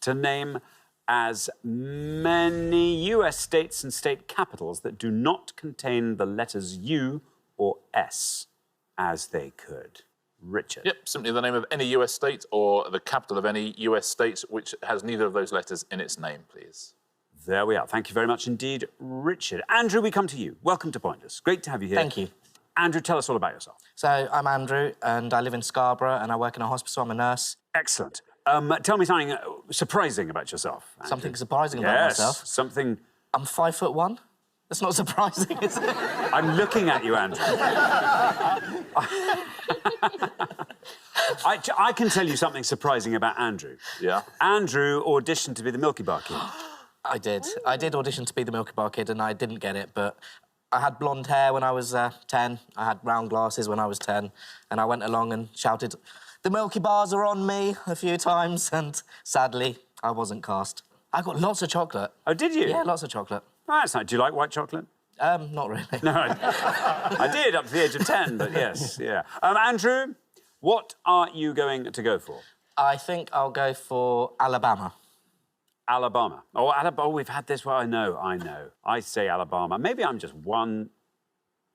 to name as many US states and state capitals that do not contain the letters U or S as they could. Richard. Yep, simply the name of any US state or the capital of any US state which has neither of those letters in its name, please. There we are. Thank you very much indeed, Richard. Andrew, we come to you. Welcome to Pointers. Great to have you here. Thank you. Andrew, tell us all about yourself. So, I'm Andrew, and I live in Scarborough, and I work in a hospital. I'm a nurse. Excellent. Tell me something surprising about yourself, Andrew. Something surprising about myself? Yes, something... I'm 5'1". That's not surprising, is it? I'm looking at you, Andrew. I can tell you something surprising about Andrew. Yeah? Andrew auditioned to be the Milky Bar Kid. I did. I did audition to be the Milky Bar Kid, and I didn't get it, but I had blonde hair when I was 10. I had round glasses when I was 10, and I went along and shouted, "The Milky Bars are on me," a few times, and sadly, I wasn't cast. I got lots of chocolate. Oh, did you? Yeah, lots of chocolate. Oh, that's nice. Do you like white chocolate? Not really. No, I did up to the age of 10, but yes, yeah. Andrew, what are you going to go for? I think I'll go for Alabama. Alabama. Oh, Alabama. Oh, we've had this. Well, I know. I say Alabama. Maybe I'm just one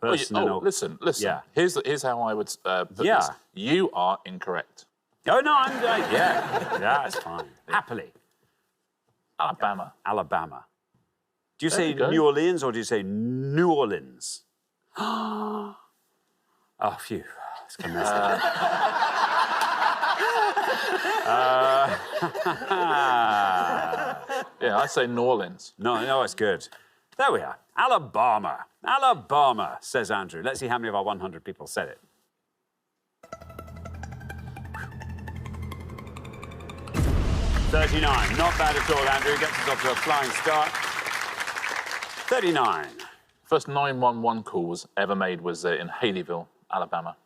person. Listen. Yeah. Here's how I would put this. You are incorrect. Oh, no, I'm... yeah, that's fine. Happily. Alabama. Do you say New Orleans or do you say New Orleans? Oh, phew. It's going to mess Yeah, I say New Orleans. No, it's good. There we are. Alabama. Alabama, says Andrew. Let's see how many of our 100 people said it. $39. Not bad at all, Andrew. Gets us off to a flying start. $39. First 911 calls ever made was in Haleyville, Alabama.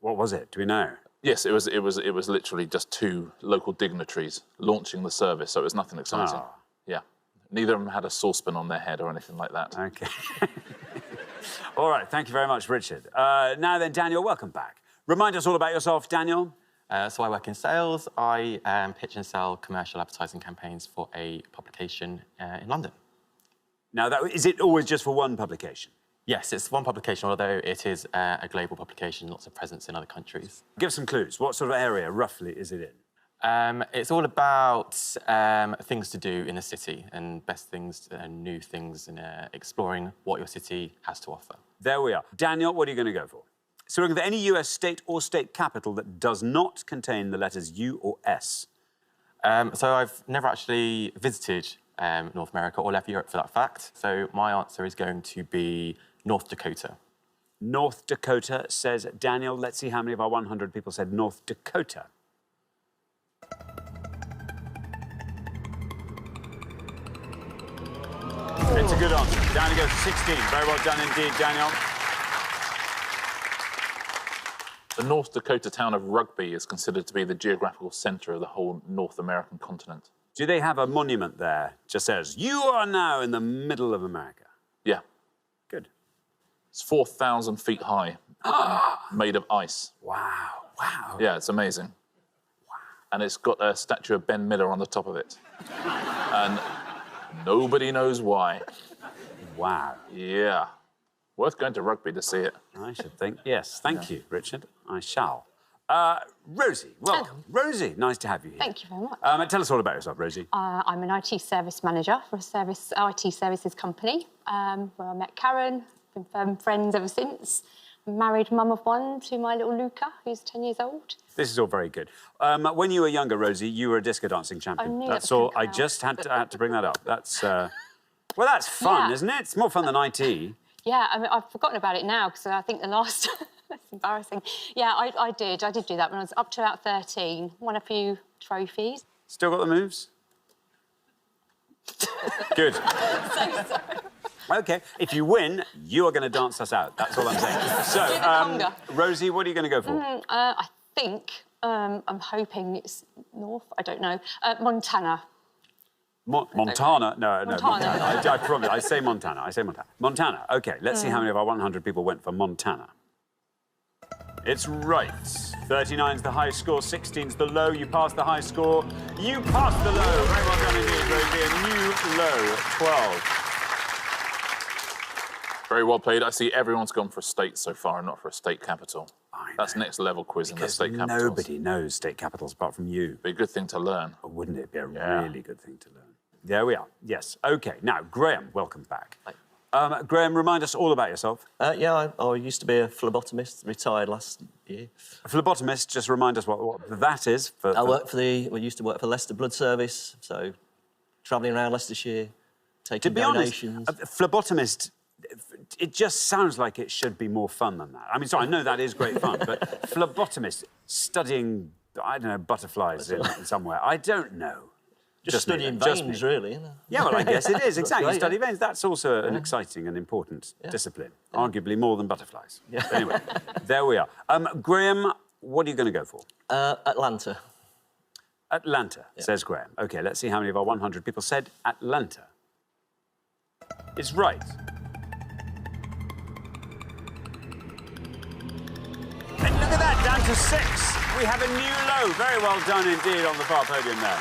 What was it? Do we know? Yes, it was literally just two local dignitaries launching the service, so it was nothing exciting. Oh. Yeah. Neither of them had a saucepan on their head or anything like that. OK. All right, thank you very much, Richard. Now then, Daniel, welcome back. Remind us all about yourself, Daniel. So I work in sales. I pitch and sell commercial advertising campaigns for a publication in London. Now, is it always just for one publication? Yes, it's one publication, although it is a global publication, lots of presence in other countries. Give some clues. What sort of area, roughly, is it in? It's all about things to do in the city and best things and new things and exploring what your city has to offer. There we are. Daniel, what are you going to go for? So we're looking for any US state or state capital that does not contain the letters U or S. So I've never actually visited North America or left Europe for that fact. So my answer is going to be North Dakota. North Dakota, says Daniel. Let's see how many of our 100 people said North Dakota. It's a good answer. Down to go for 16. Very well done indeed, Daniel. The North Dakota town of Rugby is considered to be the geographical centre of the whole North American continent. Do they have a monument there just says, "You are now in the middle of America"? Yeah. Good. It's 4,000 feet high, made of ice. Wow. Yeah, it's amazing. Wow. And it's got a statue of Ben Miller on the top of it. And nobody knows why. Wow. Yeah. Worth going to Rugby to see it. I should think. Yes, thank you, Richard. I shall. Rosie, welcome. Hello. Rosie, nice to have you here. Thank you very much. Tell us all about yourself, Rosie. I'm an IT service manager for a IT services company where I met Karen, been firm friends ever since. Married mum of one to my little Luca, who's 10 years old. This is all very good. When you were younger, Rosie, you were a disco dancing champion. I knew That's that was all. gonna I come just had to bring that up. That's well, that's fun, Yeah. isn't it? It's more fun than IT. Yeah, I mean, I've forgotten about it now because I think the last... That's embarrassing. Yeah, I did do that when I was up to about 13. Won a few trophies. Still got the moves? Good. So sorry. OK, if you win, you are going to dance us out. That's all I'm saying. So, Do the conga. Rosie, what are you going to go for? I think, I'm hoping it's north, I don't know, Montana. Montana? No, Montana. I promise. I say Montana. Montana. OK, let's see how many of our 100 people went for Montana. It's right. 39's the high score, 16's the low. You passed the high score. You passed the low. Very well done indeed, Rosie. A new low, 12. Very well played. I see everyone's gone for a state so far and not for a state capital. That's next level quiz in the state capitals. Nobody knows state capitals apart from you. Be a good thing to learn. Or wouldn't it be a really good thing to learn? There we are. Yes. OK. Now, Graham, welcome back. Graham, remind us all about yourself. I used to be a phlebotomist, retired last year. A phlebotomist, just remind us what that is. I used to work for Leicester Blood Service, so travelling around Leicestershire, taking donations. To be honest, a phlebotomist, it just sounds like it should be more fun than that. I mean, sorry, I know that is great fun, but phlebotomist, studying, I don't know, butterflies in somewhere, I don't know. Just studying veins, really, isn't it? Yeah, well, I guess it is, exactly. Great, Study veins, that's also an exciting and important discipline, arguably more than butterflies. Yeah. Anyway, there we are. Graham, what are you going to go for? Atlanta. Atlanta, says Graham. OK, let's see how many of our 100 people said Atlanta. It's right. And look at that, down to 6. We have a new low. Very well done indeed on the far podium there.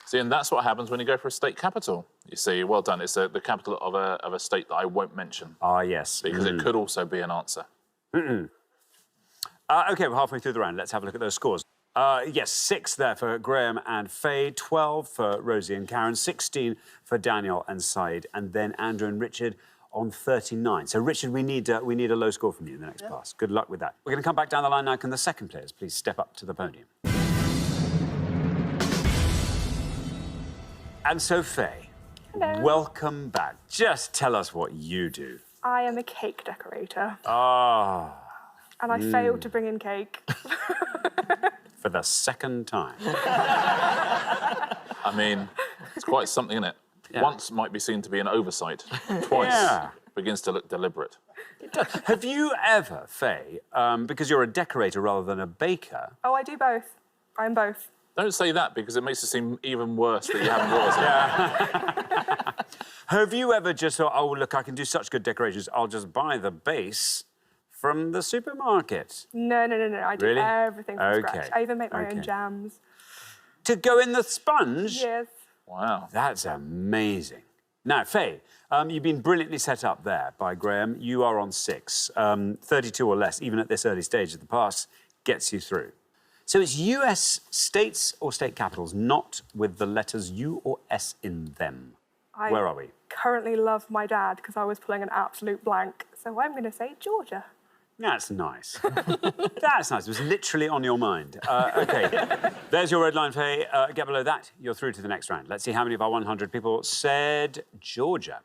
See, and that's what happens when you go for a state capital. You see, well done. It's the capital of a state that I won't mention. Ah, yes. Because it could also be an answer. OK, we're halfway through the round. Let's have a look at those scores. Yes, 6 there for Graham and Faye, 12 for Rosie and Karen, 16 for Daniel and Said, and then Andrew and Richard on 39. So, Richard, we need a low score from you in the next pass. Good luck with that. We're going to come back down the line now. Can the second players please step up to the podium? And so, Faye, welcome back. Just tell us what you do. I am a cake decorator. Ah. And I failed to bring in cake. For the second time. I mean, it's quite something, isn't it? Yeah. Once might be seen to be an oversight. Twice begins to look deliberate. Have you ever, Faye, because you're a decorator rather than a baker... Oh, I do both. I'm both. Don't say that, because it makes it seem even worse that you haven't realised it. Have you ever just thought, oh, look, I can do such good decorations, I'll just buy the base from the supermarket? No. I do everything from scratch. I even make my own jams. To go in the sponge? Yes. Wow. That's amazing. Now, Faye, you've been brilliantly set up there by Graham. You are on 6. 32 or less, even at this early stage of the pass, gets you through. So it's US states or state capitals, not with the letters U or S in them. Where are we? Currently love my dad because I was pulling an absolute blank. So I'm going to say Georgia. That's nice. That's nice. It was literally on your mind. OK, there's your red line, Faye. Get below that, you're through to the next round. Let's see how many of our 100 people said Georgia.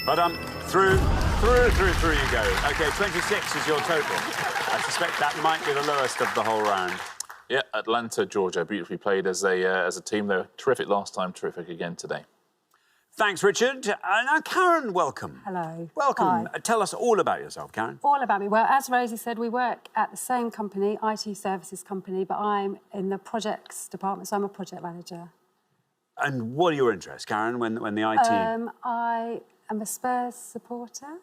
But through you go. OK, 26 is your total. I suspect that might be the lowest of the whole round. Yeah, Atlanta, Georgia, beautifully played as a team. They were terrific last time, terrific again today. Thanks, Richard. Now, Karen, welcome. Hello. Welcome. Hi. Tell us all about yourself, Karen. All about me. Well, as Rosie said, we work at the same company, IT services company, but I'm in the projects department, so I'm a project manager. And what are your interests, Karen, when the IT... I am a Spurs supporter.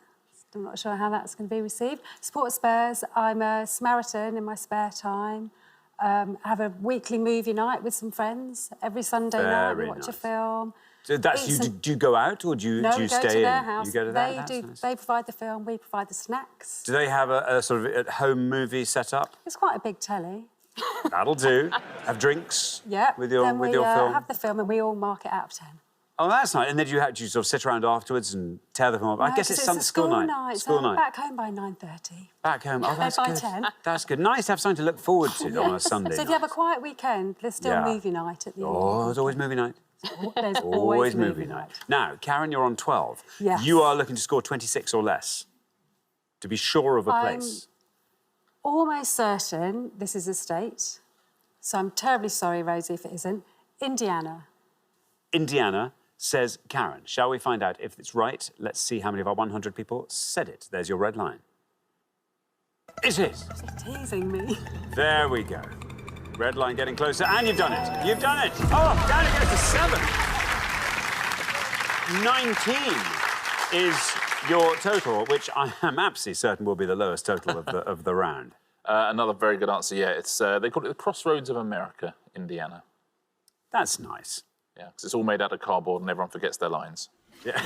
I'm not sure how that's going to be received. Support Spurs. I'm a Samaritan in my spare time. Have a weekly movie night with some friends. Every Sunday night we watch a film. So that's do you go out or do you stay in? No, we go to their house. You go to their house? Nice. They provide the film, we provide the snacks. Do they have a sort of at-home movie set up? It's quite a big telly. That'll do. Have drinks with your film? Then we have the film and we all mark it out of 10. Oh, that's nice. And then do you sort of sit around afterwards and tear the film up? No, I guess it's a school night. School night. Back home by 9:30. Back home. Oh, that's by good. 10. That's good. Nice to have something to look forward to on a Sunday So if you have a quiet weekend, there's still movie night at the end. Oh, there's always movie night. There's always movie night. Now, Karen, you're on 12. Yes. You are looking to score 26 or less to be sure of a place. Almost certain this is a state. So I'm terribly sorry, Rosie, if it isn't. Indiana. Indiana, says Karen. Shall we find out if it's right? Let's see how many of our 100 people said it. There's your red line. It is. You're teasing me. There we go. Red line getting closer, and you've done it. You've done it. Oh, down it goes to 7. 19 is your total, which I am absolutely certain will be the lowest total of the round. Another very good answer, yeah. It's they call it the Crossroads of America, Indiana. That's nice. Yeah, because it's all made out of cardboard and everyone forgets their lines. Yeah.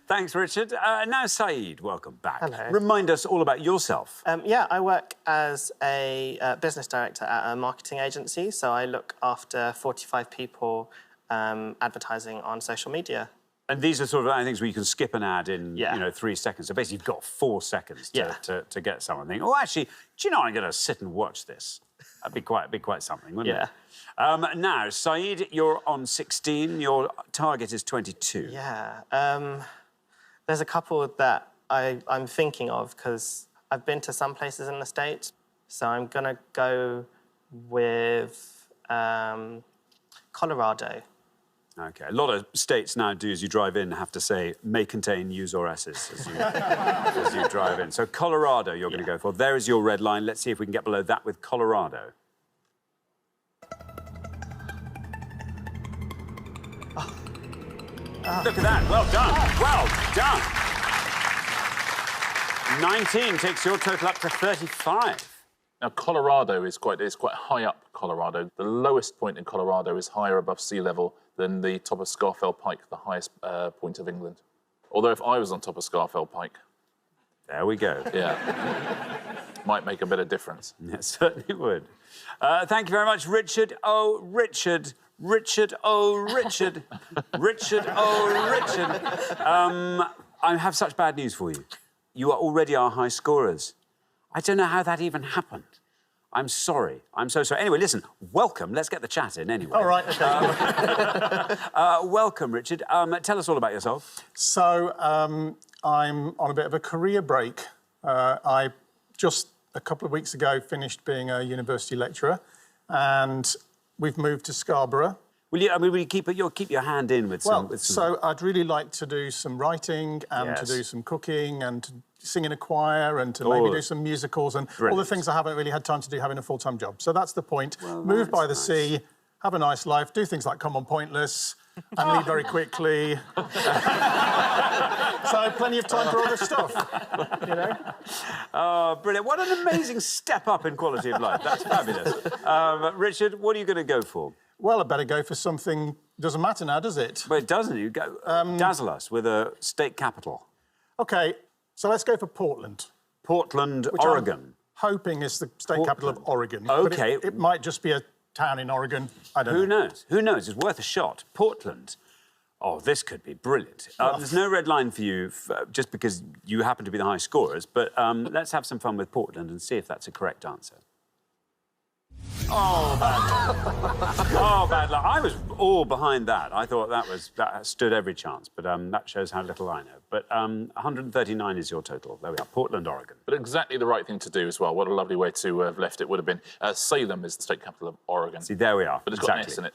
Thanks, Richard. Now, Saeed, welcome back. Hello. Remind us all about yourself. Yeah, I work as a business director at a marketing agency, so I look after 45 people advertising on social media. And these are sort of things where you can skip an ad in, Yeah. 3 seconds. So basically, you've got 4 seconds Yeah. to get someone thinking, oh, actually, do you know I'm going to sit and watch this? That'd be quite something, wouldn't Yeah. it? Now, Saeed, you're on 16. Your target is 22. Yeah. There's a couple that I'm thinking of because I've been to some places in the States, so I'm going to go with Colorado. OK. A lot of states now do, as you drive in, have to say, may contain U's or S's as you drive in. So Colorado you're going to go for. There is your red line. Let's see if we can get below that with Colorado. Look at that. Well done. Well done. 19 takes your total up to 35. Now, Colorado is quite high up, Colorado. The lowest point in Colorado is higher above sea level than the top of Scafell Pike, the highest point of England. Although if I was on top of Scafell Pike... There we go. Yeah. Might make a bit of difference. It certainly would. Thank you very much, Richard. Oh, Richard. Richard, oh, Richard. Richard, oh, Richard. I have such bad news for you. You are already our high scorers. I don't know how that even happened. I'm sorry. I'm so sorry. Anyway, listen, welcome. Let's get the chat in anyway. All right, OK. Welcome, Richard. Tell us all about yourself. So, I'm on a bit of a career break. I just, a couple of weeks ago, finished being a university lecturer, and we've moved to Scarborough. Will you keep your hand in with some... So I'd really like to do some writing and to do some cooking and to sing in a choir and to maybe do some musicals and all the things I haven't really had time to do having a full-time job. So that's the point. Well, move by the sea, have a nice life, do things like come on Pointless and leave very quickly. So plenty of time for other stuff, Oh, brilliant. What an amazing step up in quality of life. That's fabulous. Richard, what are you going to go for? Well, I better go for something... Doesn't matter now, does it? Well, it doesn't. You go dazzle us with a state capital. OK, so let's go for Portland. Portland, Oregon. I'm hoping is the state capital of Oregon. OK. But it might just be a town in Oregon. I don't know. Who knows? Who knows? It's worth a shot. Portland. Oh, this could be brilliant. There's no red line for you just because you happen to be the high scorers, but let's have some fun with Portland and see if that's a correct answer. Oh, bad luck. Oh, bad luck. I was all behind that. I thought that stood every chance, but that shows how little I know. But 139 is your total. There we are, Portland, Oregon. But exactly the right thing to do as well. What a lovely way to have left it would have been. Salem is the state capital of Oregon. See, there we are. But it's got an S in it.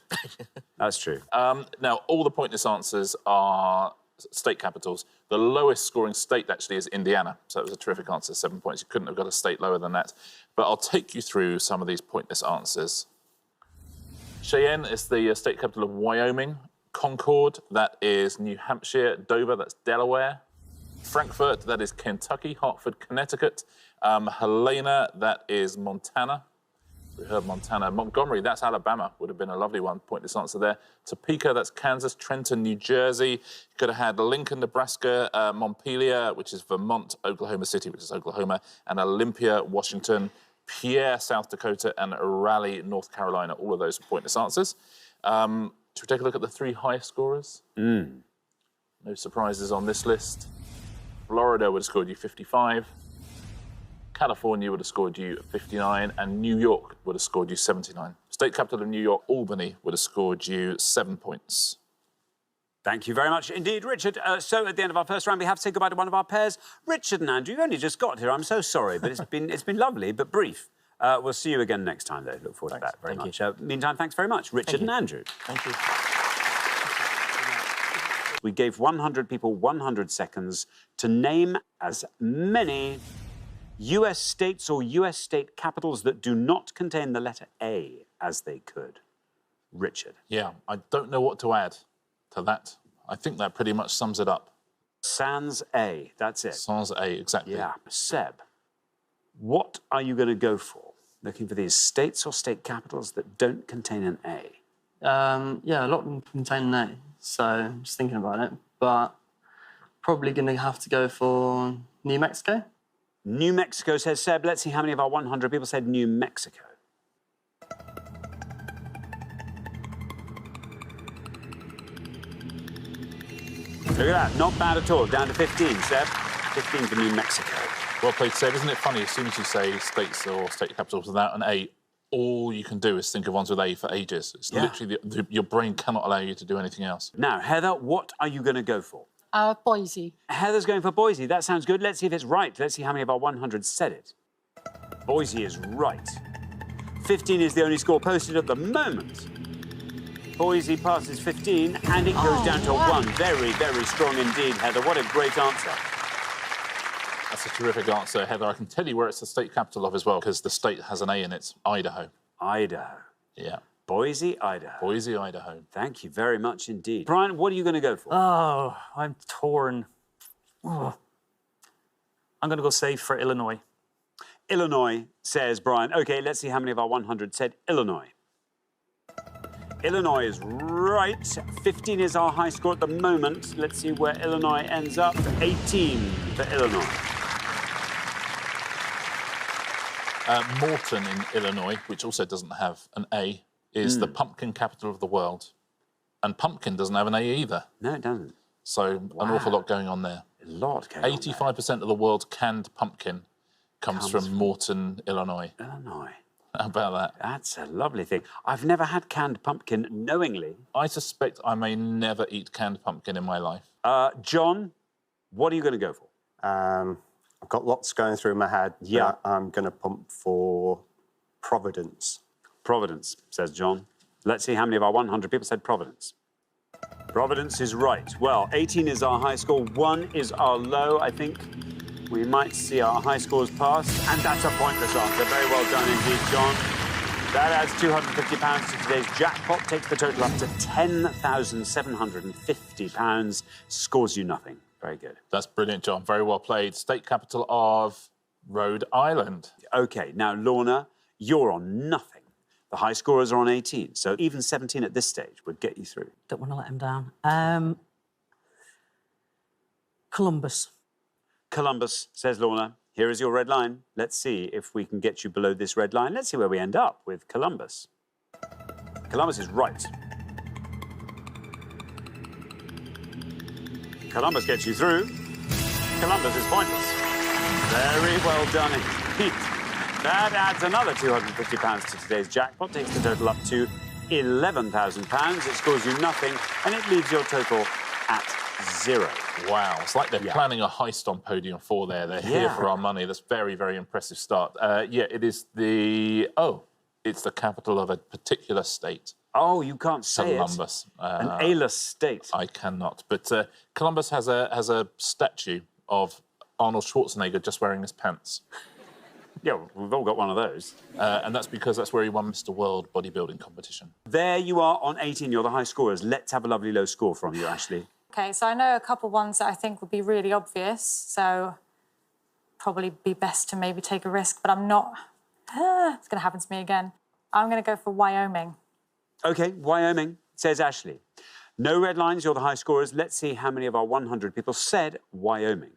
That's true. Now, all the pointless answers are state capitals. The lowest scoring state, actually, is Indiana. So it was a terrific answer, 7 points. You couldn't have got a state lower than that. But I'll take you through some of these pointless answers. Cheyenne is the state capital of Wyoming. Concord, that is New Hampshire. Dover, that's Delaware. Frankfurt, that is Kentucky. Hartford, Connecticut. Helena, that is Montana. We heard Montana. Montgomery, that's Alabama. Would have been a lovely one. Pointless answer there. Topeka, that's Kansas. Trenton, New Jersey. You could have had Lincoln, Nebraska. Montpelier, which is Vermont. Oklahoma City, which is Oklahoma. And Olympia, Washington. Pierre, South Dakota. And Raleigh, North Carolina. All of those are pointless answers. Should we take a look at the 3 highest scorers? No surprises on this list. Florida would have scored you 55. California would have scored you 59, and New York would have scored you 79. State capital of New York, Albany, would have scored you 7 points. Thank you very much indeed, Richard. So at the end of our first round, we have to say goodbye to one of our pairs. Richard and Andrew, you only just got here. I'm so sorry, but it's been lovely, but brief. We'll see you again next time, though. Look forward to that very much. Meantime, thanks very much, Richard and Andrew. Thank you. We gave 100 people 100 seconds to name as many US states or US state capitals that do not contain the letter A as they could. Richard. Yeah, I don't know what to add for that. I think that pretty much sums it up. Sans A, that's it. Sans A, exactly. Yeah. Seb, what are you going to go for? Looking for these states or state capitals that don't contain an A? Yeah, a lot of them contain an A, so just thinking about it. But probably going to have to go for New Mexico. New Mexico, says Seb. Let's see how many of our 100 people said New Mexico. Look at that, not bad at all. Down to 15, Seb. 15 for New Mexico. Well played, Seb. Isn't it funny, as soon as you say states or state capitals without an A, all you can do is think of ones with A for ages. It's literally, your brain cannot allow you to do anything else. Now, Heather, what are you going to go for? Boise. Heather's going for Boise. That sounds good. Let's see if it's right. Let's see how many of our 100 said it. Boise is right. 15 is the only score posted at the moment. Boise passes 15, and it goes down to 1. Very, very strong indeed, Heather. What a great answer. That's a terrific answer, Heather. I can tell you where it's the state capital of as well, because the state has an A in it. Idaho. Idaho. Yeah. Boise, Idaho. Boise, Idaho. Thank you very much indeed. Brian, what are you going to go for? Oh, I'm torn. Oh. I'm going to go safe for Illinois. Illinois, says Brian. OK, let's see how many of our 100 said Illinois. Illinois is right. 15 is our high score at the moment. Let's see where Illinois ends up. 18 for Illinois. Morton in Illinois, which also doesn't have an A, is the pumpkin capital of the world. And pumpkin doesn't have an A either. No, it doesn't. So an awful lot going on there. A lot going on 85% of the world's canned pumpkin comes from Morton, Illinois. Illinois. How about that? That's a lovely thing. I've never had canned pumpkin knowingly. I suspect I may never eat canned pumpkin in my life. John, what are you going to go for? I've got lots going through my head. Yeah. I'm going to pump for Providence. Providence, says John. Let's see how many of our 100 people said Providence. Providence is right. Well, 18 is our high score, 1 is our low. I think we might see our high scores pass, and that's a pointless answer. Very well done indeed, John. That adds £250 to today's jackpot, takes the total up to £10,750. Scores you nothing. Very good. That's brilliant, John. Very well played. State capital of Rhode Island. OK, now, Lorna, you're on nothing. The high scorers are on 18, so even 17 at this stage would get you through. Don't want to let him down. Columbus. Columbus, says Lorna. Here is your red line. Let's see if we can get you below this red line. Let's see where we end up with Columbus. Columbus is right. Columbus gets you through. Columbus is pointless. Very well done indeed. That adds another £250 to today's jackpot, takes the total up to £11,000. It scores you nothing, and it leaves your total at 0. Wow, it's like they're planning a heist on Podium 4 there. They're here for our money. That's very, very impressive start. Yeah, it is the... Oh, it's the capital of a particular state. Oh, you can't say Columbus. An A-less state. I cannot. But Columbus has a statue of Arnold Schwarzenegger just wearing his pants. Yeah, we've all got one of those. And that's because that's where he won Mr. World bodybuilding competition. There you are on 18. You're the high scorers. Let's have a lovely low score from you, Ashley. OK, so I know a couple ones that I think would be really obvious, so probably be best to maybe take a risk, but I'm not... it's going to happen to me again. I'm going to go for Wyoming. OK, Wyoming, says Ashley. No red lines, you're the high scorers. Let's see how many of our 100 people said Wyoming.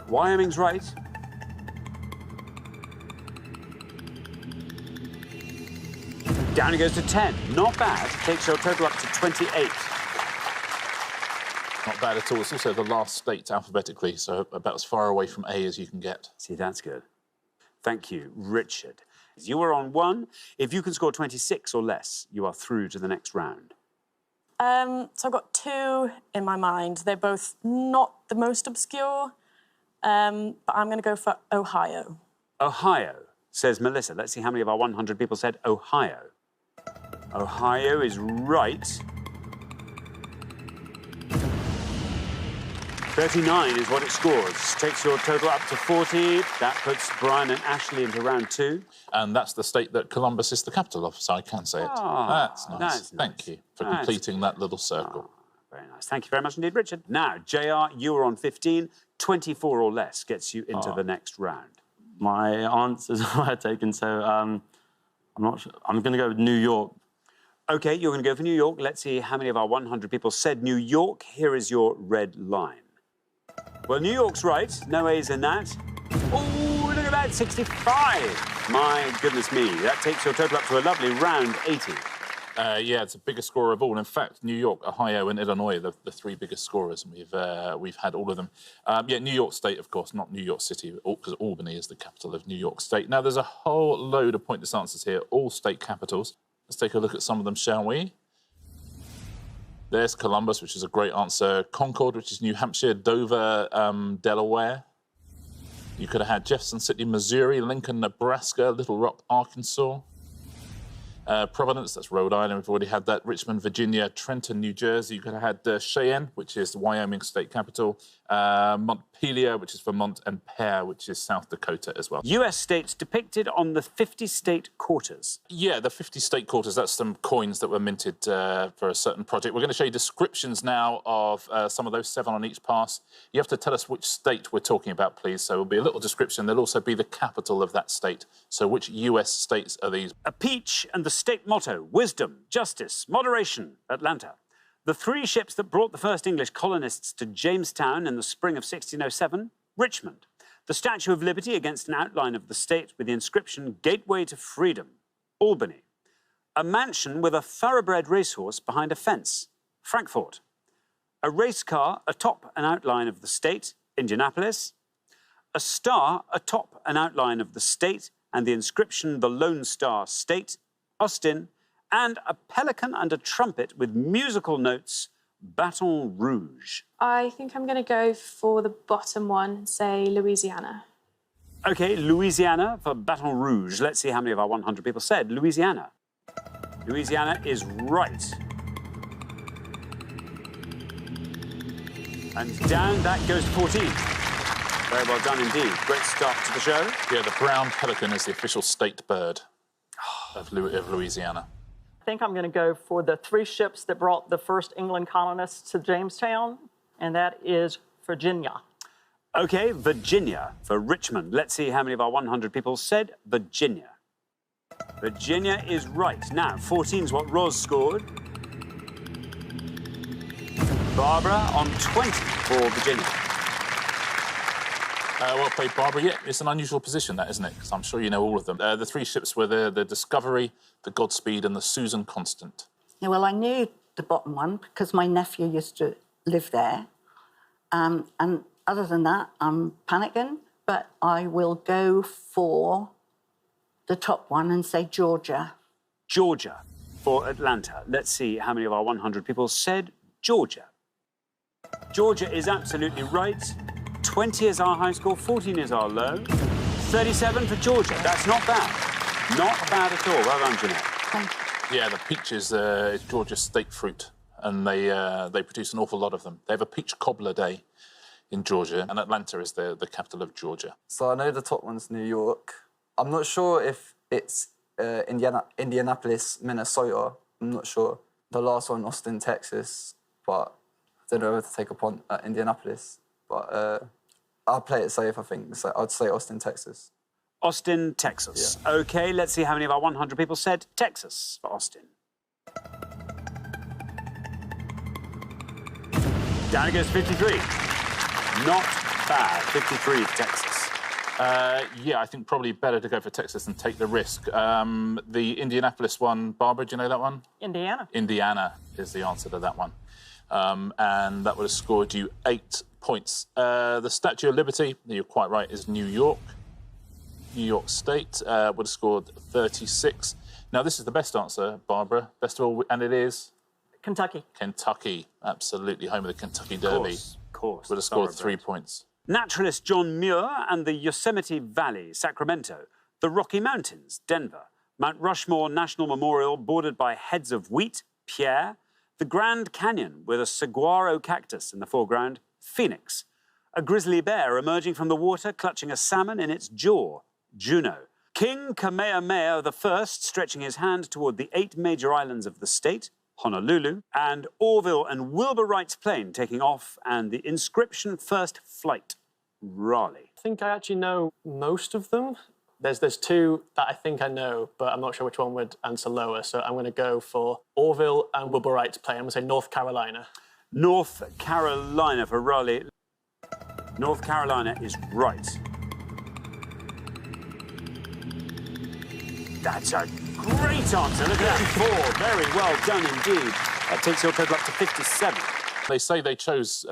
Wyoming's right. Down it goes to 10. Not bad. Takes your total up to 28. Not bad at all. It's also the last state alphabetically, so about as far away from A as you can get. See, that's good. Thank you, Richard. You were on 1. If you can score 26 or less, you are through to the next round. So I've got 2 in my mind. They're both not the most obscure, but I'm going to go for Ohio. Ohio, says Melissa. Let's see how many of our 100 people said Ohio. Ohio is right. 39 is what it scores. Takes your total up to 40. That puts Brian and Ashley into round 2. And that's the state that Columbus is the capital of, so I can say it. Oh, that's nice. That's nice. Thank you for completing that little circle. Very nice. Thank you very much indeed, Richard. Now, JR, you were on 15. 24 or less gets you into the next round. My answers were taken, so I'm not sure. I'm going to go with New York. OK, you're going to go for New York. Let's see how many of our 100 people said New York. Here is your red line. Well, New York's right. No A's in that. Oh, look at that, 65. My goodness me. That takes your total up to a lovely round 80. Yeah, it's the biggest scorer of all. In fact, New York, Ohio, and Illinois are the three biggest scorers, and we've had all of them. Yeah, New York State, of course, not New York City, because Albany is the capital of New York State. Now, there's a whole load of pointless answers here, all state capitals. Let's take a look at some of them, shall we? There's Columbus, which is a great answer. Concord, which is New Hampshire. Dover, Delaware. You could have had Jefferson City, Missouri. Lincoln, Nebraska. Little Rock, Arkansas. Providence, that's Rhode Island, we've already had that. Richmond, Virginia. Trenton, New Jersey. You could have had Cheyenne, which is the Wyoming state capital. Montpelier, which is Vermont, and Pear, which is South Dakota as well. US states depicted on the 50-state quarters. Yeah, the 50-state quarters, that's some coins that were minted for a certain project. We're going to show you descriptions now of some of those, 7 on each pass. You have to tell us which state we're talking about, please. So there'll be a little description. There'll also be the capital of that state. So which US states are these? A peach and the state motto, wisdom, justice, moderation, Atlanta. The 3 ships that brought the first English colonists to Jamestown in the spring of 1607, Richmond. The Statue of Liberty against an outline of the state with the inscription, Gateway to Freedom, Albany. A mansion with a thoroughbred racehorse behind a fence, Frankfort. A race car atop an outline of the state, Indianapolis. A star atop an outline of the state and the inscription, the Lone Star State, Austin. And a pelican and a trumpet with musical notes, Baton Rouge. I think I'm going to go for the bottom one, say Louisiana. OK, Louisiana for Baton Rouge. Let's see how many of our 100 people said Louisiana. Louisiana is right. And down that goes 14. Very well done indeed. Great start to the show. Yeah, the brown pelican is the official state bird of Louisiana. I think I'm going to go for the 3 ships that brought the first England colonists to Jamestown, and that is Virginia. OK, Virginia for Richmond. Let's see how many of our 100 people said Virginia. Virginia is right. Now, 14 is what Roz scored. Barbara on 20 for Virginia. Well played, Barbara. Yeah, it's an unusual position, that, isn't it? Because I'm sure you know all of them. The 3 ships were the Discovery, the Godspeed, and the Susan Constant. Yeah, well, I knew the bottom one because my nephew used to live there. And other than that, I'm panicking, but I will go for the top one and say Georgia. Georgia for Atlanta. Let's see how many of our 100 people said Georgia. Georgia is absolutely right. 20 is our high score, 14 is our low. 37 for Georgia. That's not bad. Not bad at all. Well done, Jeanette. Thank you. Yeah, the peach is Georgia's state fruit, and they produce an awful lot of them. They have a peach cobbler day in Georgia, and Atlanta is the capital of Georgia. So I know the top one's New York. I'm not sure if it's Indianapolis, Minnesota. I'm not sure. The last one, Austin, Texas, but I don't know whether to take upon Indianapolis. But I'll play it safe, I think. So I'd say Austin, Texas. Austin, Texas. Yeah. OK, let's see how many of our 100 people said Texas for Austin. Down it goes 53. Not bad. 53 for Texas. Yeah, I think probably better to go for Texas and take the risk. The Indianapolis one, Barbara, do you know that one? Indiana. Indiana is the answer to that one. And that would have scored you 8 points. The Statue of Liberty, you're quite right, is New York. New York State would have scored 36. Now, this is the best answer, Barbara. Best of all, and it is? Kentucky. Kentucky, absolutely. Home of the Kentucky Derby. Of course. Would have scored 3 points. Naturalist John Muir and the Yosemite Valley, Sacramento. The Rocky Mountains, Denver. Mount Rushmore National Memorial, bordered by heads of wheat, Pierre. The Grand Canyon, with a saguaro cactus in the foreground, Phoenix. A grizzly bear emerging from the water, clutching a salmon in its jaw, Juneau. King Kamehameha I, stretching his hand toward the 8 major islands of the state, Honolulu, and Orville and Wilbur Wright's plane taking off, and the Inscription First Flight, Raleigh. I think I actually know most of them. There's two that I think I know, but I'm not sure which one would answer lower, so I'm going to go for Orville and Wilbur Wright's plane. I'm going to say North Carolina. North Carolina for Raleigh. North Carolina is right. That's a great answer. Look at that, 4. Very well done indeed. That takes your total up to 57. They say they chose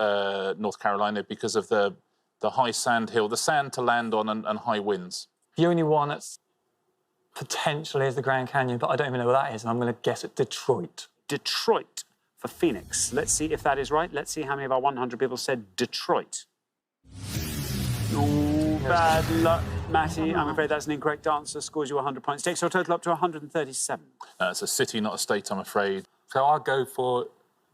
North Carolina because of the high sand hill, the sand to land on and high winds. The only one that's potentially is the Grand Canyon, but I don't even know what that is, and I'm going to guess at Detroit. Detroit for Phoenix. Let's see if that is right. Let's see how many of our 100 people said Detroit. Oh, bad luck, Matty. I'm afraid that's an incorrect answer. Scores you 100 points. Takes your total up to 137. It's a city, not a state, I'm afraid. So I'll go for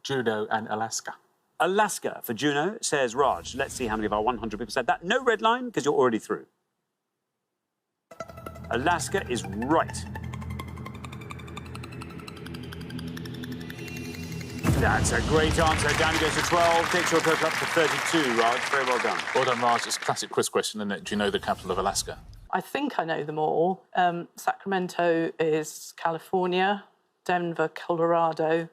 Juneau and Alaska. Alaska for Juneau, says Raj. Let's see how many of our 100 people said that. No red line, because you're already through. Alaska is right. That's a great answer. Down goes to 12. Takes your total up to 32, Raj. Very well done. Well done, Raj. It's a classic quiz question, isn't it? Do you know the capital of Alaska? I think I know them all. Sacramento is California, Denver, Colorado,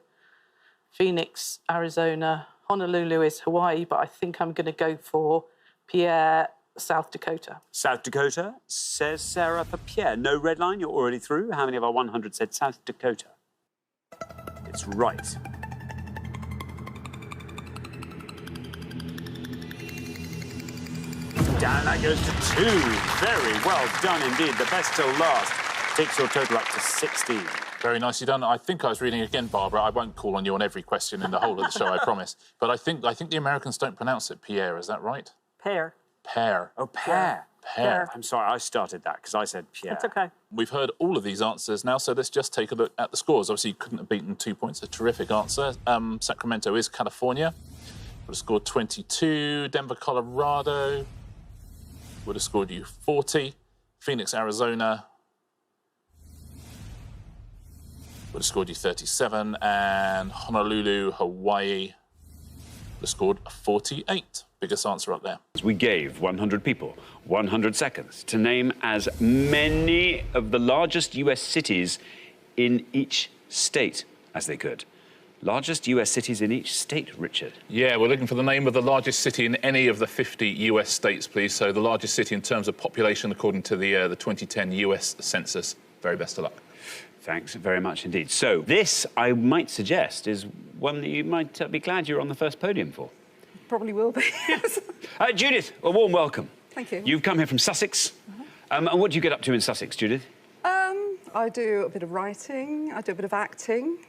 Phoenix, Arizona, Honolulu is Hawaii, but I think I'm going to go for Pierre, South Dakota. South Dakota, says Sarah for Pierre. No red line, you're already through. How many of our 100 said South Dakota? It's right. Down that goes to 2. Very well done indeed. The best till last takes your total up to 16. Very nicely done. I think I was reading again, Barbara. I won't call on you on every question in the whole of the show, I promise. But I think the Americans don't pronounce it Pierre. Is that right? Pear. Pear. Oh, pear. Pear. I'm sorry, I started that because I said Pierre. It's OK. We've heard all of these answers now, so let's just take a look at the scores. Obviously, you couldn't have beaten 2 points. A terrific answer. Sacramento is California. Would have scored 22. Denver, Colorado would have scored you 40. Phoenix, Arizona would have scored you 37. And Honolulu, Hawaii would have scored 48. Biggest answer up there. We gave 100 people 100 seconds to name as many of the largest US cities in each state as they could. Largest US cities in each state, Richard. Yeah, we're looking for the name of the largest city in any of the 50 US states, please. So the largest city in terms of population according to the 2010 US Census. Very best of luck. Thanks very much indeed. So this, I might suggest, is one that you might be glad you're on the first podium for. Probably will be, yes. Judith, a warm welcome. Thank you. You've come here from Sussex. And what do you get up to in Sussex, Judith? I do a bit of writing. I do a bit of acting,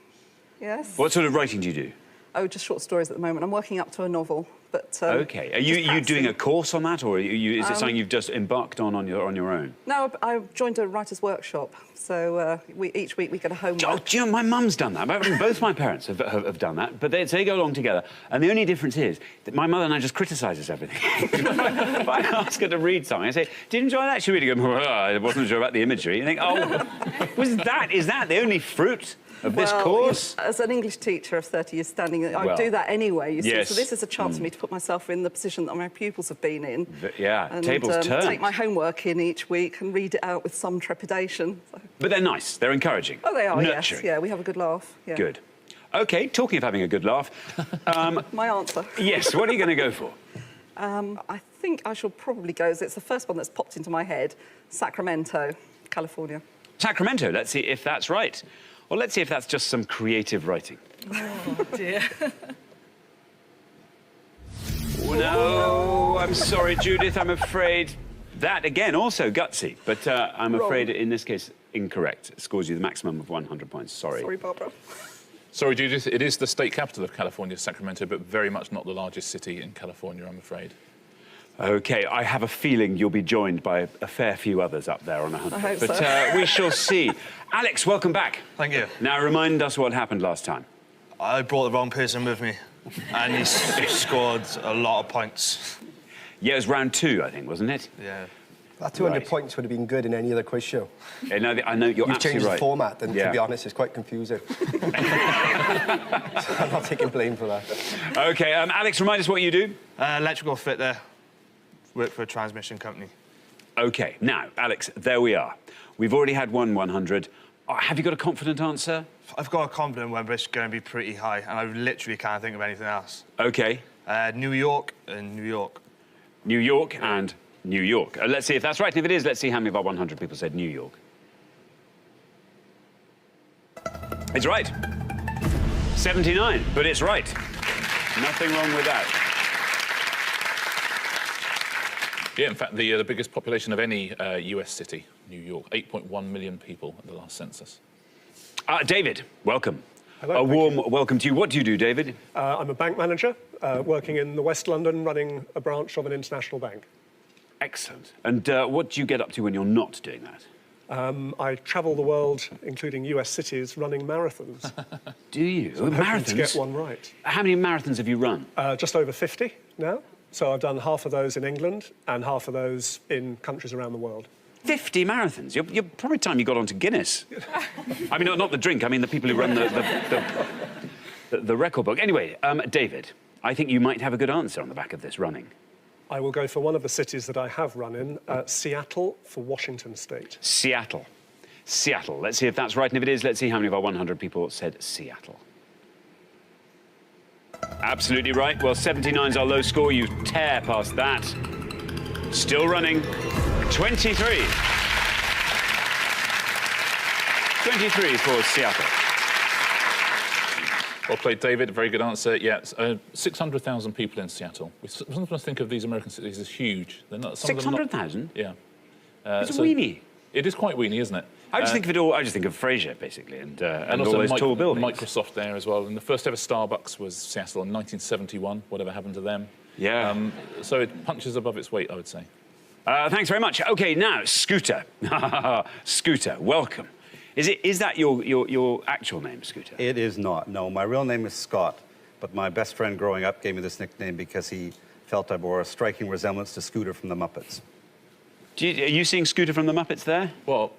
yes. What sort of writing do you do? Oh, just short stories at the moment. I'm working up to a novel, but... OK. Are you doing a course on that, or is it something you've just embarked on your own? No, I joined a writer's workshop, so each week we get a homework. Oh, do you know, my mum's done that. Both my parents have done that, but they go along together. And the only difference is that my mother now just criticises everything. If I ask her to read something, I say, "Did you enjoy that?" She'll read it and go, "Oh, I wasn't sure about the imagery." You think, oh, is that the only fruit of this course? As an English teacher of 30 years standing, I do that anyway, you see. Yes. So this is a chance for me to put myself in the position that my pupils have been in. Yeah, and, tables turned. take my homework in each week and read it out with some trepidation. So. But they're nice, they're encouraging. Oh, they are, nurturing. yes. Yeah, we have a good laugh. Yeah. Good. OK, talking of having a good laugh... my answer. Yes, what are you going to go for? I think I shall probably go, it's the first one that's popped into my head, Sacramento, California. Sacramento, let's see if that's right. Well, let's see if that's just some creative writing. Oh, dear. Oh, no, I'm sorry, Judith, I'm afraid. That, again, also gutsy, but I'm afraid in this case, incorrect. It scores you the maximum of 100 points. Sorry. Sorry, Barbara. Sorry, Judith. It is the state capital of California, Sacramento, but very much not the largest city in California, I'm afraid. OK, I have a feeling you'll be joined by a fair few others up there on 100. I hope but so. We shall see. Alex, welcome back. Thank you. Now, remind us what happened last time. I brought the wrong person with me, and he scored a lot of points. Yeah, it was round 2, I think, wasn't it? Yeah. That 200 points would have been good in any other quiz show. I know you're You've absolutely changed right. the format, and to be honest, it's quite confusing. So I'm not taking blame for that. OK, Alex, remind us what you do. Electrical fitter. Work for a transmission company. OK, now, Alex, there we are. We've already had 100. Have you got a confident answer? I've got a confident one, but it's going to be pretty high, and I literally can't think of anything else. OK. New York and New York. New York and New York. Let's see if that's right. If it is, let's see how many of our 100 people said New York. It's right. 79, but it's right. Nothing wrong with that. Yeah, in fact, the biggest population of any US city, New York, 8.1 million people at the last census. David, welcome. Hello, a warm welcome to you. What do you do, David? I'm a bank manager working in the West London, running a branch of an international bank. Excellent. And what do you get up to when you're not doing that? I travel the world, including US cities, running marathons. Do you? So I'm hoping marathons? to get one right. How many marathons have you run? Just over 50 now. So I've done half of those in England and half of those in countries around the world. 50 marathons? You're probably time you got onto Guinness. I mean, not the drink. I mean the people who run the record book. Anyway, David, I think you might have a good answer on the back of this running. I will go for one of the cities that I have run in, Seattle for Washington State. Seattle. Seattle. Let's see if that's right. And if it is, let's see how many of our 100 people said Seattle. Absolutely right. Well, 79's our low score. You tear past that. Still running. 23. 23 for Seattle. Well played, David. Very good answer. Yeah, 600,000 people in Seattle. We sometimes think of these American cities as huge. They're not. 600,000? Yeah. It's weeny. It is quite weeny, isn't it? I just think of it all. I just think of Fraser, basically, and also all those tall buildings. Microsoft there as well. And the first ever Starbucks was Seattle in 1971. Whatever happened to them? Yeah. So it punches above its weight, I would say. Thanks very much. OK, now, Scooter. Scooter, welcome. Is that your actual name, Scooter? It is not, no. My real name is Scott, but my best friend growing up gave me this nickname because he felt I bore a striking resemblance to Scooter from the Muppets. Are you seeing Scooter from the Muppets there? Well,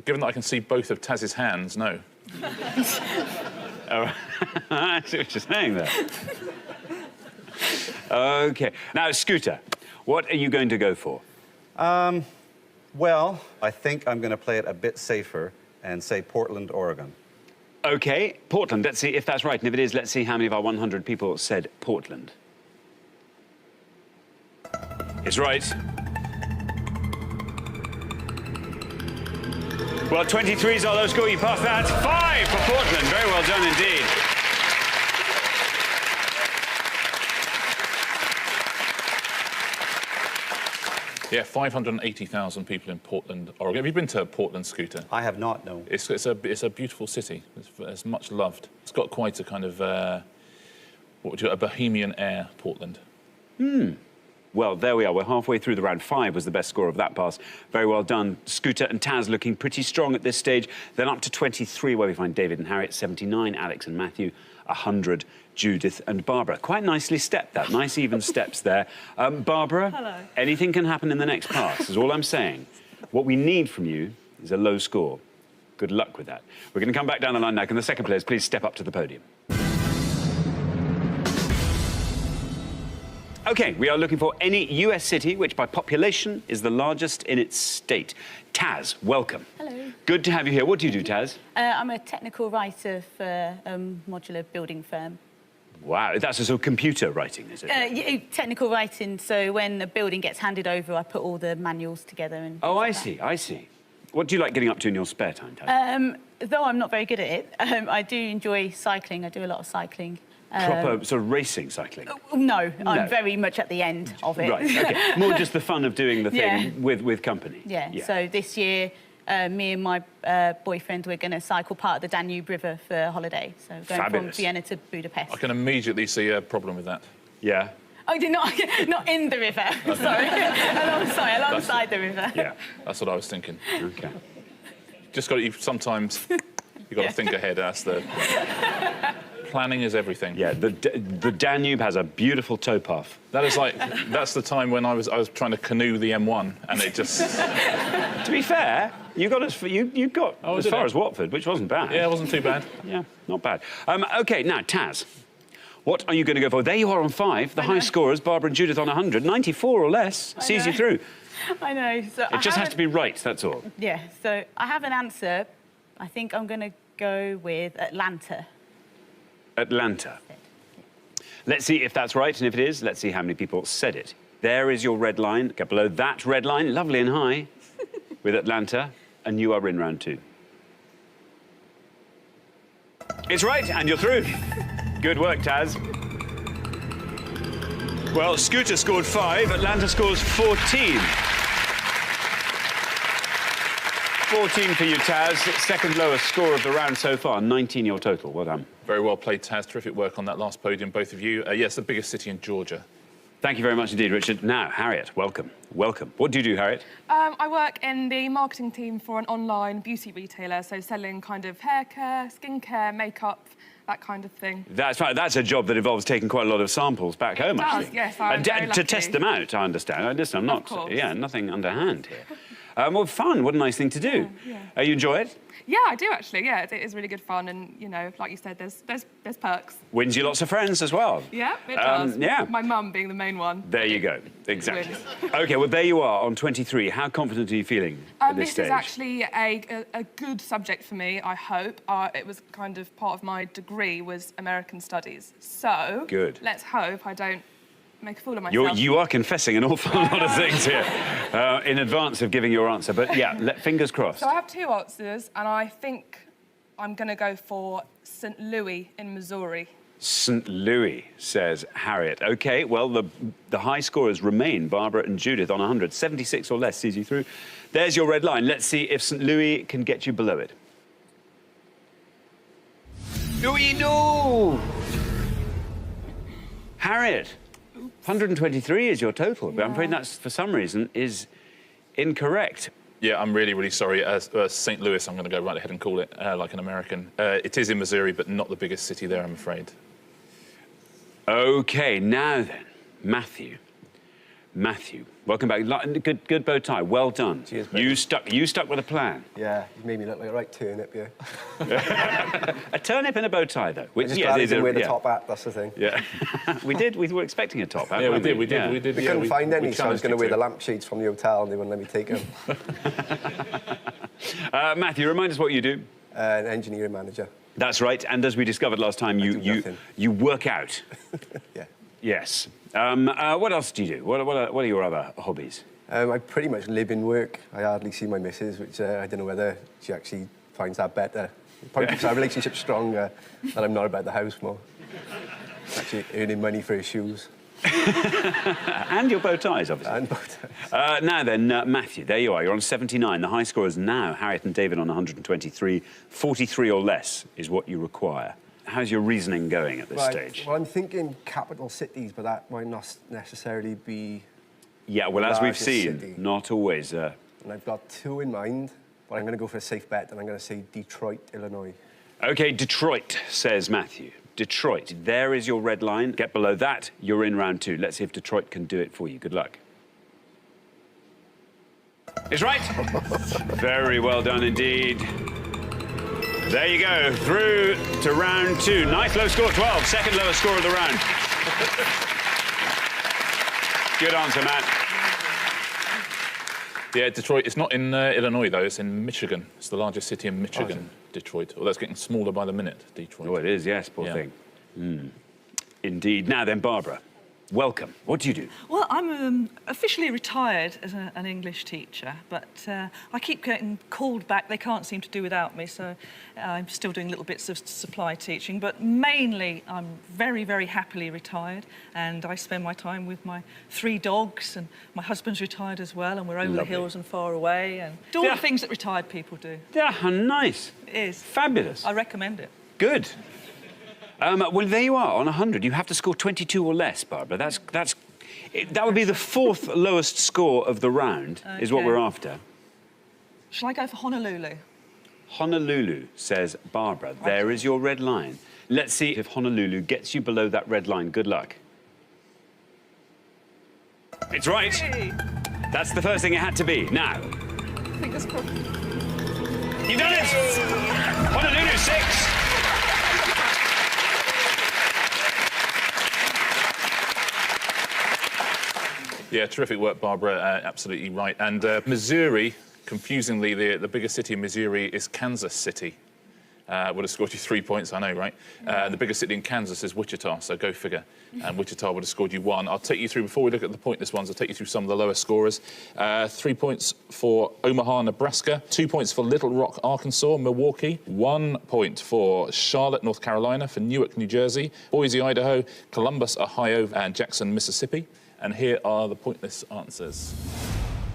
given that I can see both of Taz's hands, no. Oh, I see what you're saying there. OK. Now, Scooter, what are you going to go for? Well, I think I'm going to play it a bit safer and say Portland, Oregon. OK, Portland. Let's see if that's right. And if it is, let's see how many of our 100 people said Portland. It's right. Well, 23's our low score. You passed that. 5 for Portland. Very well done indeed. Yeah, 580,000 people in Portland, Oregon. Have you been to Portland, Scooter? I have not, no. It's a beautiful city. It's much loved. It's got quite a kind of, a bohemian air, Portland. Well, there we are. We're halfway through the round. 5 was the best score of that pass. Very well done. Scooter and Taz looking pretty strong at this stage. Then up to 23, where we find David and Harriet, 79, Alex and Matthew, 100, Judith and Barbara. Quite nicely stepped, that. Nice even steps there. Barbara, hello. Anything can happen in the next pass, is all I'm saying. What we need from you is a low score. Good luck with that. We're going to come back down the line now. Can the second players please step up to the podium? OK, we are looking for any US city which, by population, is the largest in its state. Taz, welcome. Hello. Good to have you here. What do you do, Taz? I'm a technical writer for a modular building firm. Wow, that's a sort of computer writing, is it? Technical writing, so when a building gets handed over, I put all the manuals together and... Oh, I see, I see. What do you like getting up to in your spare time, Taz? Though I'm not very good at it, I do enjoy cycling. I do a lot of cycling. Proper sort of racing cycling? No, I'm very much at the end of it. Right, OK. More just the fun of doing the thing with company. Yeah, so this year, me and my boyfriend, we're going to cycle part of the Danube River for a holiday. So going from Vienna to Budapest. I can immediately see a problem with that. Yeah. Oh, not in the river, sorry. Alongside the river. Yeah, that's what I was thinking. OK. Just got to, sometimes you've got to think ahead, that's the... Planning is everything. Yeah, the Danube has a beautiful towpath. That is like, that's the time when I was trying to canoe the M1, and it just... To be fair, you got as far as Watford, which wasn't bad. Yeah, it wasn't too bad. Yeah, not bad. OK, now, Taz, what are you going to go for? There you are on 5, the high scorers, Barbara and Judith on 100. 94 or less sees you through. I know. So It just has to be right, that's all. Yeah, so I have an answer. I think I'm going to go with Atlanta. Atlanta. Let's see if that's right, and if it is, let's see how many people said it. There is your red line. Get below that red line, lovely and high, with Atlanta, and you are in round 2. It's right, and you're through. Good work, Taz. Well, Scooter scored 5, Atlanta scores 14. 14 for you, Taz. Second lowest score of the round so far. 19 your total. Well done. Very well played, Taz. Terrific work on that last podium, both of you. Yes, the biggest city in Georgia. Thank you very much indeed, Richard. Now, Harriet, welcome. Welcome. What do you do, Harriet? I work in the marketing team for an online beauty retailer, so selling kind of hair care, skincare, makeup, that kind of thing. That's right. That's a job that involves taking quite a lot of samples back home, actually. It does, yes. I'm very to lucky. test them out, I understand. Listen, I'm not... Of course. Yeah, nothing underhand here. Well, fun. What a nice thing to do. Yeah. You enjoy it? Yeah, I do actually. Yeah, it is really good fun, and you know, like you said, there's perks. Wins you lots of friends as well. Yeah, it does. Yeah. My mum being the main one. There you go. Exactly. Wins. OK, well, there you are on 23. How confident are you feeling at this stage? This is actually a good subject for me, I hope. It was kind of part of my degree was American Studies. So, good. Let's hope I don't make a fool of myself. You are confessing an awful lot of things here in advance of giving your answer. But, yeah, fingers crossed. So I have 2 answers, and I think I'm going to go for St. Louis in Missouri. St. Louis, says Harriet. OK, well, the high scorers remain Barbara and Judith on 100. 76 or less sees you through. There's your red line. Let's see if St. Louis can get you below it. Louis, no! Harriet, 123 is your total, but I'm afraid that's, for some reason, is incorrect. Yeah, I'm really, really sorry. St. Louis, I'm going to go right ahead and call it like an American. It is in Missouri, but not the biggest city there, I'm afraid. OK, now then, Matthew. Matthew, welcome back. Good bow tie. Well done. Cheers, you stuck with a plan. Yeah, you made me look like a right turnip, yeah. A turnip and a bow tie, though. I just glad I didn't wear the top hat, that's the thing. Yeah. We were expecting a top hat. Yeah, we did. We couldn't find any, so I was going to wear the lampshades from the hotel and they wouldn't let me take them. Matthew, remind us what you do. An engineering manager. That's right, and as we discovered last time, you work out. Yeah. Yes. What else do you do? What are your other hobbies? I pretty much live in work. I hardly see my missus, which I don't know whether she actually finds that better. Probably keeps our relationship stronger, and I'm not about the house more. Actually earning money for his shoes. And your bow ties, obviously. And bow ties. Now then, Matthew, there you are. You're on 79. The high scorers now, Harriet and David on 123. 43 or less is what you require. How's your reasoning going at this stage? Well, I'm thinking capital cities, but that might not necessarily be... Yeah, well, as we've seen, city. Not always. And I've got 2 in mind, but I'm going to go for a safe bet, and I'm going to say Detroit, Illinois. OK, Detroit, says Matthew. Detroit, there is your red line. Get below that, you're in round 2. Let's see if Detroit can do it for you. Good luck. It's right. Very well done indeed. There you go, through to round 2. Nice low score, 12. Second lowest score of the round. Good answer, Matt. Yeah, Detroit. It's not in Illinois, though. It's in Michigan. It's the largest city in Michigan, Detroit. Although it's getting smaller by the minute, Detroit. Oh, it is, yes, poor thing. Indeed. Now then, Barbara, welcome. What do you do? Well, I'm officially retired as an English teacher, but I keep getting called back. They can't seem to do without me, so I'm still doing little bits of supply teaching. But mainly, I'm very, very happily retired, and I spend my time with my 3 dogs, and my husband's retired as well, and we're over the hills and far away, and do all the things that retired people do. Yeah, how nice. It is. Fabulous. I recommend it. Good. Well, there you are, on 100. You have to score 22 or less, Barbara. That would be the 4th lowest score of the round, is what we're after. Shall I go for Honolulu? Honolulu, says Barbara. There is your red line. Let's see if Honolulu gets you below that red line. Good luck. It's right. Hey. That's the first thing it had to be. Now, Fingers crossed. you've done it! Honolulu 6. Yeah, terrific work, Barbara. Absolutely right. And Missouri, confusingly, the biggest city in Missouri is Kansas City. Would have scored you 3 points, I know, right? The biggest city in Kansas is Wichita, so go figure. And Wichita would have scored you 1. I'll take you through, before we look at the pointless ones, I'll take you through some of the lower scorers. 3 points for Omaha, Nebraska. 2 points for Little Rock, Arkansas, Milwaukee. 1 point for Charlotte, North Carolina, for Newark, New Jersey, Boise, Idaho, Columbus, Ohio, and Jackson, Mississippi. And here are the pointless answers.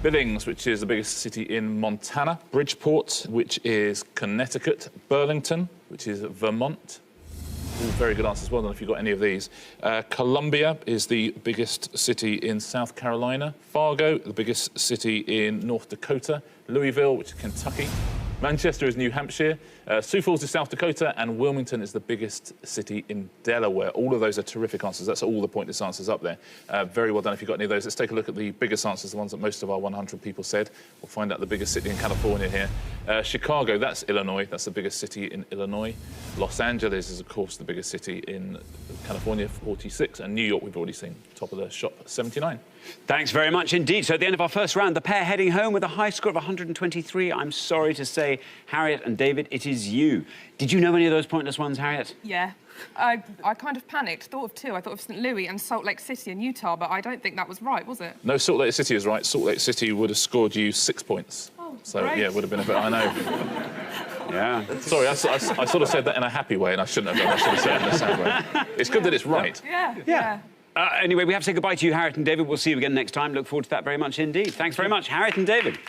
Billings, which is the biggest city in Montana. Bridgeport, which is Connecticut. Burlington, which is Vermont. All very good answers. Well done if you got any of these. Columbia is the biggest city in South Carolina. Fargo, the biggest city in North Dakota. Louisville, which is Kentucky. Manchester is New Hampshire. Sioux Falls is South Dakota, and Wilmington is the biggest city in Delaware. All of those are terrific answers. That's all the pointless answers up there. Very well done if you got any of those. Let's take a look at the biggest answers, the ones that most of our 100 people said. We'll find out the biggest city in California here. Chicago, that's Illinois. That's the biggest city in Illinois. Los Angeles is, of course, the biggest city in California, 46. And New York, we've already seen, top of the shop, 79. Thanks very much indeed. So at the end of our first round, the pair heading home with a high score of 123. I'm sorry to say, Harriet and David, it is you. Did you know any of those pointless ones, Harriet? Yeah. I kind of panicked, thought of 2. I thought of St. Louis and Salt Lake City in Utah, but I don't think that was right, was it? No, Salt Lake City is right. Salt Lake City would have scored you 6 points. Oh, so, great. yeah, it would have been a bit, I know. Yeah. Sorry, I sort of said that in a happy way, and I shouldn't have done. I should have said it in a sad way. It's good that it's right. Yeah. Anyway, we have to say goodbye to you, Harriet and David. We'll see you again next time. Look forward to that very much indeed. Thanks very much, Harriet and David.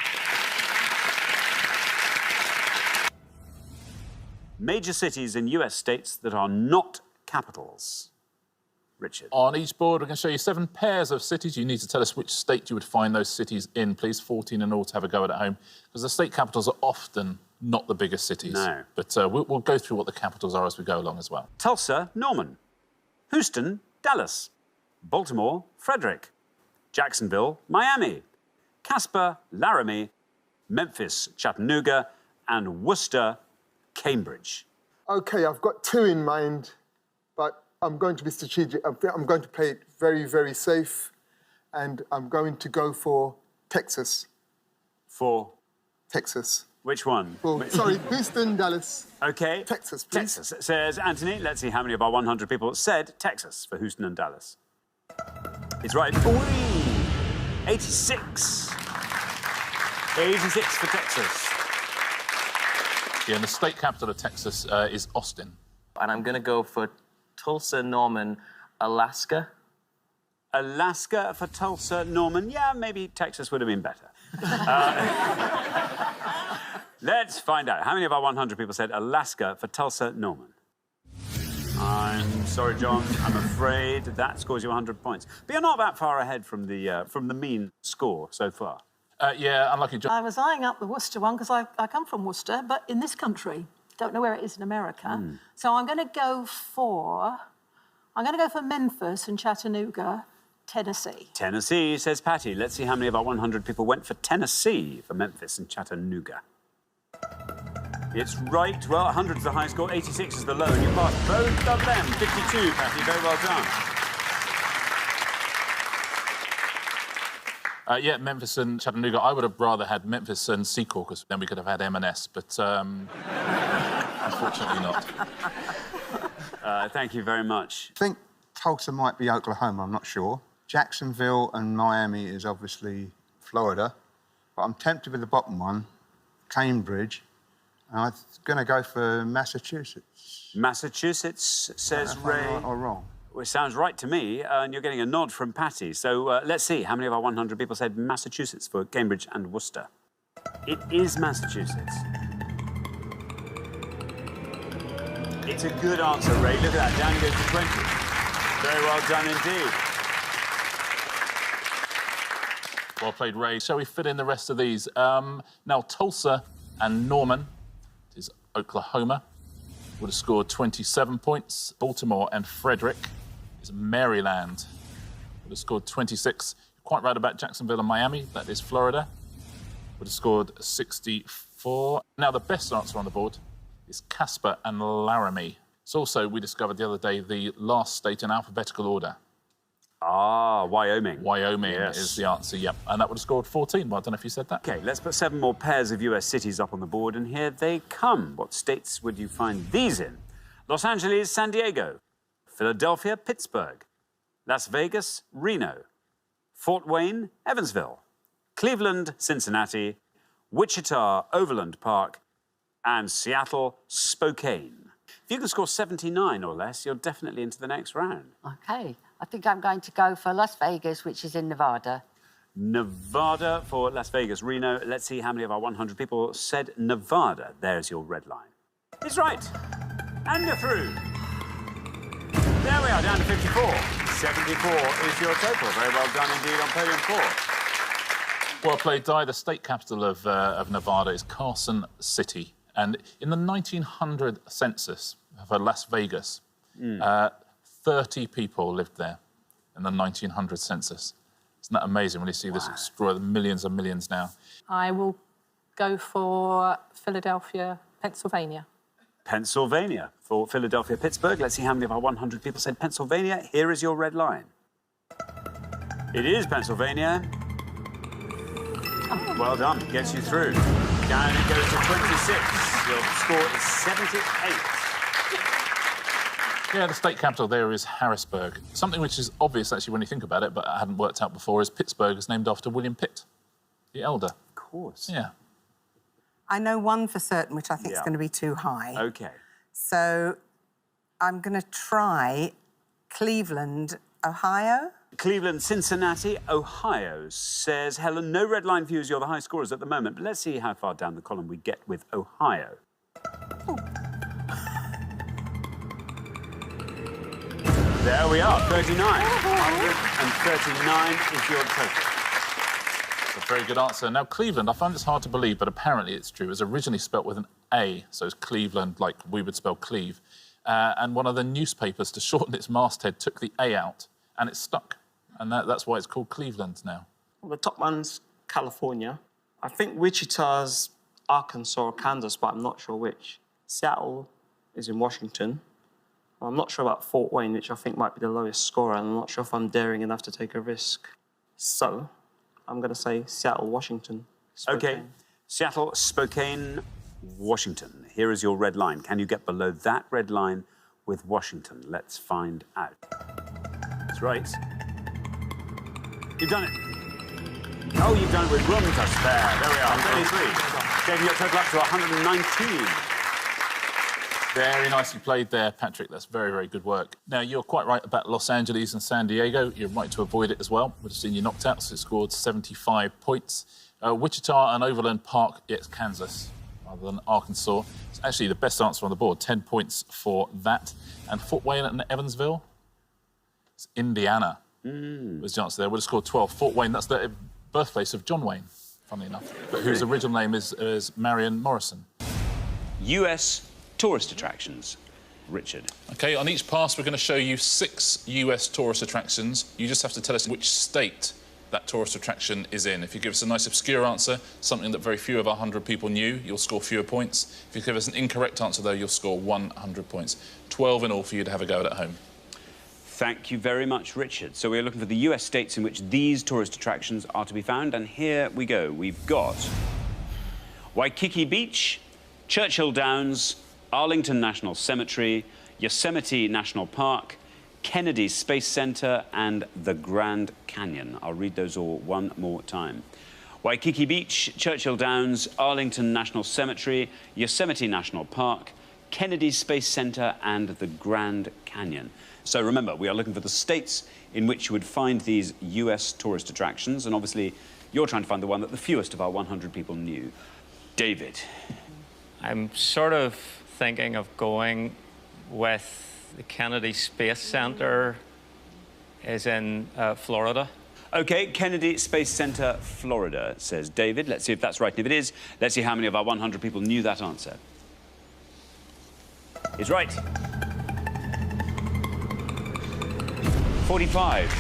Major cities in US states that are not capitals. Richard. On each board, we're going to show you 7 pairs of cities. You need to tell us which state you would find those cities in, please. 14 in all to have a go at home. Because the state capitals are often not the biggest cities. No. But we'll go through what the capitals are as we go along as well. Tulsa, Norman. Houston, Dallas. Baltimore, Frederick. Jacksonville, Miami. Casper, Laramie. Memphis, Chattanooga. And Worcester, Cambridge. OK, I've got 2 in mind, but I'm going to be strategic. I'm going to play it very, very safe, and I'm going to go for Texas. For? Texas. Which one? Sorry, Houston, Dallas. OK. Texas, please. Texas, says Anthony. Let's see how many of our 100 people said Texas for Houston and Dallas. It's right. Ooh, 86. 86 for Texas. Yeah, and the state capital of Texas is Austin. And I'm going to go for Tulsa, Norman, Alaska. Alaska for Tulsa, Norman. Yeah, maybe Texas would have been better. Let's find out. How many of our 100 people said Alaska for Tulsa, Norman? I'm sorry, John. I'm afraid that scores you 100 points. But you're not that far ahead from the mean score so far. Yeah, unlucky, John. I was eyeing up the Worcester one because I come from Worcester, but in this country. Don't know where it is in America. So I'm going to go for Memphis and Chattanooga, Tennessee. Tennessee, says Patty. Let's see how many of our 100 people went for Tennessee for Memphis and Chattanooga. It's right. Well, 100 is the high score, 86 is the low, and you passed both of them. 52, Patty. Very well done. Yeah, Memphis and Chattanooga. I would have rather had Memphis and Secaucus, then we could have had M&S, but unfortunately not. Thank you very much. I think Tulsa might be Oklahoma, I'm not sure. Jacksonville and Miami is obviously Florida, but I'm tempted with the bottom one, Cambridge, and I'm going to go for Massachusetts. Massachusetts, says Ray. Right or wrong? Well, it sounds right to me, and you're getting a nod from Patty. So let's see how many of our 100 people said Massachusetts for Cambridge and Worcester. It is Massachusetts. It's a good answer, Ray. Look at that. Down you go to 20. Very well done indeed. Well played, Ray. Shall we fit in the rest of these? Now, Tulsa and Norman is Oklahoma. would have scored 27 points. Baltimore and Frederick is Maryland. Would have scored 26. Quite right about Jacksonville and Miami. That is Florida. Would have scored 64. Now, the best answer on the board is Casper and Laramie. It's also, we discovered the other day, the last state in alphabetical order. Ah, Wyoming. Wyoming is the answer, yep. And that would have scored 14. Well, I don't know if you said that. OK, let's put 7 more pairs of US cities up on the board, and here they come. What states would you find these in? Los Angeles, San Diego. Philadelphia, Pittsburgh. Las Vegas, Reno. Fort Wayne, Evansville. Cleveland, Cincinnati. Wichita, Overland Park. And Seattle, Spokane. If you can score 79 or less, you're definitely into the next round. OK. I think I'm going to go for Las Vegas, which is in Nevada. Nevada for Las Vegas, Reno. Let's see how many of our 100 people said Nevada. There's your red line. It's right. And you're through. There we are, down to 54. 74 is your total. Very well done indeed on podium 4. Well played, Di. The state capital of Nevada is Carson City. And in the 1900 census for Las Vegas, 30 people lived there in the 1900 census. Isn't that amazing when you see this destroy the millions and millions now? I will go for Philadelphia, Pennsylvania. Pennsylvania for Philadelphia, Pittsburgh. Let's see how many of our 100 people said Pennsylvania. Here is your red line. It is Pennsylvania. Well done. Gets you through. Down it goes to 26. Your score is 78. Yeah, the state capital there is Harrisburg. Something which is obvious, actually, when you think about it, but I hadn't worked out before, is Pittsburgh is named after William Pitt, the elder. Of course. Yeah. I know one for certain, which I think is going to be too high. OK. So I'm going to try Cleveland, Ohio. Cleveland, Cincinnati, Ohio, says Helen. No red line for you as you're the high scorers at the moment, but let's see how far down the column we get with Ohio. There we are, 39. 139 is your total. A very good answer. Now, Cleveland, I find this hard to believe, but apparently it's true. It was originally spelt with an A, so it's Cleveland, like we would spell Cleve. And one of the newspapers, to shorten its masthead, took the A out, and it stuck. And that's why it's called Cleveland now. Well, the top one's California. I think Wichita's Arkansas or Kansas, but I'm not sure which. Seattle is in Washington. I'm not sure about Fort Wayne, which I think might be the lowest scorer, and I'm not sure if I'm daring enough to take a risk. So, I'm going to say Seattle, Washington. OK. Seattle, Spokane, Washington. Here is your red line. Can you get below that red line with Washington? Let's find out. That's right. You've done it. Oh, you've done it with room touch there. There we are, 33. Taking your total up to 119. Very nicely played there, Patrick. That's very, very good work. Now, you're quite right about Los Angeles and San Diego. You're right to avoid it as well. We'd have seen you knocked out, so it scored 75 points. Wichita and Overland Park, it's Kansas rather than Arkansas. It's actually the best answer on the board, 10 points for that. And Fort Wayne and Evansville, it's Indiana. Was the answer there. Would have scored 12. Fort Wayne, that's the birthplace of John Wayne, funnily enough, but whose original name is Marion Morrison. US tourist attractions. Richard. OK, on each pass, we're going to show you 6 US tourist attractions. You just have to tell us which state that tourist attraction is in. If you give us a nice obscure answer, something that very few of our 100 people knew, you'll score fewer points. If you give us an incorrect answer, though, you'll score 100 points. 12 in all for you to have a go at home. Thank you very much, Richard. So we're looking for the US states in which these tourist attractions are to be found, and here we go. We've got Waikiki Beach, Churchill Downs, Arlington National Cemetery, Yosemite National Park, Kennedy Space Center, and the Grand Canyon. I'll read those all one more time. Waikiki Beach, Churchill Downs, Arlington National Cemetery, Yosemite National Park, Kennedy Space Center, and the Grand Canyon. So remember, we are looking for the states in which you would find these US tourist attractions, and obviously you're trying to find the one that the fewest of our 100 people knew. David. I'm sort of thinking of going with the Kennedy Space Center is in Florida. OK, Kennedy Space Center, Florida, says David. Let's see if that's right. And if it is, let's see how many of our 100 people knew that answer. is right. 45.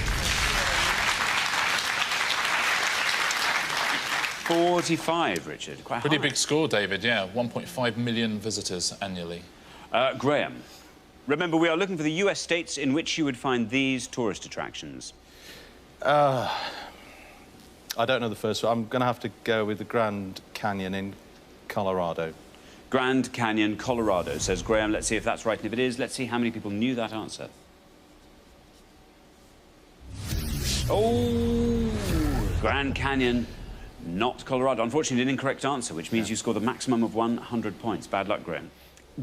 45, Richard. Quite Pretty high. big score, David, yeah. 1.5 million visitors annually. Graham, remember, we are looking for the US states in which you would find these tourist attractions. I don't know the first one. I'm going to have to go with the Grand Canyon in Colorado. Grand Canyon, Colorado, says Graham. Let's see if that's right. And if it is, let's see how many people knew that answer. Oh, Grand Canyon, not Colorado. Unfortunately, an incorrect answer, which means you scored the maximum of 100 points. Bad luck, Graham.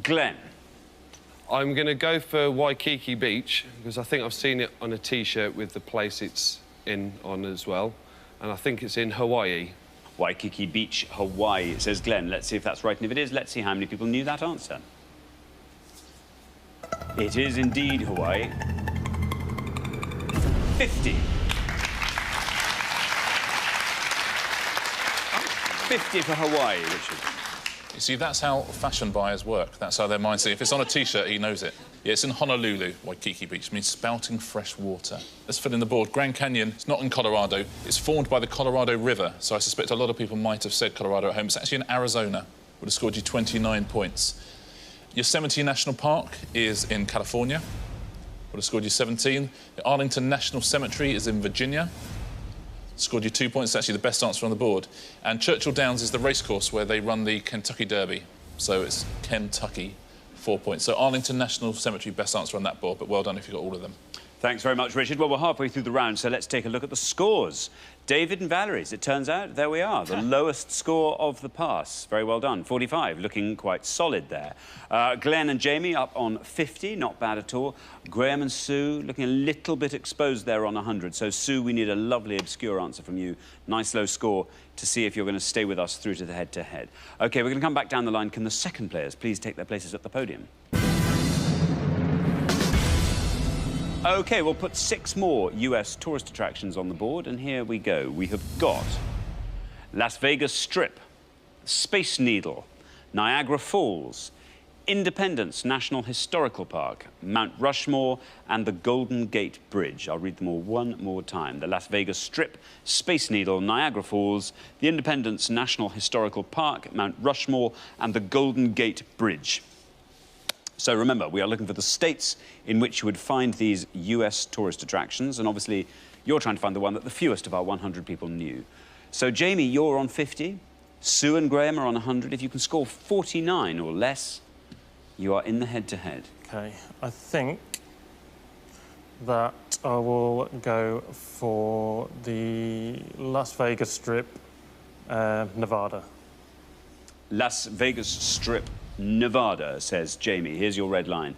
Glenn. I'm going to go for Waikiki Beach, because I think I've seen it on a T-shirt with the place it's on as well. And I think it's in Hawaii. Waikiki Beach, Hawaii, says Glenn. Let's see if that's right. And if it is, let's see how many people knew that answer. It is indeed Hawaii. 50. 50 for Hawaii, Richard. You see, that's how fashion buyers work. That's how their minds think. If it's on a T-shirt, he knows it. Yeah, it's in Honolulu, Waikiki Beach. It means spouting fresh water. Let's fill in the board. Grand Canyon, it's not in Colorado. It's formed by the Colorado River, so I suspect a lot of people might have said Colorado at home. It's actually in Arizona. Would have scored you 29 points. Yosemite National Park is in California. Would have scored you 17. The Arlington National Cemetery is in Virginia. Scored you 2 points. It's actually the best answer on the board. And Churchill Downs is the racecourse where they run the Kentucky Derby. So it's Kentucky, 4 points. So Arlington National Cemetery, best answer on that board, but well done if you got all of them. Thanks very much, Richard. Well, we're halfway through the round, so let's take a look at the scores. David and Valerie's, it turns out, there we are, the lowest score of the pass. Very well done, 45, looking quite solid there. Glenn and Jamie up on 50, not bad at all. Graham and Sue looking a little bit exposed there on 100. So, Sue, we need a lovely obscure answer from you. Nice low score to see if you're going to stay with us through to the head-to-head. OK, we're going to come back down the line. Can the second players please take their places at the podium? OK, we'll put 6 more US tourist attractions on the board, and here we go. We have got Las Vegas Strip, Space Needle, Niagara Falls, Independence National Historical Park, Mount Rushmore, and the Golden Gate Bridge. I'll read them all one more time. The Las Vegas Strip, Space Needle, Niagara Falls, the Independence National Historical Park, Mount Rushmore, and the Golden Gate Bridge. So remember, we are looking for the states in which you would find these US tourist attractions, and obviously you're trying to find the one that the fewest of our 100 people knew. So Jamie, you're on 50, Sue and Graham are on 100. If you can score 49 or less, you are in the head-to-head. OK, I think that I will go for the Las Vegas Strip, Nevada. Las Vegas Strip, Nevada, says Jamie. Here's your red line.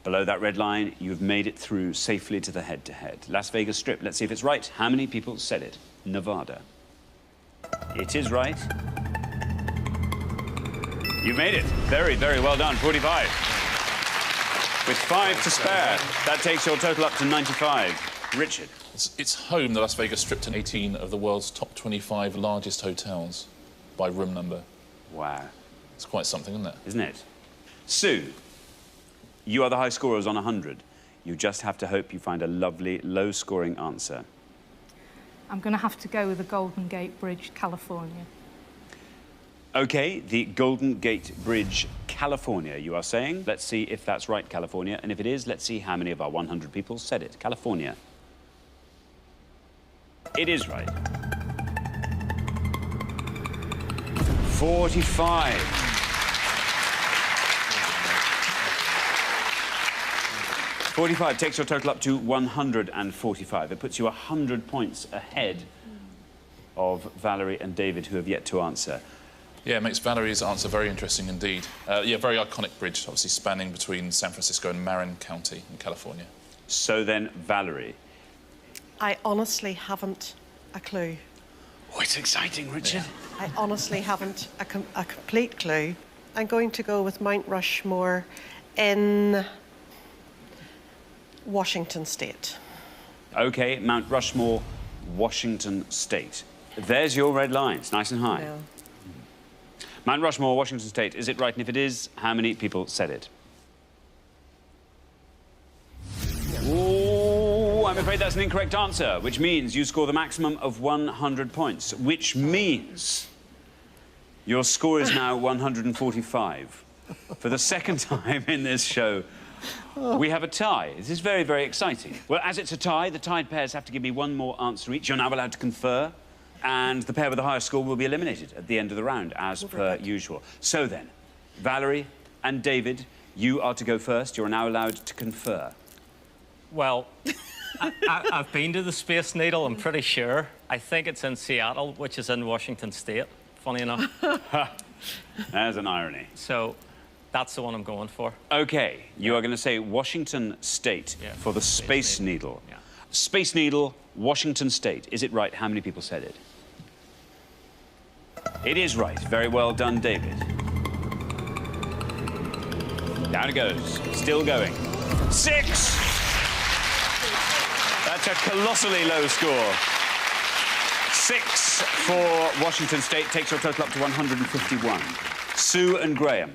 Below that red line, you've made it through safely to the head-to-head. Las Vegas Strip, let's see if it's right. How many people said it? Nevada. It is right. You made it. Very, very well done. 45. With 5 to spare, that takes your total up to 95. Richard. It's home, the Las Vegas Strip, to 18 of the world's top 25 largest hotels by room number. Wow. It's quite something, isn't it? Isn't it? Sue, you are the high scorers on 100. You just have to hope you find a lovely, low-scoring answer. I'm going to have to go with the Golden Gate Bridge, California. OK, the Golden Gate Bridge, California, you are saying. Let's see if that's right, California. And if it is, let's see how many of our 100 people said it. California. It is right. 45. 45 takes your total up to 145. It puts you 100 points ahead of Valerie and David, who have yet to answer. Yeah, it makes Valerie's answer very interesting indeed. Yeah, very iconic bridge, obviously spanning between San Francisco and Marin County in California. So then, Valerie. I honestly haven't a clue. Oh, it's exciting, Richard. Yeah. I honestly haven't a complete clue. I'm going to go with Mount Rushmore in Washington State. OK, Mount Rushmore, Washington State. There's your red line. It's nice and high. No. Mount Rushmore, Washington State. Is it right? And if it is, how many people said it? afraid that's an incorrect answer, which means you score the maximum of 100 points, which means your score is now 145. For the second time in this show, we have a tie. This is very, very exciting. Well, as it's a tie, the tied pairs have to give me one more answer each. You're now allowed to confer, and the pair with the highest score will be eliminated at the end of the round, as per usual. So then, Valerie and David, you are to go first. You're now allowed to confer. Well, I've been to the Space Needle, I'm pretty sure. I think it's in Seattle, which is in Washington State, funny enough. There's an irony. So that's the one I'm going for. OK, you are going to say Washington State for the Space Needle. Yeah. Space Needle, Washington State. Is it right? How many people said it? It is right. Very well done, David. Down it goes. Still going. 6! That's a colossally low score. 6 for Washington State takes your total up to 151. Sue and Graham.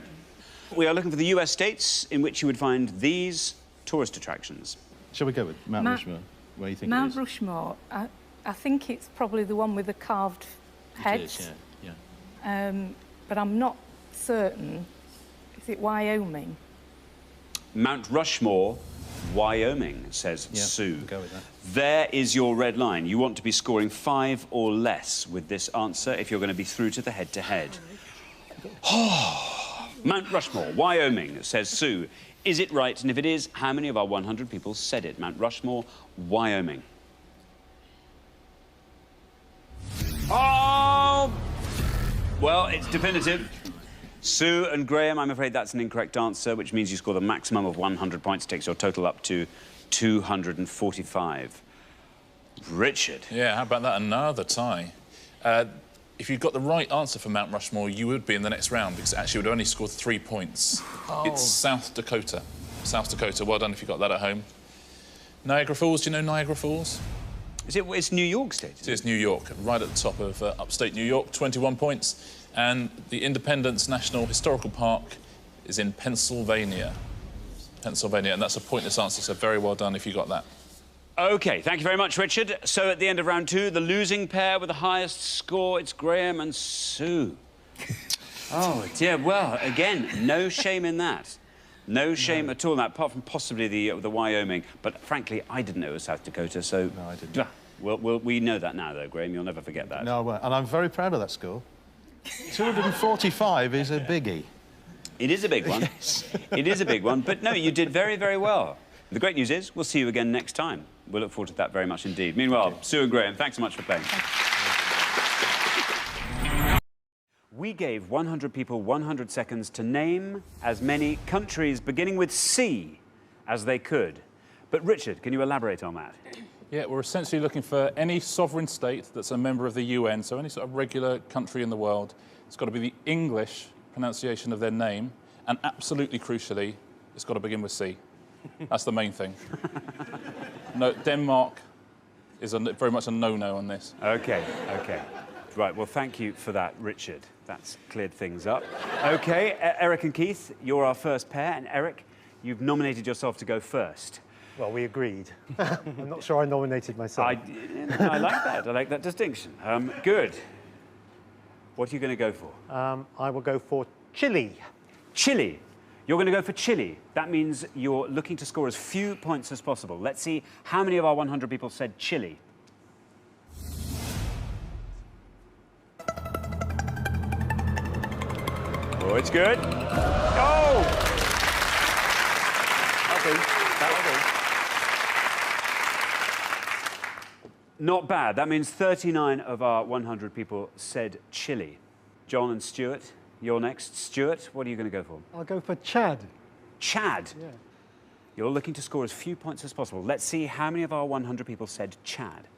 We are looking for the US states in which you would find these tourist attractions. Shall we go with Mount Rushmore? Where do you think it Mount is? Rushmore, I think it's probably the one with the carved heads. It is, yeah. But I'm not certain. Is it Wyoming? Mount Rushmore, Wyoming, says Sue. Go with that. There is your red line. You want to be scoring 5 or less with this answer if you're going to be through to the head-to-head. Mount Rushmore, Wyoming, says Sue. Is it right? And if it is, how many of our 100 people said it? Mount Rushmore, Wyoming. Oh! Well, it's definitive. Sue and Graham, I'm afraid that's an incorrect answer, which means you score the maximum of 100 points, takes your total up to 245. Richard. Yeah, how about that? Another tie. If you got the right answer for Mount Rushmore, you would be in the next round, because actually it would only score 3 points. Oh. It's South Dakota. South Dakota, well done if you got that at home. Niagara Falls, do you know Niagara Falls? It's New York State? It is New York, right at the top of upstate New York, 21 points. And the Independence National Historical Park is in Pennsylvania. And that's a pointless answer, so very well done if you got that. OK, thank you very much, Richard. So at the end of round 2, the losing pair with the highest score, it's Graham and Sue. Oh, dear. Well, again, no shame in that. No shame at all in that, apart from possibly the Wyoming. But frankly, I didn't know it was South Dakota, so... No, I didn't. We know that now, though, Graham. You'll never forget that. No, I won't. And I'm very proud of that score. 245 is a biggie. It is a big one. Yes. It is a big one. But no, you did very, very well. The great news is we'll see you again next time. We'll look forward to that very much indeed. Meanwhile, Sue and Graham, thanks so much for playing. We gave 100 people 100 seconds to name as many countries beginning with C as they could. But Richard, can you elaborate on that? Yeah, we're essentially looking for any sovereign state that's a member of the UN, so any sort of regular country in the world. It's got to be the English pronunciation of their name, and absolutely crucially, it's got to begin with C. That's the main thing. No, Denmark is very much a no-no on this. OK, OK. Right, well, thank you for that, Richard. That's cleared things up. OK, Eric and Keith, you're our first pair, and Eric, you've nominated yourself to go first. Well, we agreed. I'm not sure I nominated myself. I like that. I like that distinction. Good. What are you going to go for? I will go for Chile. Chile. You're going to go for Chile. That means you're looking to score as few points as possible. Let's see how many of our 100 people said Chile. Oh, it's good. Oh! That'll do. Not bad. That means 39 of our 100 people said Chile. John and Stuart, you're next. Stuart, what are you going to go for? I'll go for Chad. Chad? Yeah. You're looking to score as few points as possible. Let's see how many of our 100 people said Chad.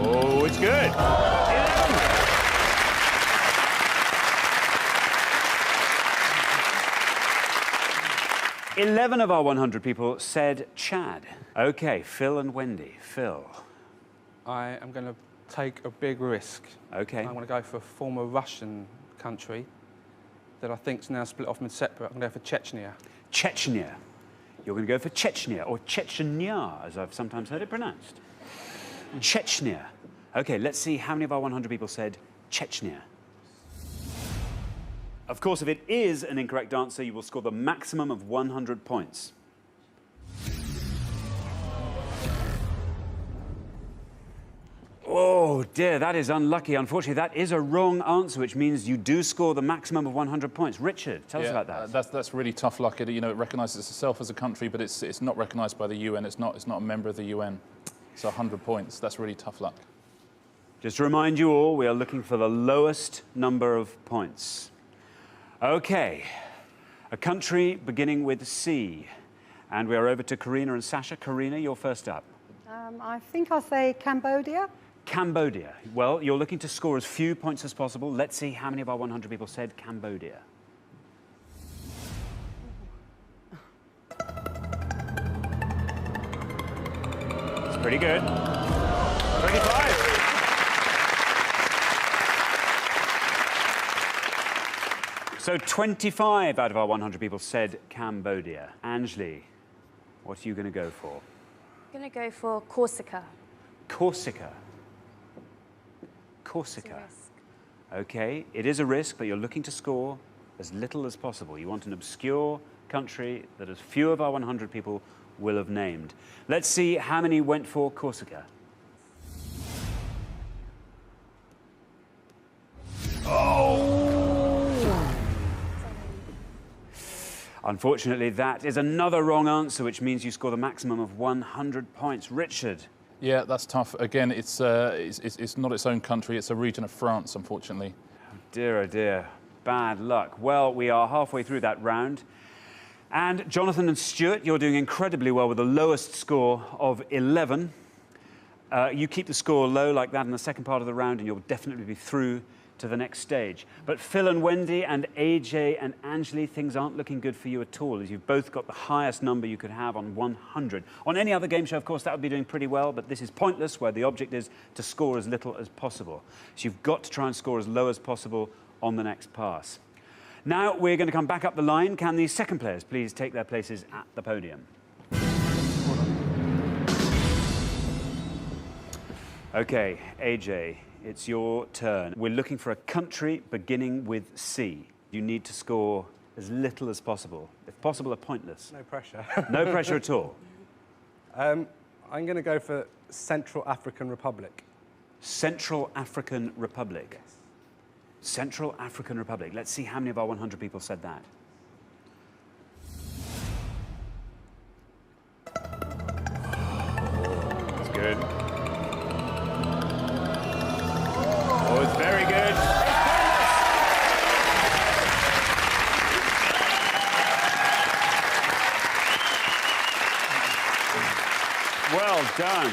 Oh, it's good. 11 of our 100 people said Chad. OK, Phil and Wendy. Phil. I am going to take a big risk. OK. I'm going to go for a former Russian country. that I think's now split off and separate. I'm going to go for Chechnya. Chechnya. You're going to go for Chechnya, or Chechnya, as I've sometimes heard it pronounced. Chechnya. OK, let's see how many of our 100 people said Chechnya. Of course, if it is an incorrect answer, you will score the maximum of 100 points. Oh, dear, that is unlucky. Unfortunately, that is a wrong answer, which means you do score the maximum of 100 points. Richard, tell us about that. That's really tough luck. It recognises itself as a country, but it's not recognised by the UN. It's not a member of the UN. So 100 points. That's really tough luck. Just to remind you all, we are looking for the lowest number of points. OK, a country beginning with C. And we are over to Karina and Sasha. Karina, you're first up. I think I'll say Cambodia. Cambodia. Well, you're looking to score as few points as possible. Let's see how many of our 100 people said Cambodia. It's pretty good. 25. So 25 out of our 100 people said Cambodia. Anjali, what are you going to go for? I'm going to go for Corsica. Corsica. Corsica. OK, it is a risk, but you're looking to score as little as possible. You want an obscure country that as few of our 100 people will have named. Let's see how many went for Corsica. Oh! Unfortunately, that is another wrong answer, which means you score the maximum of 100 points. Richard. Yeah, that's tough. Again, it's not its own country. It's a region of France, unfortunately. Oh dear, oh dear. Bad luck. Well, we are halfway through that round. And Jonathan and Stuart, you're doing incredibly well with the lowest score of 11. You keep the score low like that in the second part of the round, and you'll definitely be through to the next stage. But Phil and Wendy and AJ and Anjali, things aren't looking good for you at all, as you've both got the highest number you could have on 100. On any other game show, of course, that would be doing pretty well, but this is pointless, where the object is to score as little as possible. So you've got to try and score as low as possible on the next pass. Now we're going to come back up the line. Can the second players please take their places at the podium? OK, AJ. It's your turn. We're looking for a country beginning with C. You need to score as little as possible. If possible, a pointless. No pressure. No pressure at all. I'm going to go for Central African Republic. Central African Republic. Yes. Central African Republic. Let's see how many of our 100 people said that. That's good. Oh, it's very good. Well done.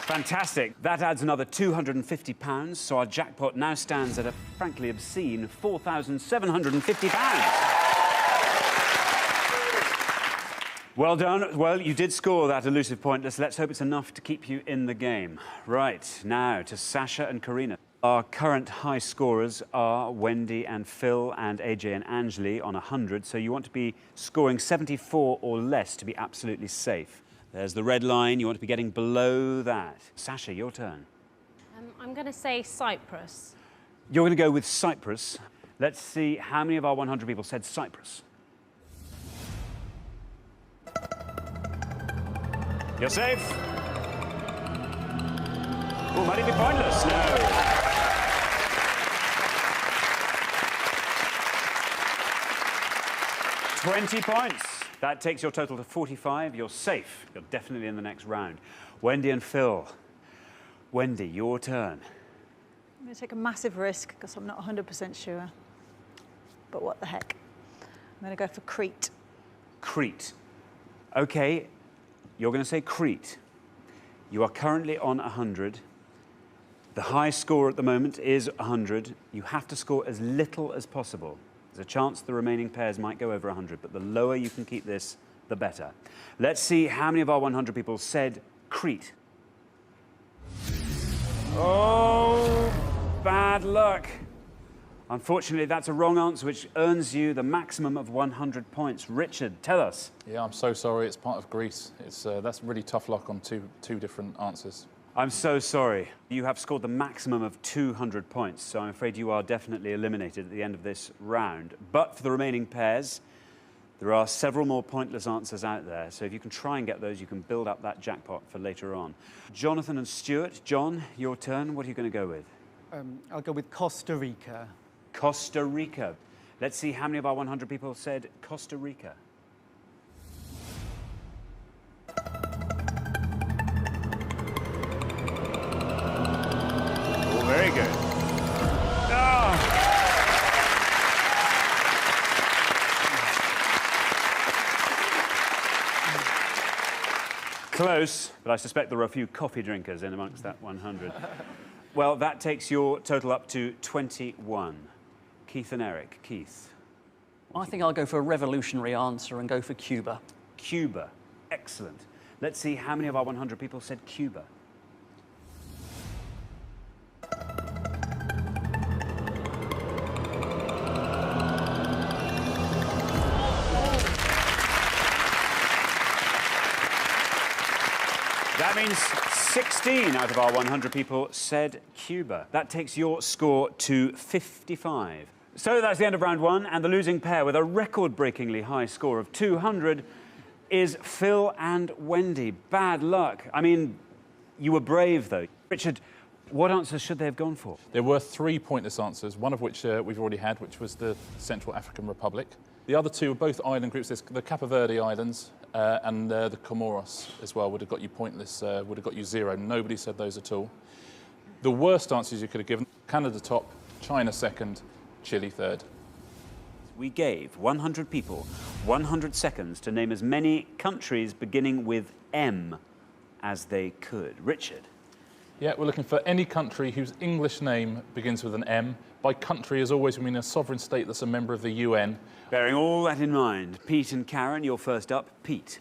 Fantastic. That adds another £250, so our jackpot now stands at a frankly obscene £4,750. Well done. Well, you did score that elusive pointless. Let's hope it's enough to keep you in the game. Right, now to Sasha and Karina. Our current high scorers are Wendy and Phil and AJ and Anjali on 100, so you want to be scoring 74 or less to be absolutely safe. There's the red line. You want to be getting below that. Sasha, your turn. I'm going to say Cyprus. You're going to go with Cyprus. Let's see how many of our 100 people said Cyprus. You're safe. Oh, might it be pointless? No. $20 points. That takes your total to 45. You're safe. You're definitely in the next round. Wendy and Phil. Wendy, your turn. I'm going to take a massive risk because I'm not 100% sure. But what the heck? I'm going to go for Crete. Crete. OK, you're going to say Crete. You are currently on 100. The high score at the moment is 100. You have to score as little as possible. There's a chance the remaining pairs might go over 100, but the lower you can keep this, the better. Let's see how many of our 100 people said Crete. Oh, bad luck. Unfortunately, that's a wrong answer, which earns you the maximum of 100 points. Richard, tell us. Yeah, I'm so sorry. It's part of Greece. That's really tough luck on two different answers. I'm so sorry. You have scored the maximum of 200 points, so I'm afraid you are definitely eliminated at the end of this round. But for the remaining pairs, there are several more pointless answers out there, so if you can try and get those, you can build up that jackpot for later on. Jonathan and Stuart, John, your turn. What are you going to go with? I'll go with Costa Rica. Costa Rica. Let's see how many of our 100 people said Costa Rica. Oh, very good. Oh. Close, but I suspect there are a few coffee drinkers in amongst that 100. Well, that takes your total up to 21. Keith and Eric. Keith. I think I'll go for a revolutionary answer and go for Cuba. Cuba. Excellent. Let's see how many of our 100 people said Cuba. That means 16 out of our 100 people said Cuba. That takes your score to 55. So that's the end of round one, and the losing pair with a record-breakingly high score of 200 is Phil and Wendy. Bad luck. I mean, you were brave, though. Richard, what answers should they have gone for? There were 3 pointless answers, one of which we've already had, which was the Central African Republic. The other two were both island groups. There's the Cape Verde Islands and the Comoros as well would have got you pointless, would have got you 0. Nobody said those at all. The worst answers you could have given: Canada top, China second, Chile third. We gave 100 people 100 seconds to name as many countries beginning with M as they could. Richard? Yeah, we're looking for any country whose English name begins with an M. By country, as always, we mean a sovereign state that's a member of the UN. Bearing all that in mind, Pete and Karen, you're first up. Pete.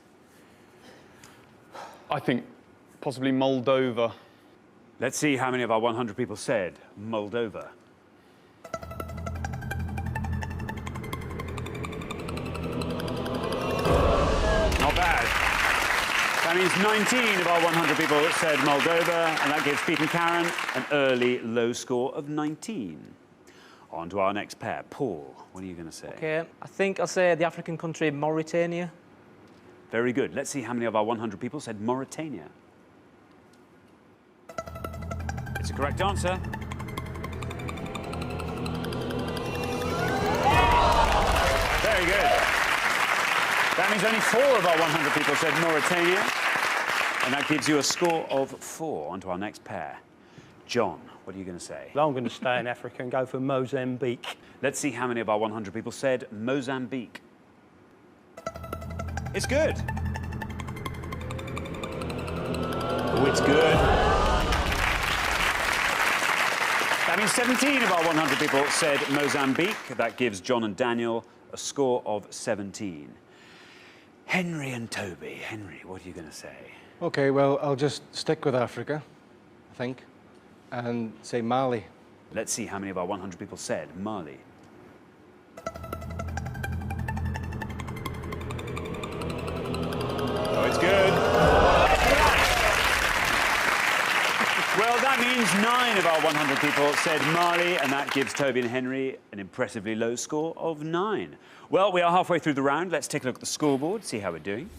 I think possibly Moldova. Let's see how many of our 100 people said Moldova. Not bad. That means 19 of our 100 people said Moldova, and that gives Pete and Karen an early low score of 19. On to our next pair. Paul, what are you going to say? OK, I think I'll say the African country Mauritania. Very good. Let's see how many of our 100 people said Mauritania. It's a correct answer. Very good. That means only 4 of our 100 people said Mauritania. And that gives you a score of 4. On to our next pair. John, what are you going to say? I'm going to stay in Africa and go for Mozambique. Let's see how many of our 100 people said Mozambique. It's good. Oh, it's good. That means 17 of our 100 people said Mozambique. That gives John and Daniel a score of 17. Henry and Toby. Henry, what are you going to say? OK, well, I'll just stick with Africa, I think, and say Mali. Let's see how many of our 100 people said Mali. Oh, it's good. Well, that means 9 of our 100 people said Mali, and that gives Toby and Henry an impressively low score of 9. Well, we are halfway through the round. Let's take a look at the scoreboard, see how we're doing.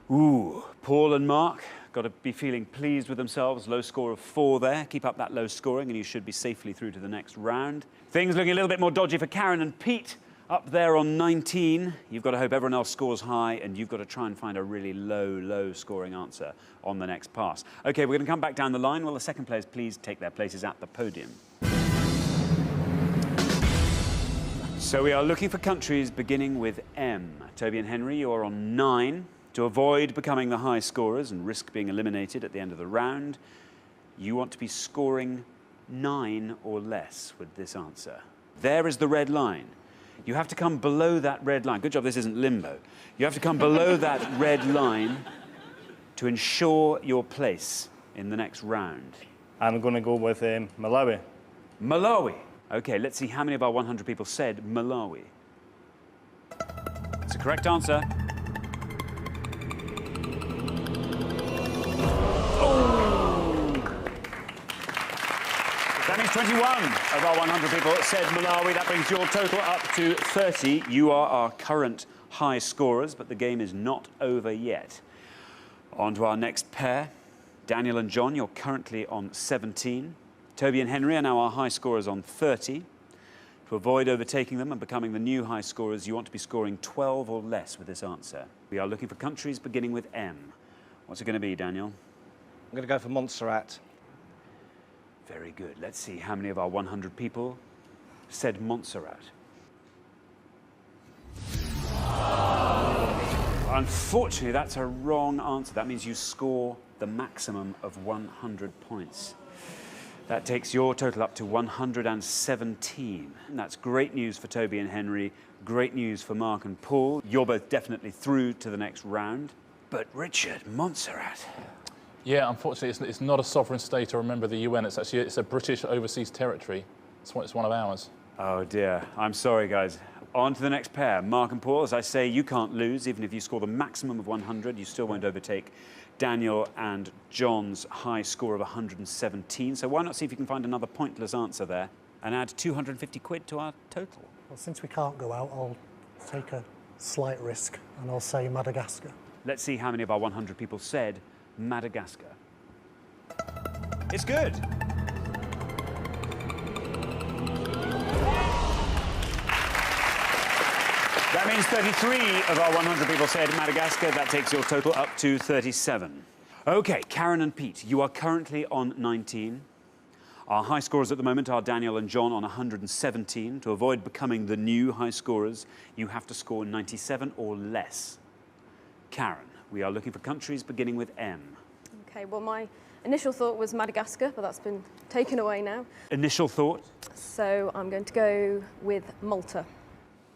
Ooh, Paul and Mark got to be feeling pleased with themselves. Low score of 4 there. Keep up that low scoring and you should be safely through to the next round. Things looking a little bit more dodgy for Karen and Pete. Up there on 19. You've got to hope everyone else scores high and you've got to try and find a really low scoring answer on the next pass. OK, we're going to come back down the line. Will the second players please take their places at the podium? So we are looking for countries beginning with M. Toby and Henry, you're on 9. To avoid becoming the high scorers and risk being eliminated at the end of the round, you want to be scoring 9 or less with this answer. There is the red line. You have to come below that red line. Good job this isn't limbo. You have to come below that red line to ensure your place in the next round. I'm going to go with Malawi. Malawi. OK, let's see how many of our 100 people said Malawi. It's a correct answer. That means 21 of our 100 people said Malawi. That brings your total up to 30. You are our current high scorers, but the game is not over yet. On to our next pair. Daniel and John, you're currently on 17. Toby and Henry are now our high scorers on 30. To avoid overtaking them and becoming the new high scorers, you want to be scoring 12 or less with this answer. We are looking for countries beginning with M. What's it going to be, Daniel? I'm going to go for Montserrat. Very good. Let's see how many of our 100 people said Montserrat. Unfortunately, that's a wrong answer. That means you score the maximum of 100 points. That takes your total up to 117. And that's great news for Toby and Henry, great news for Mark and Paul. You're both definitely through to the next round. But Richard, Montserrat. Yeah, unfortunately, it's not a sovereign state or a member of the UN. It's a British overseas territory. It's one of ours. Oh, dear. I'm sorry, guys. On to the next pair. Mark and Paul, as I say, you can't lose. Even if you score the maximum of 100, you still won't overtake Daniel and John's high score of 117. So why not see if you can find another pointless answer there and add 250 quid to our total? Well, since we can't go out, I'll take a slight risk and I'll say Madagascar. Let's see how many of our 100 people said Madagascar. It's good. That means 33 of our 100 people said Madagascar. That takes your total up to 37. OK, Karen and Pete, you are currently on 19. Our high scorers at the moment are Daniel and John on 117. To avoid becoming the new high scorers, you have to score 97 or less. Karen, we are looking for countries beginning with M. OK, well, my initial thought was Madagascar, but that's been taken away now. Initial thought? So I'm going to go with Malta.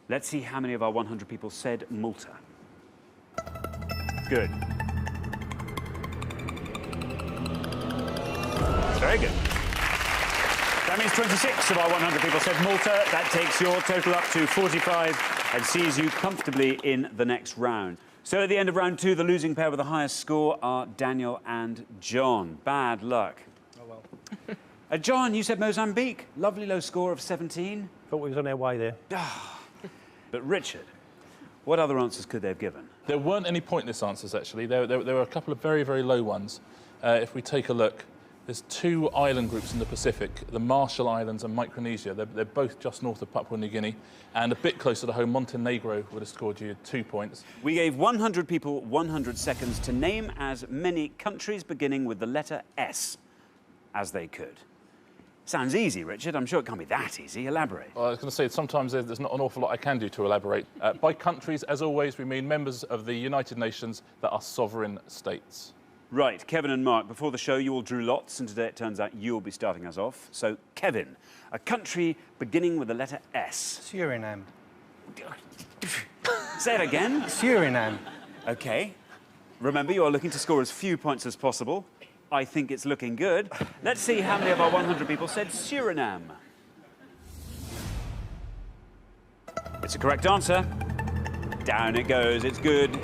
Let's see how many of our 100 people said Malta. Good. Very good. That means 26 of our 100 people said Malta. That takes your total up to 45 and sees you comfortably in the next round. So at the end of round 2, the losing pair with the highest score are Daniel and John. Bad luck. Oh, well. John, you said Mozambique. Lovely low score of 17. Thought we was on our way there. But Richard, what other answers could they have given? There weren't any pointless answers, actually. There were a couple of very, very low ones. If we take a look, there's 2 island groups in the Pacific, the Marshall Islands and Micronesia. They're both just north of Papua New Guinea. And a bit closer to home, Montenegro would have scored you 2 points. We gave 100 people 100 seconds to name as many countries beginning with the letter S as they could. Sounds easy, Richard. I'm sure it can't be that easy. Elaborate. Well, I was going to say, sometimes there's not an awful lot I can do to elaborate. By countries, as always, we mean members of the United Nations that are sovereign states. Right, Kevin and Mark, before the show, you all drew lots, and today it turns out you'll be starting us off. So, Kevin, a country beginning with the letter S. Suriname. Say it again. Suriname. OK. Remember, you are looking to score as few points as possible. I think it's looking good. Let's see how many of our 100 people said Suriname. It's a correct answer. Down it goes. It's good.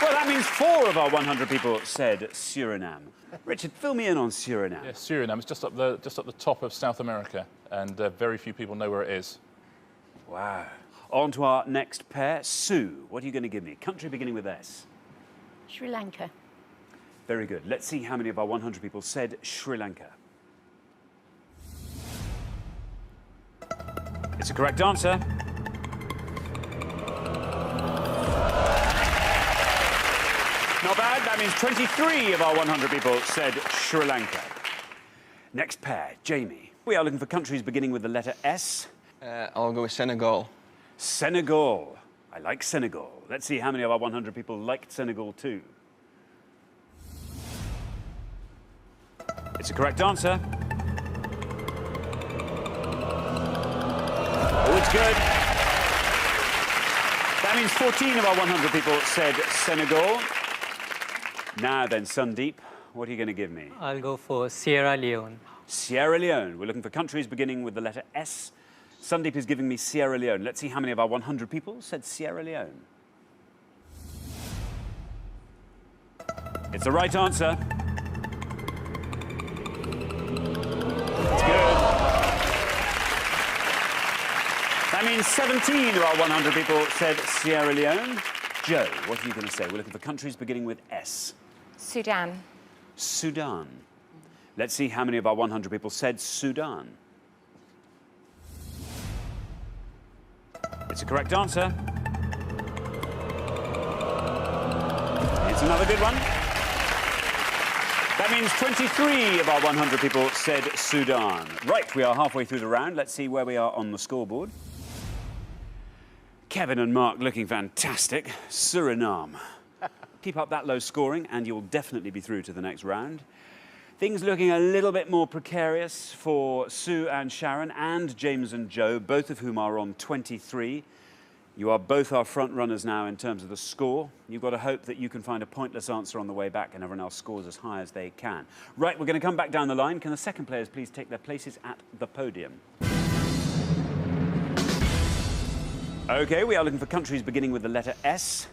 Well, that means 4 of our 100 people said Suriname. Richard, fill me in on Suriname. Yeah, Suriname is just up the top of South America, and very few people know where it is. Wow. On to our next pair. Sue, what are you going to give me? Country beginning with S. Sri Lanka. Very good. Let's see how many of our 100 people said Sri Lanka. It's a correct answer. Not bad. That means 23 of our 100 people said Sri Lanka. Next pair, Jamie. We are looking for countries beginning with the letter S. I'll go with Senegal. Senegal. I like Senegal. Let's see how many of our 100 people liked Senegal too. It's a correct answer. Oh, it's good. That means 14 of our 100 people said Senegal. Now then, Sandeep, what are you going to give me? I'll go for Sierra Leone. Sierra Leone. We're looking for countries beginning with the letter S. Sandeep is giving me Sierra Leone. Let's see how many of our 100 people said Sierra Leone. It's the right answer. It's good. That means 17 of our 100 people said Sierra Leone. Joe, what are you going to say? We're looking for countries beginning with S. Sudan. Sudan. Let's see how many of our 100 people said Sudan. It's a correct answer. It's another good one. That means 23 of our 100 people said Sudan. Right, we are halfway through the round. Let's see where we are on the scoreboard. Kevin and Mark looking fantastic. Suriname. Keep up that low scoring and you'll definitely be through to the next round. Things looking a little bit more precarious for Sue and Sharon and James and Joe, both of whom are on 23. You are both our front runners now in terms of the score. You've got to hope that you can find a pointless answer on the way back and everyone else scores as high as they can. Right, we're going to come back down the line. Can the second players please take their places at the podium? OK, we are looking for countries beginning with the letter S.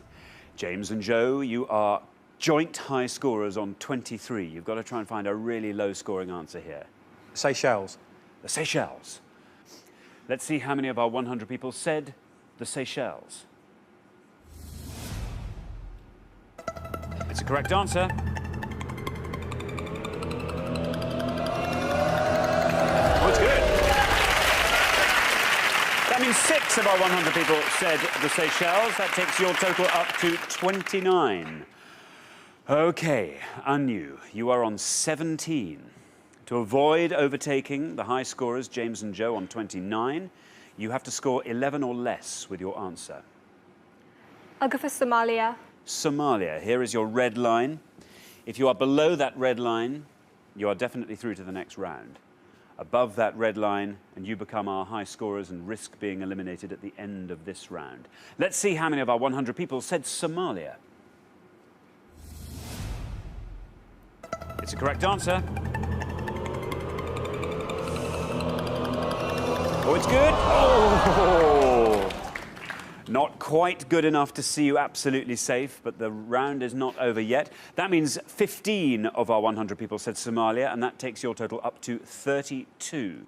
James and Joe, you are joint high scorers on 23. You've got to try and find a really low-scoring answer here. Seychelles. The Seychelles. Let's see how many of our 100 people said the Seychelles. It's a correct answer. Oh, it's good. That means 6 of our 100 people said the Seychelles. That takes your total up to 29. OK, Anu, you are on 17. To avoid overtaking the high scorers, James and Joe, on 29, you have to score 11 or less with your answer. I'll go for Somalia. Somalia, here is your red line. If you are below that red line, you are definitely through to the next round. Above that red line, and you become our high scorers and risk being eliminated at the end of this round. Let's see how many of our 100 people said Somalia. It's a correct answer. Oh, it's good. Oh! Not quite good enough to see you absolutely safe, but the round is not over yet. That means 15 of our 100 people said Somalia, and that takes your total up to 32.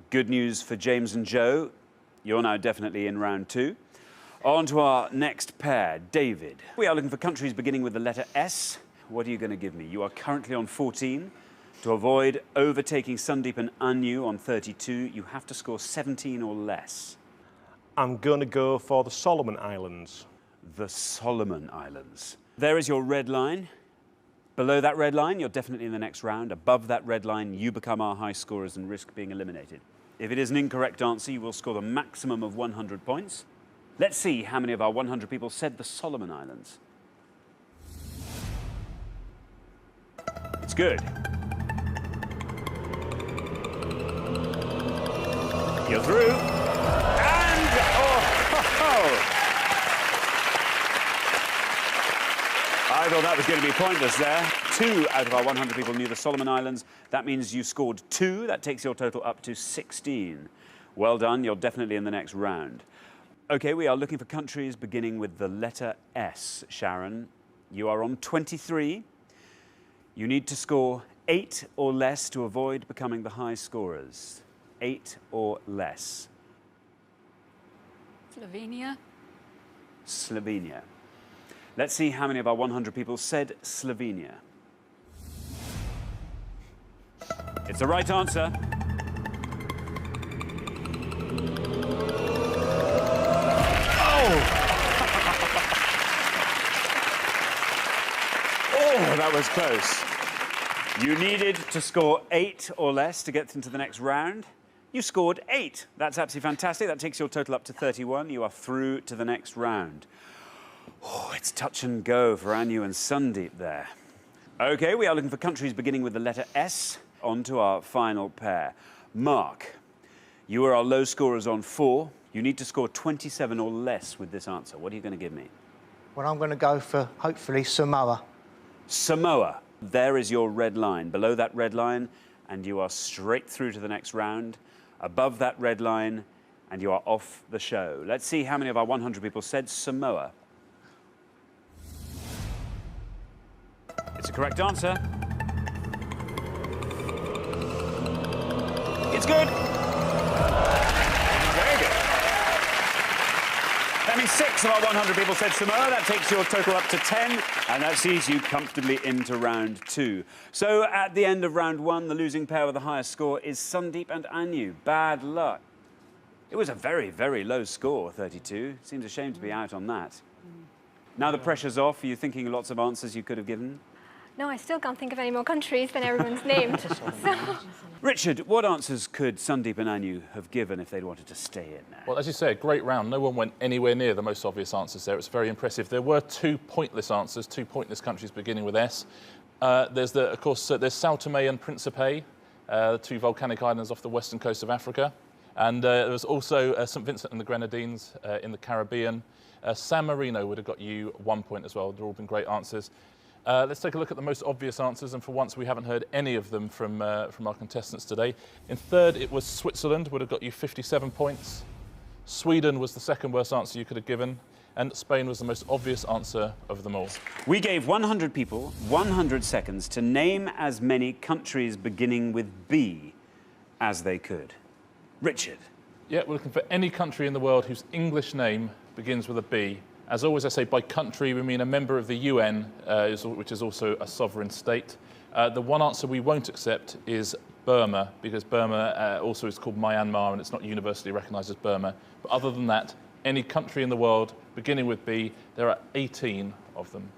Good news for James and Joe. You're now definitely in round 2. On to our next pair, David. We are looking for countries beginning with the letter S. What are you going to give me? You are currently on 14. To avoid overtaking Sandeep and Anu on 32, you have to score 17 or less. I'm going to go for the Solomon Islands. The Solomon Islands. There is your red line. Below that red line, you're definitely in the next round. Above that red line, you become our high scorers and risk being eliminated. If it is an incorrect answer, you will score the maximum of 100 points. Let's see how many of our 100 people said the Solomon Islands. It's good. You're through. And, I thought that was going to be pointless there. 2 out of our 100 people knew the Solomon Islands. That means you scored 2. That takes your total up to 16. Well done. You're definitely in the next round. OK, we are looking for countries beginning with the letter S. Sharon, you are on 23. You need to score 8 or less to avoid becoming the high scorers. 8 or less. Slovenia. Slovenia. Let's see how many of our 100 people said Slovenia. It's the right answer. Oh, that was close. You needed to score 8 or less to get into the next round. You scored 8. That's absolutely fantastic. That takes your total up to 31. You are through to the next round. Oh, it's touch and go for Anu and Sandeep there. OK, we are looking for countries beginning with the letter S. On to our final pair. Mark, you are our low scorers on 4. You need to score 27 or less with this answer. What are you going to give me? Well, I'm going to go for, hopefully, Samoa. Samoa. There is your red line. Below that red line, and you are straight through to the next round. Above that red line, and you are off the show. Let's see how many of our 100 people said Samoa. It's a correct answer. It's good. Very good. That means 6 of our 100 people said Samoa. That takes your total up to 10, and that sees you comfortably into round 2. So at the end of round 1, the losing pair with the highest score is Sandeep and Anu. Bad luck. It was a very, very low score, 32. Seems a shame to be out on that. Now the pressure's off. Are you thinking lots of answers you could have given? No, I still can't think of any more countries than everyone's named. So. Richard, what answers could Sandeep and Anu have given if they'd wanted to stay in there? Well, as you say, a great round. No one went anywhere near the most obvious answers there. It's very impressive. There were 2 pointless answers, 2 pointless countries beginning with S. There's, of course, there's Sao Tome and Principe, 2 volcanic islands off the western coast of Africa. And there was also St. Vincent and the Grenadines in the Caribbean. San Marino would have got you 1 point as well. They've all been great answers. Let's take a look at the most obvious answers, and for once we haven't heard any of them from our contestants today. In third, it was Switzerland, would have got you 57 points. Sweden was the second worst answer you could have given, and Spain was the most obvious answer of them all. We gave 100 people 100 seconds to name as many countries beginning with B as they could. Richard. Yeah, we're looking for any country in the world whose English name begins with a B. As always, I say by country, we mean a member of the UN, which is also a sovereign state. The one answer we won't accept is Burma, because Burma also is called Myanmar and it's not universally recognised as Burma. But other than that, any country in the world beginning with B, there are 18 of them.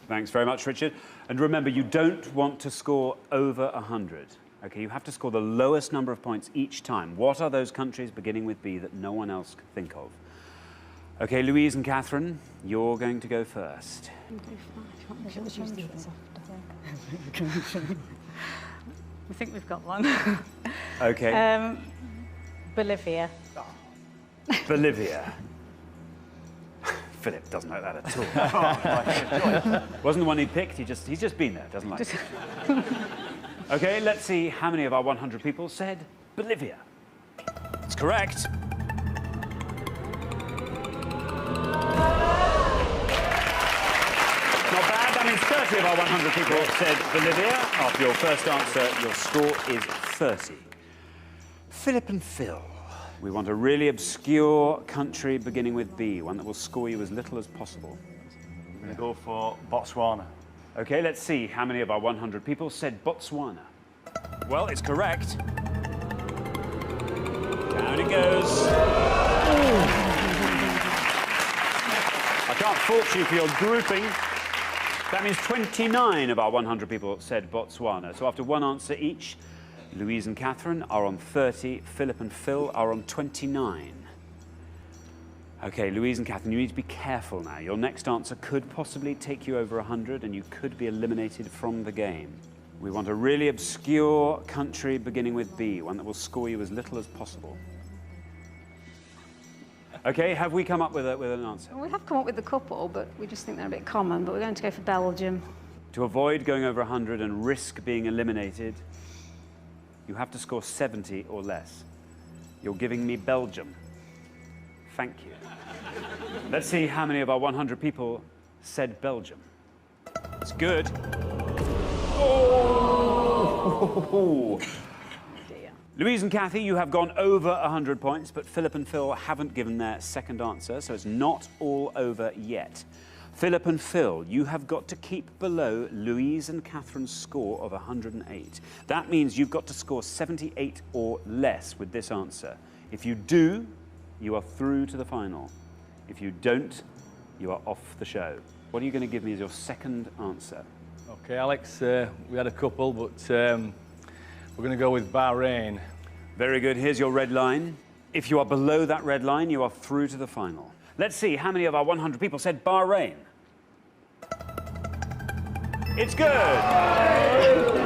Thanks very much, Richard. And remember, you don't want to score over 100. OK, you have to score the lowest number of points each time. What are those countries beginning with B that no one else could think of? OK, Louise and Catherine, you're going to go first. I think we've got one. OK. Bolivia. Bolivia. Philip doesn't like that at all. Oh, wasn't the one he picked. He's just been there. Doesn't like it. OK, let's see how many of our 100 people said Bolivia. It's correct. Not bad. That means 30 of our 100 people said Bolivia. After your first answer, your score is 30. Philip and Phil. We want a really obscure country beginning with B, one that will score you as little as possible. I'm going to go for Botswana. OK, let's see how many of our 100 people said Botswana. Well, it's correct. Down it goes. I can't fault you for your grouping. That means 29 of our 100 people said Botswana. So after one answer each, Louise and Catherine are on 30, Philip and Phil are on 29. OK, Louise and Catherine, you need to be careful now. Your next answer could possibly take you over 100 and you could be eliminated from the game. We want a really obscure country beginning with B, one that will score you as little as possible. OK, have we come up with an answer? We have come up with a couple, but we just think they're a bit common, but we're going to go for Belgium. To avoid going over 100 and risk being eliminated, you have to score 70 or less. You're giving me Belgium. Thank you. Let's see how many of our 100 people said Belgium. It's good. Oh! Louise and Cathy, you have gone over 100 points, but Philip and Phil haven't given their second answer, so it's not all over yet. Philip and Phil, you have got to keep below Louise and Catherine's score of 108. That means you've got to score 78 or less with this answer. If you do, you are through to the final. If you don't, you are off the show. What are you going to give me as your second answer? OK, Alex, we had a couple, but we're going to go with Bahrain. Very good. Here's your red line. If you are below that red line, you are through to the final. Let's see how many of our 100 people said Bahrain. It's good. Very good.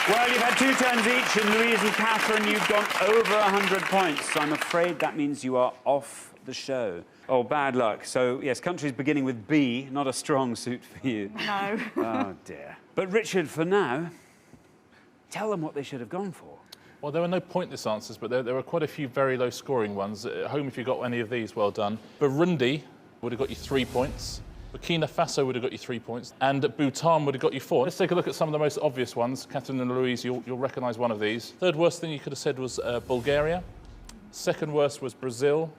Well, you've had 2 turns each, and Louise and Catherine, you've gone over 100 points. I'm afraid that means you are off the show. Oh, bad luck. So, yes, countries beginning with B, not a strong suit for you. No. Oh, dear. But, Richard, for now, tell them what they should have gone for. Well, there were no pointless answers, but there were quite a few very low-scoring ones. At home, if you got any of these, well done. Burundi would have got you 3 points. Burkina Faso would have got you 3 points. And Bhutan would have got you 4. Let's take a look at some of the most obvious ones. Catherine and Louise, you'll recognise one of these. Third worst thing you could have said was Bulgaria. Second worst was Brazil.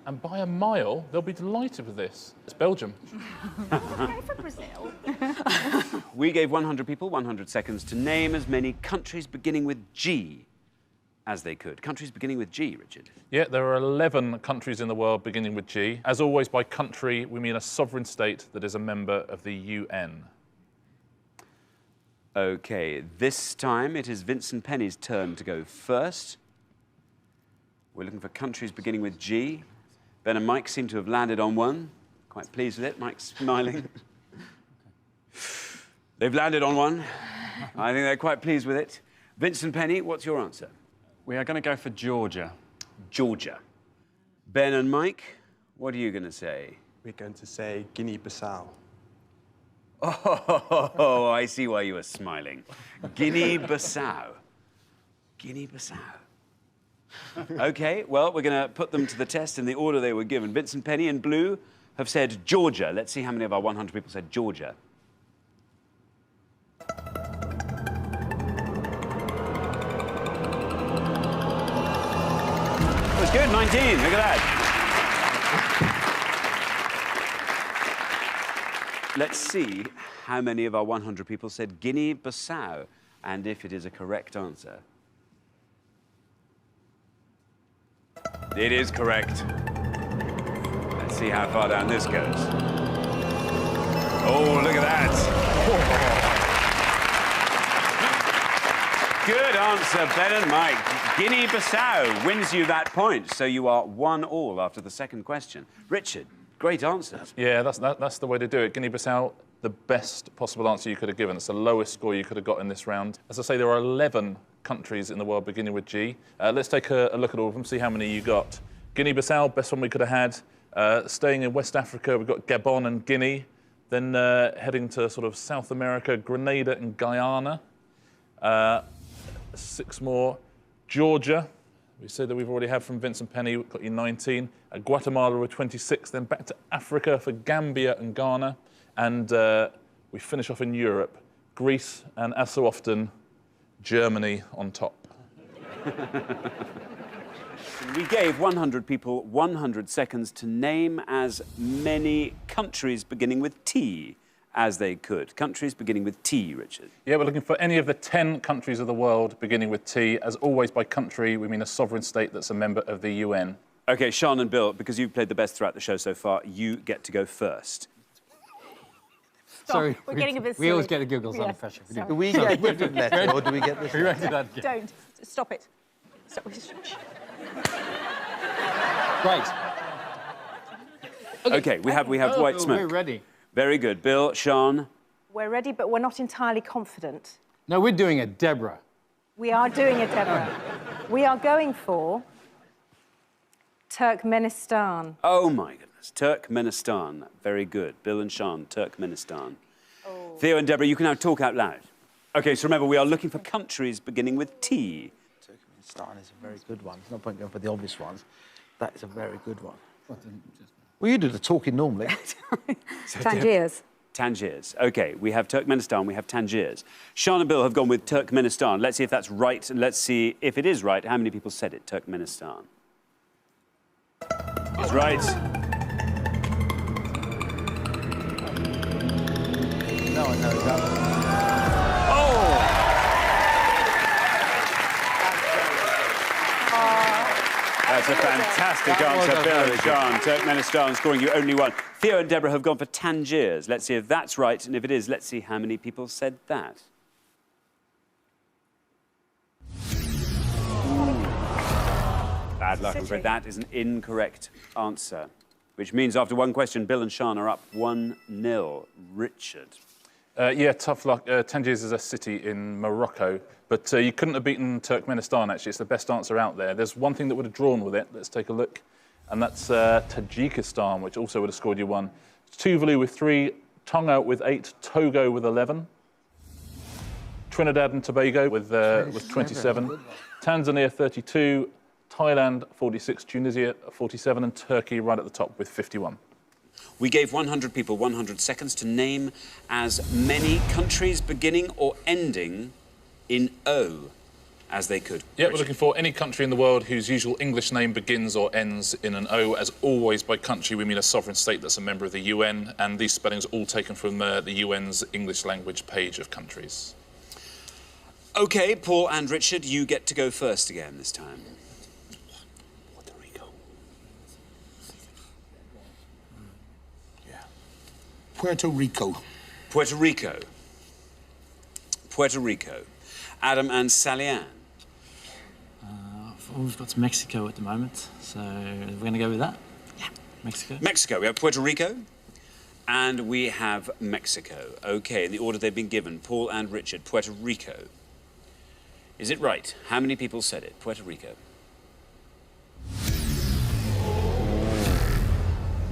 And by a mile, they'll be delighted with this. It's Belgium. Okay for Brazil. We gave 100 people 100 seconds to name as many countries beginning with G as they could. Countries beginning with G, Richard. Yeah, there are 11 countries in the world beginning with G. As always, by country, we mean a sovereign state that is a member of the UN. OK, this time it is Vincent Penny's turn to go first. We're looking for countries beginning with G. Ben and Mike seem to have landed on one. Quite pleased with it. Mike's smiling. They've landed on one. I think they're quite pleased with it. Vincent Penny, what's your answer? We are going to go for Georgia. Georgia. Ben and Mike, what are you going to say? We're going to say Guinea-Bissau. Oh, I see why you were smiling. Guinea-Bissau. Guinea-Bissau. OK, well, we're going to put them to the test in the order they were given. Vincent Penny in blue have said Georgia. Let's see how many of our 100 people said Georgia. That was good, 19. Look at that. Let's see how many of our 100 people said Guinea-Bissau, and if it is a correct answer. It is correct. Let's see how far down this goes. Oh, look at that. Good answer, Ben and Mike. Guinea-Bissau wins you that point, so you are 1-1 after the second question. Richard, great answers. Yeah, that's the way to do it. Guinea-Bissau, the best possible answer you could have given. It's the lowest score you could have got in this round. As I say, there are 11 countries in the world beginning with G. Let's take a look at all of them, see how many you got. Guinea-Bissau, best one we could have had. Staying in West Africa, we've got Gabon and Guinea. Then heading to sort of South America, Grenada and Guyana. 6 more. Georgia, we said that we've already had from Vincent Penny, got you 19. Guatemala with 26, then back to Africa for Gambia and Ghana. And we finish off in Europe, Greece, and as so often, Germany on top. We gave 100 people 100 seconds to name as many countries beginning with T as they could. Countries beginning with T, Richard. Yeah, we're looking for any of the 10 countries of the world beginning with T. As always, by country, we mean a sovereign state that's a member of the UN. OK, Sean and Bill, because you've played the best throughout the show so far, you get to go first. Sorry, we're getting a bit silly. We always get the giggles under pressure. Do we get a different letter, or do we get this letter? Don't. Stop it. Stop. Right. OK, we have white smoke. We're ready. Very good. Bill, Sean. We're ready, but we're not entirely confident. No, we're doing a Deborah. We are doing a Deborah. We are going for Turkmenistan. Oh, my goodness. Turkmenistan. Very good. Bill and Sean, Turkmenistan. Oh. Theo and Deborah, you can now talk out loud. OK, so remember, we are looking for countries beginning with T. Turkmenistan is a very good one. There's no point going for the obvious ones. That is a very good one. Well, you do the talking normally. Tangiers. Tangiers. OK, we have Turkmenistan, we have Tangiers. Sean and Bill have gone with Turkmenistan. Let's see if that's right, and let's see if it is right. How many people said it, Turkmenistan? It's right. No, I know that. That's a fantastic answer, Bill and Sean. Turkmenistan scoring you only one. Theo and Deborah have gone for Tangiers. Let's see if that's right, and if it is, let's see how many people said that. Bad luck, I'm afraid. That is an incorrect answer, which means after one question, Bill and Sean are up 1-0. Richard. Yeah, tough luck. Tangiers is a city in Morocco, but you couldn't have beaten Turkmenistan, actually. It's the best answer out there. There's one thing that would have drawn with it. Let's take a look. And that's Tajikistan, which also would have scored you 1. Tuvalu with 3, Tonga with 8, Togo with 11, Trinidad and Tobago with 27, Tanzania 32, Thailand 46, Tunisia 47, and Turkey right at the top with 51. We gave 100 people 100 seconds to name as many countries beginning or ending in O as they could. Yeah, we're looking for any country in the world whose usual English name begins or ends in an O. As always, by country, we mean a sovereign state that's a member of the UN, and these spellings are all taken from the UN's English language page of countries. OK, Paul and Richard, you get to go first again this time. Puerto Rico. Puerto Rico. Puerto Rico. Adam and Sally-Ann. We've got Mexico at the moment, so we're going to go with that. Yeah, Mexico. Mexico. We have Puerto Rico and we have Mexico. OK, in the order they've been given, Paul and Richard, Puerto Rico. Is it right? How many people said it? Puerto Rico.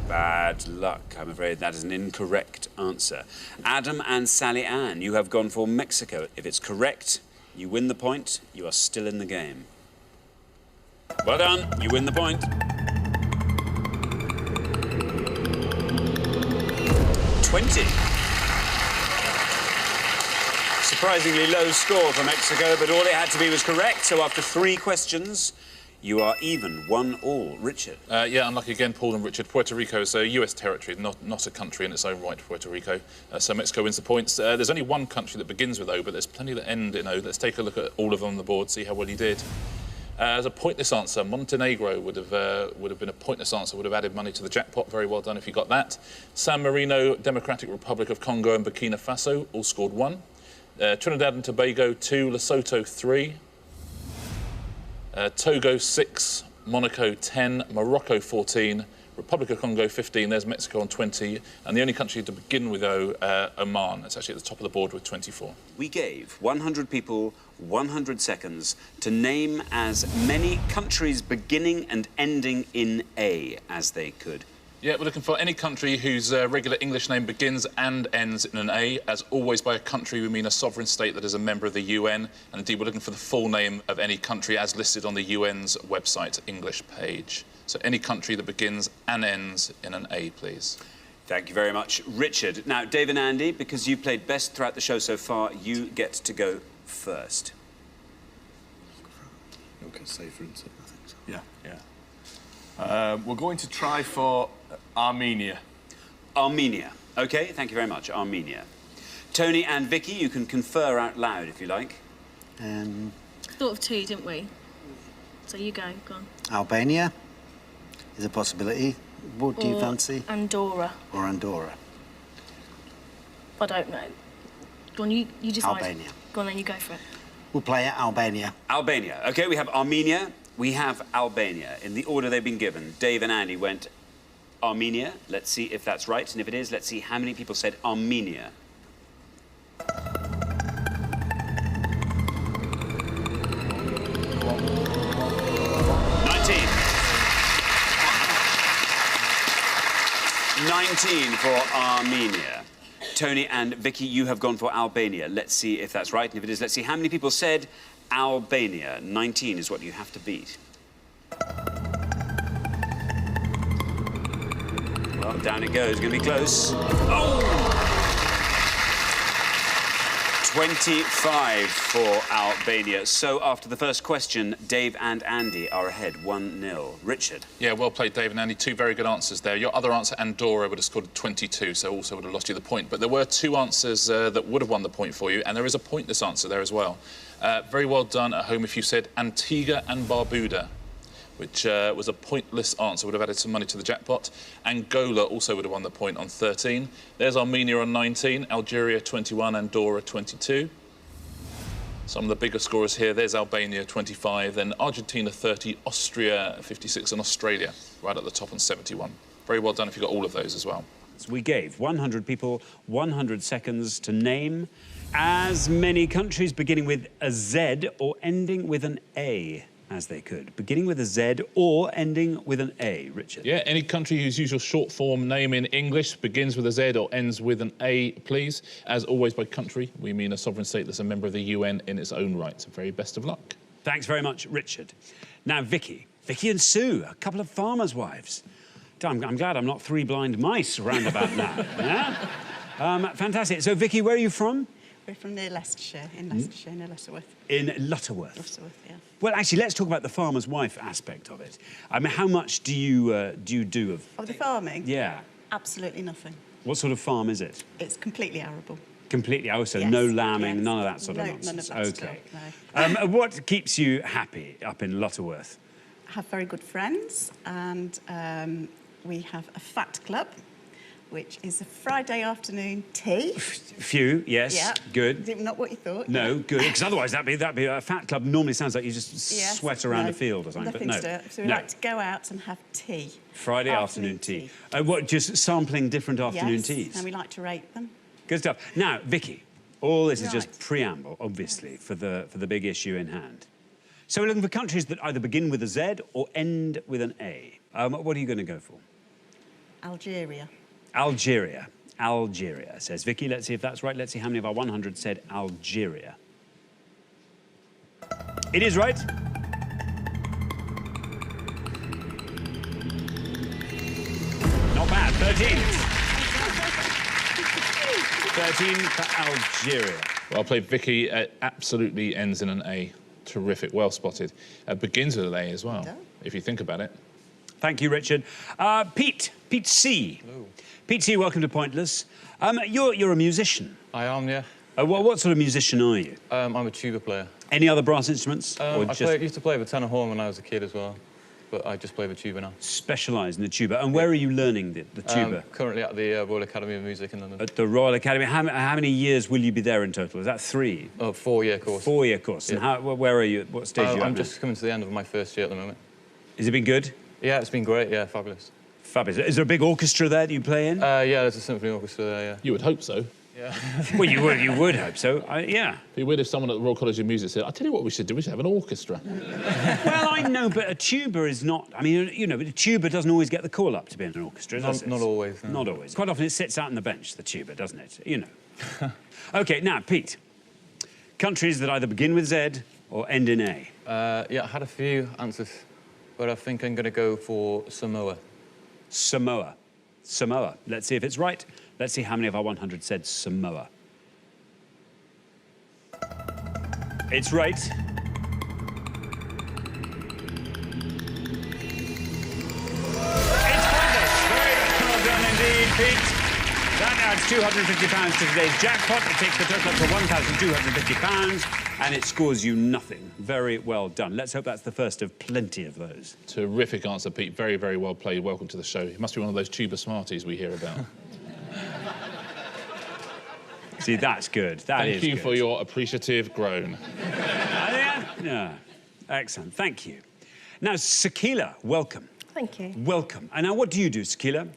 Bad luck. I'm afraid that is an incorrect answer. Adam and Sally-Ann, you have gone for Mexico. If it's correct, you win the point. You are still in the game. Well done. You win the point. 20. Surprisingly low score for Mexico, but all it had to be was correct. So after 3 questions, you are even, 1-1. Richard? Yeah, unlucky again, Paul and Richard. Puerto Rico is a US territory, not a country in its own right, Puerto Rico. So Mexico wins the points. There's only one country that begins with O, but there's plenty that end in O. Let's take a look at all of them on the board, see how well you did. As a pointless answer, Montenegro would have been a pointless answer, would have added money to the jackpot. Very well done if you got that. San Marino, Democratic Republic of Congo and Burkina Faso all scored 1. Trinidad and Tobago 2, Lesotho 3. Togo 6, Monaco 10, Morocco 14, Republic of Congo 15, there's Mexico on 20, and the only country to begin with O, Oman. It's actually at the top of the board with 24. We gave 100 people 100 seconds to name as many countries beginning and ending in A as they could. Yeah, we're looking for any country whose regular English name begins and ends in an A. As always, by a country, we mean a sovereign state that is a member of the UN. And indeed, we're looking for the full name of any country as listed on the UN's website English page. So any country that begins and ends in an A, please. Thank you very much, Richard. Now, Dave and Andy, because you've played best throughout the show so far, you get to go first. Okay, safer, isn't it? I think so. Yeah, yeah. We're going to try for Armenia. Armenia. OK, thank you very much. Armenia. Tony and Vicky, you can confer out loud if you like. Thought of 2, didn't we? So you go on. Albania is a possibility. What do you fancy? Andorra. Or Andorra. I don't know. Go on, you decide. Albania. Go on, then you go for it. We'll play it Albania. Albania. OK, we have Armenia. We have Albania. In the order they've been given, Dave and Andy went Armenia. Let's see if that's right. And if it is, let's see how many people said Armenia. 19 for Armenia. Tony and Vicky, you have gone for Albania. Let's see if that's right. And if it is, let's see how many people said Albania. 19 is what you have to beat. Well, down it goes. It's going to be close. Oh! 25 for Albania. So after the first question, Dave and Andy are ahead 1-0. Richard? Yeah, well played, Dave and Andy. 2 very good answers there. Your other answer, Andorra, would have scored 22, so also would have lost you the point. But there were 2 answers that would have won the point for you, and there is a pointless answer there as well. Very well done at home if you said Antigua and Barbuda, which was a pointless answer, would have added some money to the jackpot. Angola also would have won the point on 13. There's Armenia on 19, Algeria 21, Andorra 22. Some of the bigger scorers here, there's Albania 25, then Argentina 30, Austria 56, and Australia right at the top on 71. Very well done if you got all of those as well. We gave 100 people 100 seconds to name as many countries beginning with a Z or ending with an A as they could. Beginning with a Z or ending with an A, Richard. Yeah, any country whose usual short form name in English begins with a Z or ends with an A, please. As always, by country, we mean a sovereign state that's a member of the UN in its own right. So very best of luck. Thanks very much, Richard. Now, Vicky and Sue, a couple of farmers' wives. I'm glad I'm not three blind mice round about now. Yeah? Fantastic. So, Vicky, where are you from? We're from near Leicestershire, in Leicestershire, near Lutterworth. In Lutterworth? Lutterworth, yeah. Well, actually, let's talk about the farmer's wife aspect of it. I mean, how much do you do of... Of the farming? Yeah. Absolutely nothing. What sort of farm is it? It's completely arable. Completely, oh, so Yes, no lambing, yes. none of that sort of No, nonsense. none of that Okay. stuff, no. What keeps you happy up in Lutterworth? I have very good friends, and we have a fat club, which is a Friday afternoon tea. Few, yes, Yeah. good. Not what you thought. No, good, because otherwise that'd be a fat club. Normally sounds like you just Yes, sweat around no, a field or something, but nothing no. to do it. So we No. like to go out and have tea. Friday afternoon tea. What, just sampling different afternoon Yes, teas? and we like to rate them. Good stuff. Now, Vicky, all this is just Right. preamble, obviously, for the big issue in hand. So we're looking for countries that either begin with a Z or end with an A. What are you going to go for? Algeria. Algeria. Algeria, says Vicky. Let's see if that's right. Let's see how many of our 100 said Algeria. It is right. Not bad. 13. 13 for Algeria. Well played, Vicky. Absolutely ends in an A. Terrific, well spotted. Begins with an A as well, if you think about it. Thank you, Richard. Pete C. Hello. Pete C, welcome to Pointless. You're a musician. I am, yeah. What sort of musician are you? I'm a tuba player. Any other brass instruments? Or used to play the tenor horn when I was a kid as well, but I just play the tuba now. Specialise in the tuba. And where are you learning the tuba? Currently at the Royal Academy of Music in London. At the Royal Academy. How many years will you be there in total? Is that 3? Oh, 4-year course. 4-year course. Yeah. And where are you? What stage are you at I'm now? just coming to the end of my first year at the moment. Has it been good? Yeah, it's been great. Yeah, fabulous. Fabulous. Is there a big orchestra there that you play in? Yeah, there's a symphony orchestra there, yeah. You would hope so. Yeah. Well, you would hope so. Yeah. It'd be weird if someone at the Royal College of Music said, "I'll tell you what we should do. We should have an orchestra." Well, I know, but a tuba is not... I mean, you know, but a tuba doesn't always get the call up to be in an orchestra, does it? Not always. No. Not always. Quite often it sits out on the bench, the tuba, doesn't it? You know. OK, now, Pete. Countries that either begin with Z or end in A. Yeah, I had a few answers, but I think I'm going to go for Samoa. Samoa. Samoa. Let's see if it's right. Let's see how many of our 100 said Samoa. It's right. It's Pointless. Very well done indeed, Pete. That adds £250 to today's jackpot. It takes the total up to £1,250, and it scores you nothing. Very well done. Let's hope that's the first of plenty of those. Terrific answer, Pete. Very, very well played. Welcome to the show. It must be one of those tuba smarties we hear about. See, that's good. Thank you for your appreciative groan. Yeah. Excellent. Thank you. Now, Sakila, welcome. Thank you. Welcome. And now, what do you do, Sakila?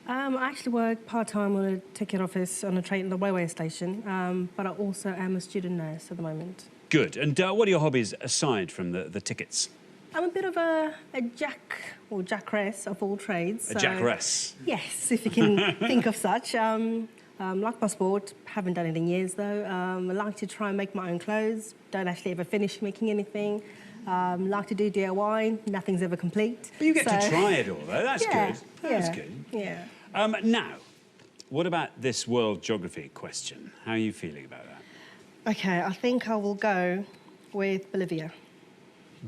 I actually work part-time on a ticket office on a train at the railway station, but I also am a student nurse at the moment. Good. And what are your hobbies aside from the tickets? I'm a bit of a jackress of all trades. A jackress? Yes, if you can think of such. Like my sport, haven't done it in years though. I like to try and make my own clothes. Don't actually ever finish making anything. Like to do DIY. Nothing's ever complete. But you get to try it all, though. That's good. That's good. Yeah. Now, what about this world geography question? How are you feeling about that? Okay, I think I will go with Bolivia.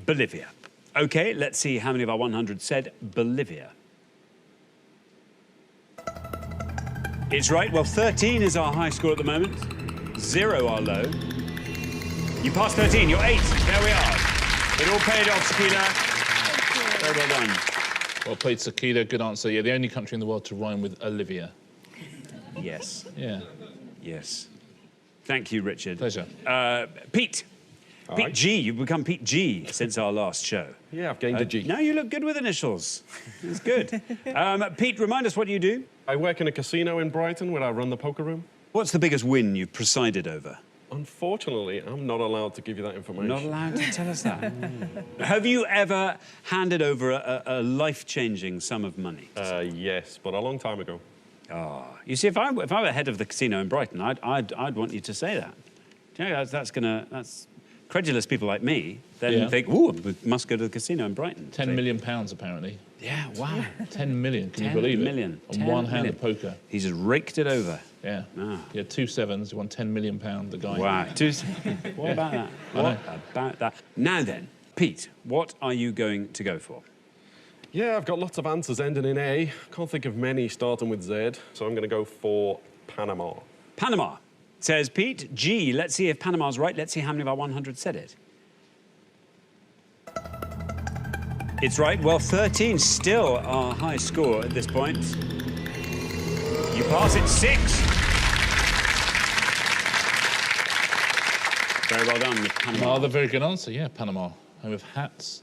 Bolivia. OK, let's see how many of our 100 said Bolivia. It's right. Well, 13 is our high score at the moment. 0 our low. You passed 13. You're 8. There we are. It all paid off, Sakila. Very well done. Well played, Sakila. Good answer. Yeah, the only country in the world to rhyme with Olivia. Yes. Yeah. Yes. Thank you, Richard. Pleasure. Pete, Pete G, you've become Pete G since our last show. Yeah, I've gained a G. Now you look good with initials. It's good. Pete, remind us what you do. I work in a casino in Brighton where I run the poker room. What's the biggest win you've presided over? Unfortunately, I'm not allowed to give you that information. Not allowed to tell us that. Have you ever handed over a life-changing sum of money? Yes, but a long time ago. Oh, you see, if I were head of the casino in Brighton, I'd want you to say that. Do you know, that's credulous people like me then think, ooh, we must go to the casino in Brighton. £10 million, apparently. Yeah, wow. 10 million, can you believe it? On one hand of poker. He's just raked it over. Yeah. He had 2 sevens, he won £10 million, the guy. Wow. What about that? What about that? Now then, Pete, what are you going to go for? Yeah, I've got lots of answers ending in A. Can't think of many starting with Z, so I'm going to go for Panama. Panama, says Pete. G, let's see if Panama's right. Let's see how many of our 100 said it. It's right. Well, 13 still our high score at this point. You pass it 6. Very well done with Panama. Another very good answer, yeah, Panama. Home of hats,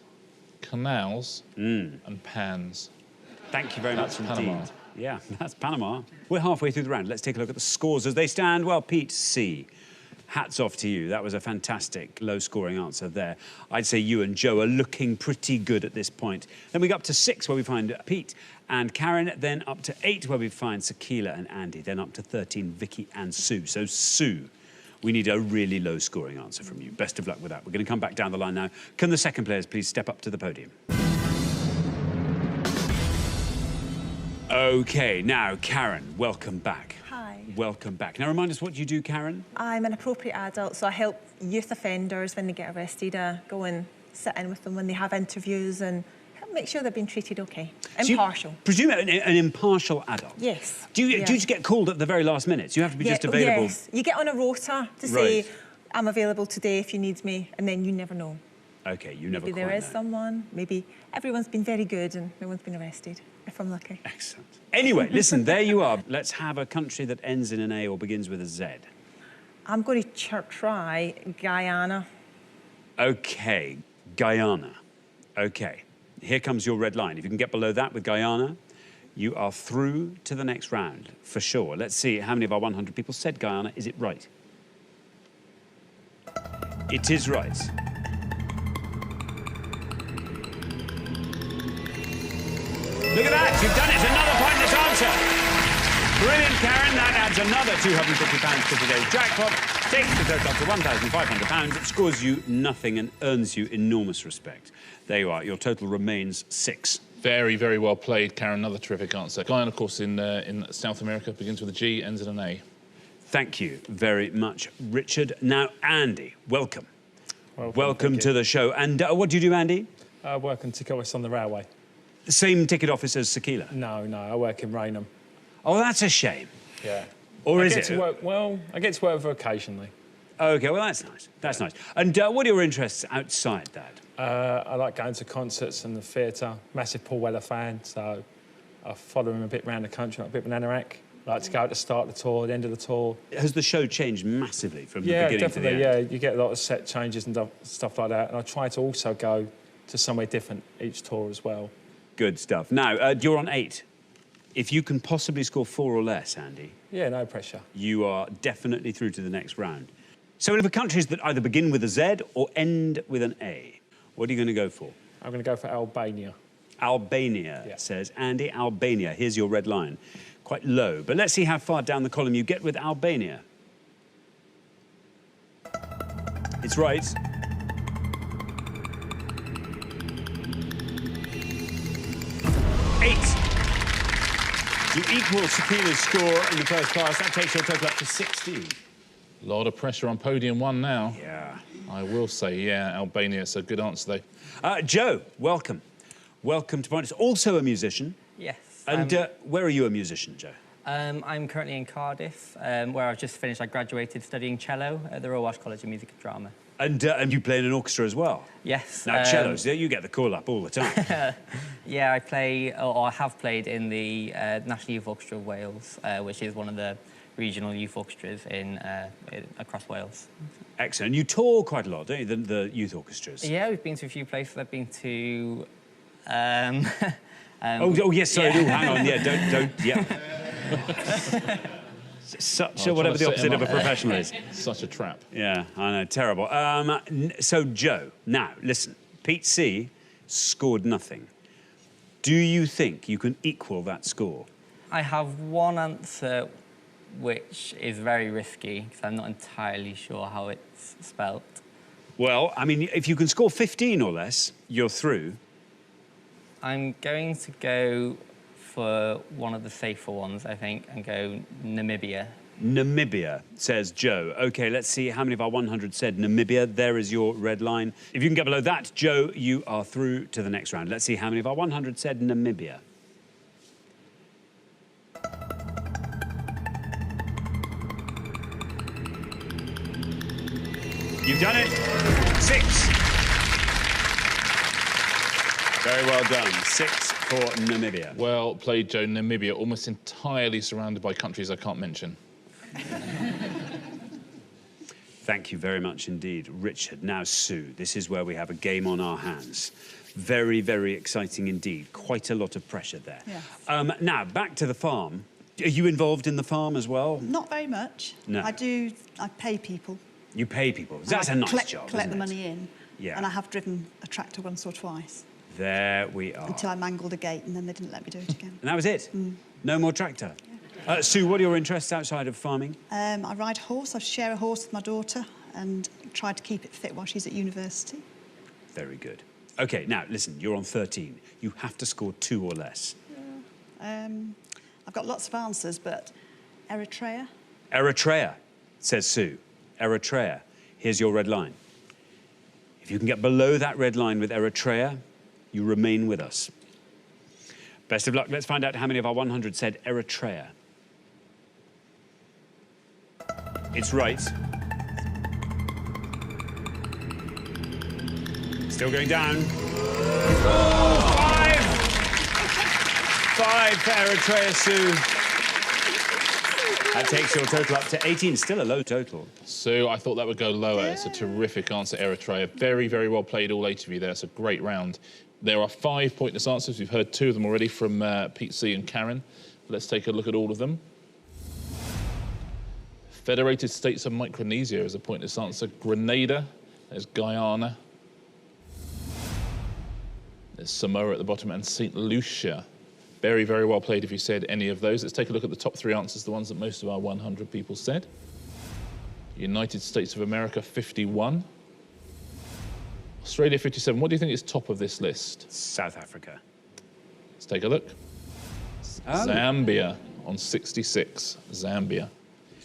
canals, and pans. Thank you very That's much Panama. indeed. Yeah, that's Panama. We're halfway through the round. Let's take a look at the scores as they stand. Well, Pete, C. Hats off to you. That was a fantastic low-scoring answer there. I'd say you and Joe are looking pretty good at this point. Then we go up to 6, where we find Pete and Karen. Then up to 8, where we find Sakila and Andy. Then up to 13, Vicky and Sue. So, Sue, we need a really low-scoring answer from you. Best of luck with that. We're going to come back down the line now. Can the second players please step up to the podium? OK, now, Karen, welcome back. Hi. Welcome back. Now, remind us what you do, Karen. I'm an appropriate adult, so I help youth offenders when they get arrested. Go and sit in with them when they have interviews and help make sure they're being treated OK. Impartial. So presume an impartial adult? Yes. Do you just get called at the very last minute? So you have to be just available? Yes. You get on a rota to say, I'm available today if you need me, and then you never know. OK, you never Maybe there is someone, maybe everyone's been very good and no one's been arrested, if I'm lucky. Excellent. Anyway, listen, there you are. Let's have a country that ends in an A or begins with a Z. I'm going to try Guyana. OK, Guyana. OK, here comes your red line. If you can get below that with Guyana, you are through to the next round, for sure. Let's see how many of our 100 people said Guyana. Is it right? It is right. Look at that, you've done it. Another pointless answer. Brilliant, Karen. That adds another £250 to today's jackpot. Takes the total up to £1,500. It scores you nothing and earns you enormous respect. There you are. Your total remains 6. Very, very well played, Karen. Another terrific answer. Guyana, of course, in South America, begins with a G, ends in an A. Thank you very much, Richard. Now, Andy, welcome. Welcome to the show. And what do you do, Andy? I work in ticket office on the railway. The same ticket office as Sakila? No, I work in Raynham. Oh, that's a shame. Yeah. Or I is get it? To work, well, I get to work with her occasionally. OK, well, that's nice. That's nice. And what are your interests outside that? I like going to concerts and the theatre. Massive Paul Weller fan, so I follow him a bit around the country, like a bit of an anorak. Like to go at the start of the tour, the end of the tour. Has the show changed massively from the beginning definitely, to the end? Yeah, you get a lot of set changes and stuff like that. And I try to also go to somewhere different each tour as well. Good stuff. Now, you're on 8. If you can possibly score 4 or less, Andy... Yeah, no pressure. You are definitely through to the next round. So for countries that either begin with a Z or end with an A, what are you going to go for? I'm going to go for Albania. Albania, says Andy. Albania. Here's your red line. Quite low. But let's see how far down the column you get with Albania. It's right. You equal Sakila's score in the first class. That takes your total up to 16. A lot of pressure on podium 1 now. Yeah. I will say, yeah, Albania. So good answer, though. Joe, welcome. Welcome to Point. Also a musician. Yes. And where are you a musician, Joe? I'm currently in Cardiff, where I've just finished. I graduated studying cello at the Royal Welsh College of Music and Drama. And you play in an orchestra as well? Yes. Now, cellos, you get the call up all the time. Yeah, I play, or I have played in the National Youth Orchestra of Wales, which is one of the regional youth orchestras across Wales. Excellent. You tour quite a lot, don't you, the youth orchestras? Yeah, we've been to a few places. I've been to... oh, yes, sorry. Yeah. Oh, hang on. Yeah, don't, yeah. Such a, whatever the opposite of a professional is. Such a trap. Yeah, I know, terrible. So, Joe, now, listen. Pete C scored nothing. Do you think you can equal that score? I have one answer which is very risky, because I'm not entirely sure how it's spelt. Well, I mean, if you can score 15 or less, you're through. I'm going to go for one of the safer ones, I think, and go Namibia. Namibia, says Joe. OK, let's see how many of our 100 said Namibia. There is your red line. If you can get below that, Joe, you are through to the next round. Let's see how many of our 100 said Namibia. You've done it. 6. Very well done. 6 for Namibia. Well played, Joe. Namibia, almost entirely surrounded by countries I can't mention. Thank you very much indeed, Richard. Now, Sue, this is where we have a game on our hands. Very, very exciting indeed. Quite a lot of pressure there. Yes. Now, back to the farm. Are you involved in the farm as well? Not very much. No. I pay people. You pay people. That's a nice job, Collect isn't the it? money in. Yeah. And I have driven a tractor once or twice. There we are. Until I mangled a gate and then they didn't let me do it again. And that was it? No more tractor? Sue, what are your interests outside of farming? I ride horse. I share a horse with my daughter and try to keep it fit while she's at university. Very good. OK, now, listen, you're on 13. You have to score 2 or less. I've got lots of answers, but Eritrea? Eritrea, says Sue. Eritrea. Here's your red line. If you can get below that red line with Eritrea, you remain with us. Best of luck. Let's find out how many of our 100 said Eritrea. It's right. Still going down. 5! 5 for Eritrea, Sue. That takes your total up to 18. Still a low total. Sue, I thought that would go lower. It's a terrific answer, Eritrea. Very, very well played, all 8 of you there. It's a great round. There are 5 pointless answers. We've heard 2 of them already from Pete C and Karen. Let's take a look at all of them. Federated States of Micronesia is a pointless answer. Grenada. There's Guyana. There's Samoa at the bottom and St. Lucia. Very, very well played if you said any of those. Let's take a look at the top 3 answers, the ones that most of our 100 people said. United States of America, 51. Australia, 57. What do you think is top of this list? South Africa. Let's take a look. Zambia on 66. Zambia.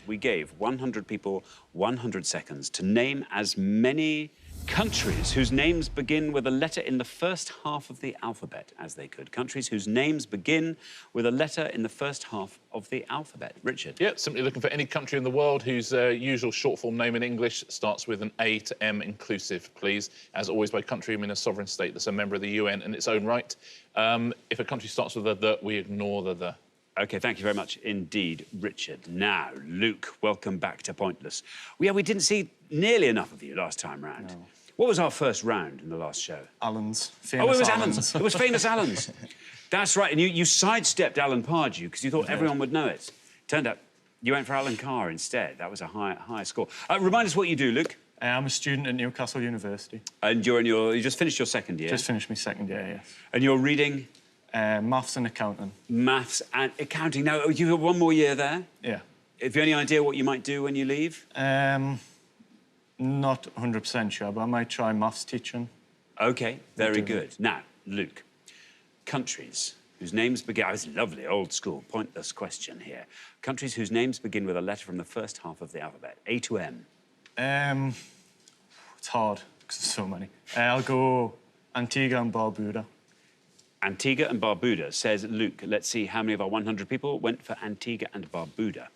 We gave 100 people 100 seconds to name as many countries whose names begin with a letter in the first half of the alphabet as they could. Countries whose names begin with a letter in the first half of the alphabet. Richard? Yeah, simply looking for any country in the world whose usual short form name in English starts with an A to M inclusive, please. As always, by country, I mean a sovereign state that's a member of the UN in its own right. If a country starts with a the, we ignore the. OK, thank you very much indeed, Richard. Now, Luke, welcome back to Pointless. Yeah, we didn't see nearly enough of you last time round. No. What was our first round in the last show? Alan's. Famous it was Alan's. It was famous Alan's. That's right, and you sidestepped Alan Pardew because you thought everyone would know it. Turned out you went for Alan Carr instead. That was a high score. Remind us what you do, Luke. I'm a student at Newcastle University. And you just finished your second year? Just finished my second year, yes. And you're reading? Maths and accounting. Maths and accounting. Now, you have one more year there? Yeah. Have you any idea what you might do when you leave? Not 100% sure, but I might try maths teaching. OK, very good. Now, Luke, countries whose names begin... Oh, it's lovely, old school, pointless question here. Countries whose names begin with a letter from the first half of the alphabet, A to M. It's hard, because there's so many. I'll go Antigua and Barbuda. Antigua and Barbuda, says Luke. Let's see how many of our 100 people went for Antigua and Barbuda.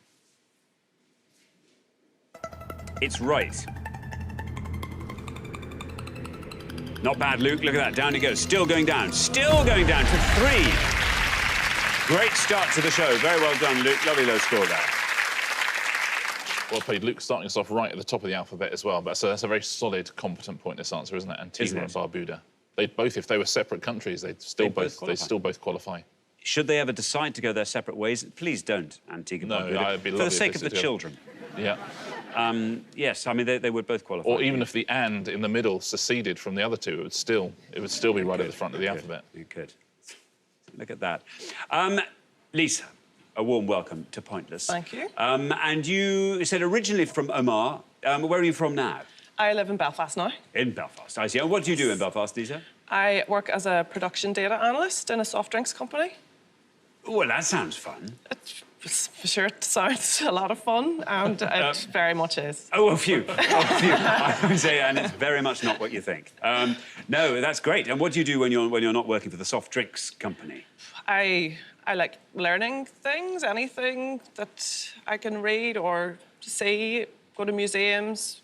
It's right. Not bad, Luke. Look at that. Down he goes. Still going down. Still going down for 3. Great start to the show. Very well done, Luke. Lovely low score there. Well played, Luke, starting us off right at the top of the alphabet as well. But so that's a very solid, competent pointless answer, isn't it? Antigua and Barbuda. They'd both, if they were separate countries, they'd still both qualify. Should they ever decide to go their separate ways, please don't, Antigua and Barbuda. It'd be for lovely the sake of the together. children. Yeah. Yes, I mean, they would both qualify. Or even if the and in the middle seceded from the other two, it would still be right at the front of the alphabet. You could. Look at that. Lisa, a warm welcome to Pointless. Thank you. And you said originally from Omar. Where are you from now? I live in Belfast now. In Belfast, I see. And what do you do in Belfast, Lisa? I work as a production data analyst in a soft drinks company. Well, that sounds fun. For sure, it sounds a lot of fun, and it very much is. Oh, a few. I would say, and it's very much not what you think. No, that's great. And what do you do when you're not working for the soft drinks company? I like learning things, anything that I can read or see, go to museums.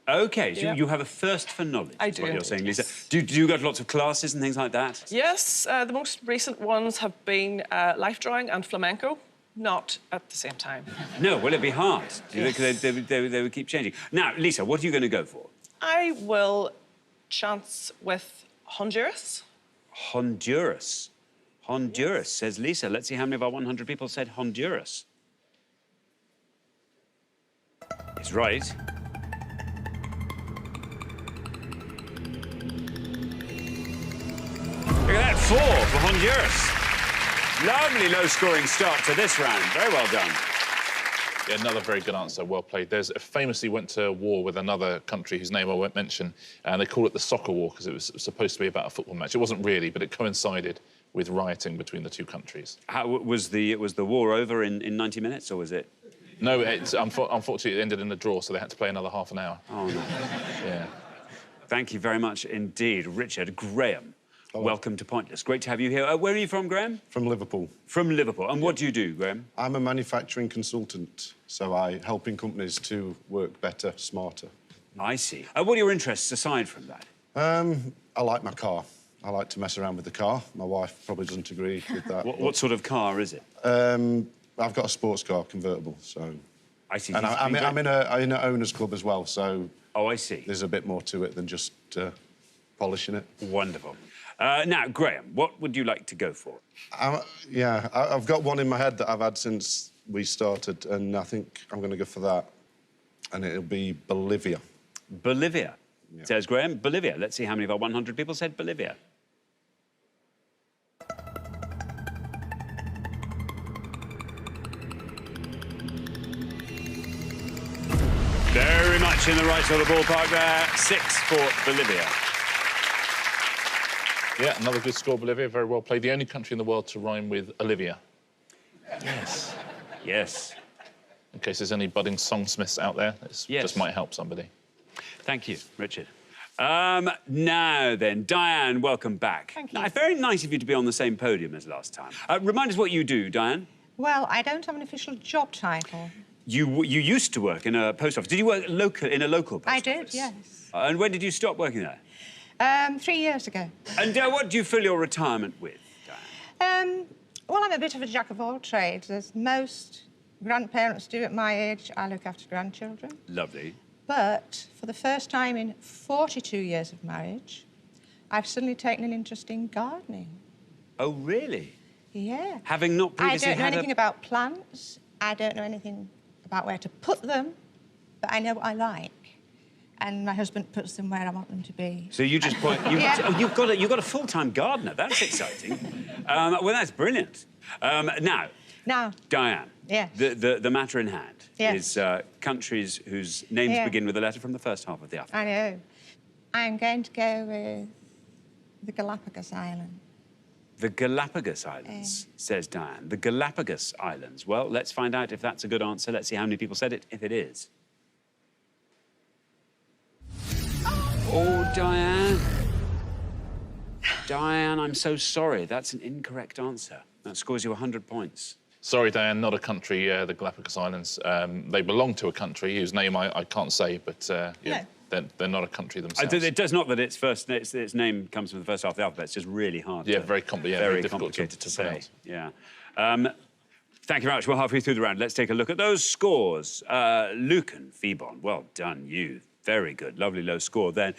OK, so you have a thirst for knowledge, I is do. what you're saying, Lisa. Do you go to lots of classes and things like that? Yes, the most recent ones have been life drawing and flamenco, not at the same time. No, well, it'd be hard. Yes. They would keep changing. Now, Lisa, what are you going to go for? I will chance with Honduras. Honduras. Honduras, says Lisa. Let's see how many of our 100 people said Honduras. It's right. Look at that, 4 for Honduras. Lovely low-scoring start to this round. Very well done. Yeah, another very good answer, well played. There's famously went to war with another country whose name I won't mention, and they call it the soccer war because it was supposed to be about a football match. It wasn't really, but it coincided with rioting between the two countries. How, was the war over in 90 minutes, or was it? No, unfortunately, it ended in a draw, so they had to play another half an hour. Oh, no. Yeah. Thank you very much indeed, Richard. Graham, welcome to Pointless. Great to have you here. Where are you from, Graham? From Liverpool. From Liverpool. And what do you do, Graham? I'm a manufacturing consultant, so I helping companies to work better, smarter. I see. What are your interests aside from that? I like my car. I like to mess around with the car. My wife probably doesn't agree with that. What sort of car is it? I've got a sports car, convertible, so... I see. And I'm in an owner's club as well, so... Oh, I see. There's a bit more to it than just polishing it. Wonderful. Now, Graham, what would you like to go for? I've got one in my head that I've had since we started, and I think I'm going to go for that. And it'll be Bolivia. Bolivia, says Graham. Bolivia. Let's see how many of our 100 people said Bolivia. Very much in the right sort of ballpark there. 6 for Bolivia. Yeah, another good score, Bolivia. Very well played. The only country in the world to rhyme with Olivia. Yes. Yes. In case there's any budding songsmiths out there, this just might help somebody. Thank you, Richard. Now then, Diane, welcome back. Thank you. Now, very nice of you to be on the same podium as last time. Remind us what you do, Diane. Well, I don't have an official job title. You used to work in a post office. Did you work in a local post office? I did, yes. And when did you stop working there? 3 years ago. And what do you fill your retirement with, Diane? Well, I'm a bit of a jack of all trades. As most grandparents do at my age, I look after grandchildren. Lovely. But for the first time in 42 years of marriage, I've suddenly taken an interest in gardening. Oh, really? Yeah. Having not previously I don't know anything about plants. I don't know anything about where to put them, but I know what I like. And my husband puts them where I want them to be. So you just point... You've got a full-time gardener. That's exciting. Well, that's brilliant. Now, Diane, yes. the matter in hand yes. is countries whose names Yeah. begin with a letter from the first half of the alphabet. I know. I'm going to go with the Galapagos Islands. The Galapagos Islands, says Diane. The Galapagos Islands. Well, let's find out if that's a good answer. Let's see how many people said it, if it is. Oh, Diane. Diane, I'm so sorry. That's an incorrect answer. That scores you 100 points. Sorry, Diane, not a country, the Galapagos Islands. They belong to a country whose name I can't say, but they're not a country themselves. It does not that its name comes from the first half of the alphabet. It's just really hard. Yeah, very complicated to to say. pronounce. Yeah. Thank you very much. We're halfway through the round. Let's take a look at those scores. Lucan, Phoebon, well done, you. Very good. Lovely low score. Then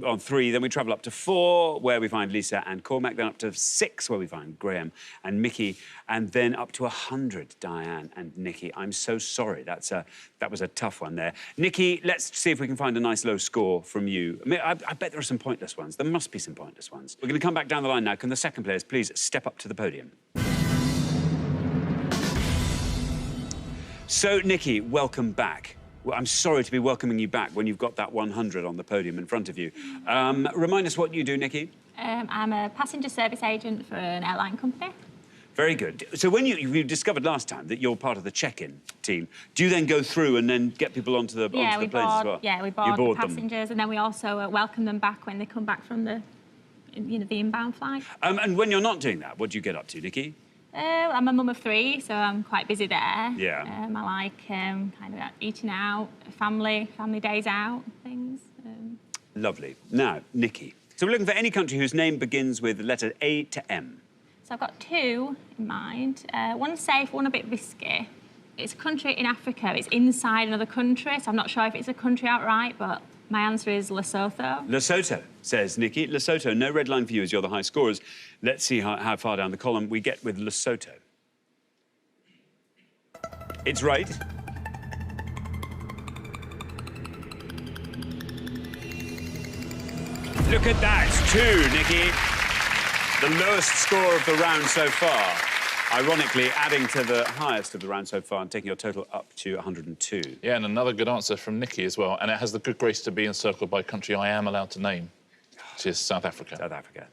on 3, then we travel up to 4, where we find Lisa and Cormac, then up to 6, where we find Graham and Mickey, and then up to 100, Diane and Nikki. I'm so sorry. That was a tough one there. Nikki, let's see if we can find a nice low score from you. I bet there are some pointless ones. There must be some pointless ones. We're going to come back down the line now. Can the second players please step up to the podium? So, Nikki, welcome back. Well, I'm sorry to be welcoming you back when you've got that 100 on the podium in front of you. Remind us what you do, Nikki. I'm a passenger service agent for an airline company. Very good. So when you discovered last time that you're part of the check-in team, do you then go through and then get people onto the planes as well? Yeah, we board the passengers, and then we also welcome them back when they come back from the inbound flight. And when you're not doing that, what do you get up to, Nikki? I'm a mum of 3, so I'm quite busy there. Yeah. I like kind of eating out, family days out, things. Lovely. Now, Nikki. So we're looking for any country whose name begins with the letter A to M. So I've got 2 in mind. One safe, one a bit risky. It's a country in Africa. It's inside another country, so I'm not sure if it's a country outright, but my answer is Lesotho. Lesotho, says Nikki. Lesotho, no red line for you as you're the high scorers. Let's see how far down the column we get with Lesotho. It's right. Look at that, 2, Nikki. The lowest score of the round so far. Ironically, adding to the highest of the round so far and taking your total up to 102. Yeah, and another good answer from Nikki as well. And it has the good grace to be encircled by a country I am allowed to name, which is South Africa. South Africa.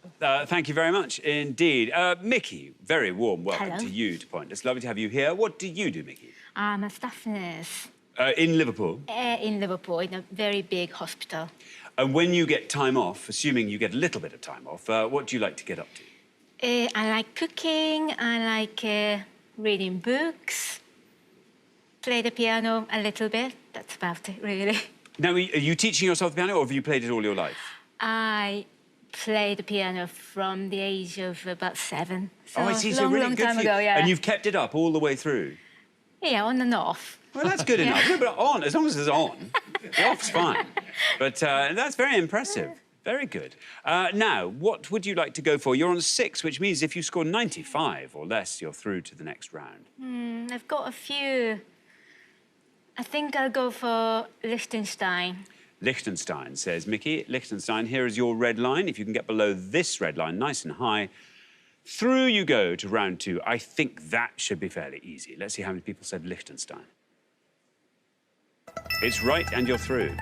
Thank you very much indeed. Mickey, very warm welcome Hello. to you to Point. It's lovely to have you here. What do you do, Mickey? I'm a staff nurse In Liverpool. in Liverpool in a very big hospital. And when you get time off, assuming you get a little bit of time off, what do you like to get up to? I like cooking, I like reading books, play the piano a little bit. That's about it, really. Now, are you teaching yourself the piano, or have you played it all your life? I played the piano from the age of about 7. So I see. So long, really long good time for you. ago, yeah. And you've kept it up all the way through? Yeah, on and off. Well, that's good Yeah. enough. No, but on, as long as it's on. The off's fine. But that's very impressive. Very good. Now, what would you like to go for? You're on 6, which means if you score 95 or less, you're through to the next round. I've got a few. I think I'll go for Liechtenstein. Liechtenstein, says Mickey. Liechtenstein, here is your red line. If you can get below this red line nice and high, through you go to round 2. I think that should be fairly easy. Let's see how many people said Liechtenstein. It's right, and you're through.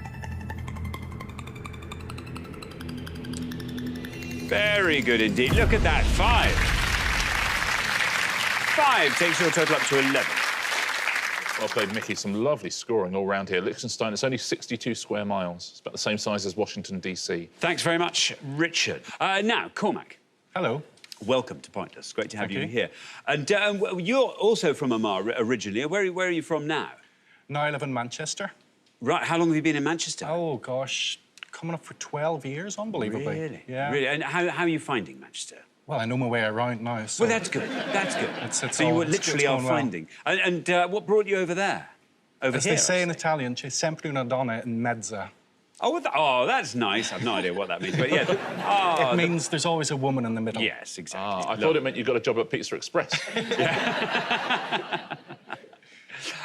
Very good indeed. Look at that, 5. 5 takes your total up to 11. Well played, Mickey. Some lovely scoring all round here. Liechtenstein, it's only 62 square miles. It's about the same size as Washington, D.C. Thanks very much, Richard. Now, Cormac. Hello. Welcome to Pointless. Great to have Thank you you. here. And you're also from Amar originally. Where are you from now? Now I live in Manchester. Right. How long have you been in Manchester? Oh, gosh. Coming up for 12 years, unbelievably. Really? Yeah. Really? And how are you finding Manchester? Well, I know my way around now, so... Well, that's good. That's good. It's So you all- were it's literally are going well. finding. And what brought you over there? Over As here? they say in Italian, c'è sempre una donna in mezza. Oh, that's nice. I've no idea what that means, but yeah. It means there's always a woman in the middle. Yes, exactly. I thought it meant you got a job at Pizza Express.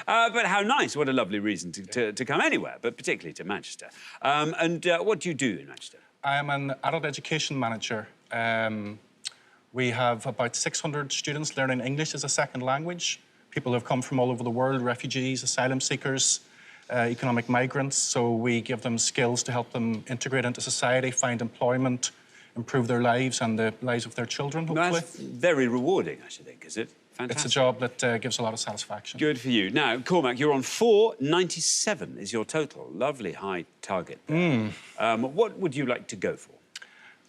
But how nice. What a lovely reason to come anywhere, but particularly to Manchester. And what do you do in Manchester? I am an adult education manager. We have about 600 students learning English as a second language. People who have come from all over the world, refugees, asylum seekers, economic migrants. So we give them skills to help them integrate into society, find employment, improve their lives and the lives of their children, hopefully. That's very rewarding, I should think, is it? Fantastic. It's a job that gives a lot of satisfaction. Good for you. Now, Cormac, you're on 497 is your total. Lovely high target there. What would you like to go for?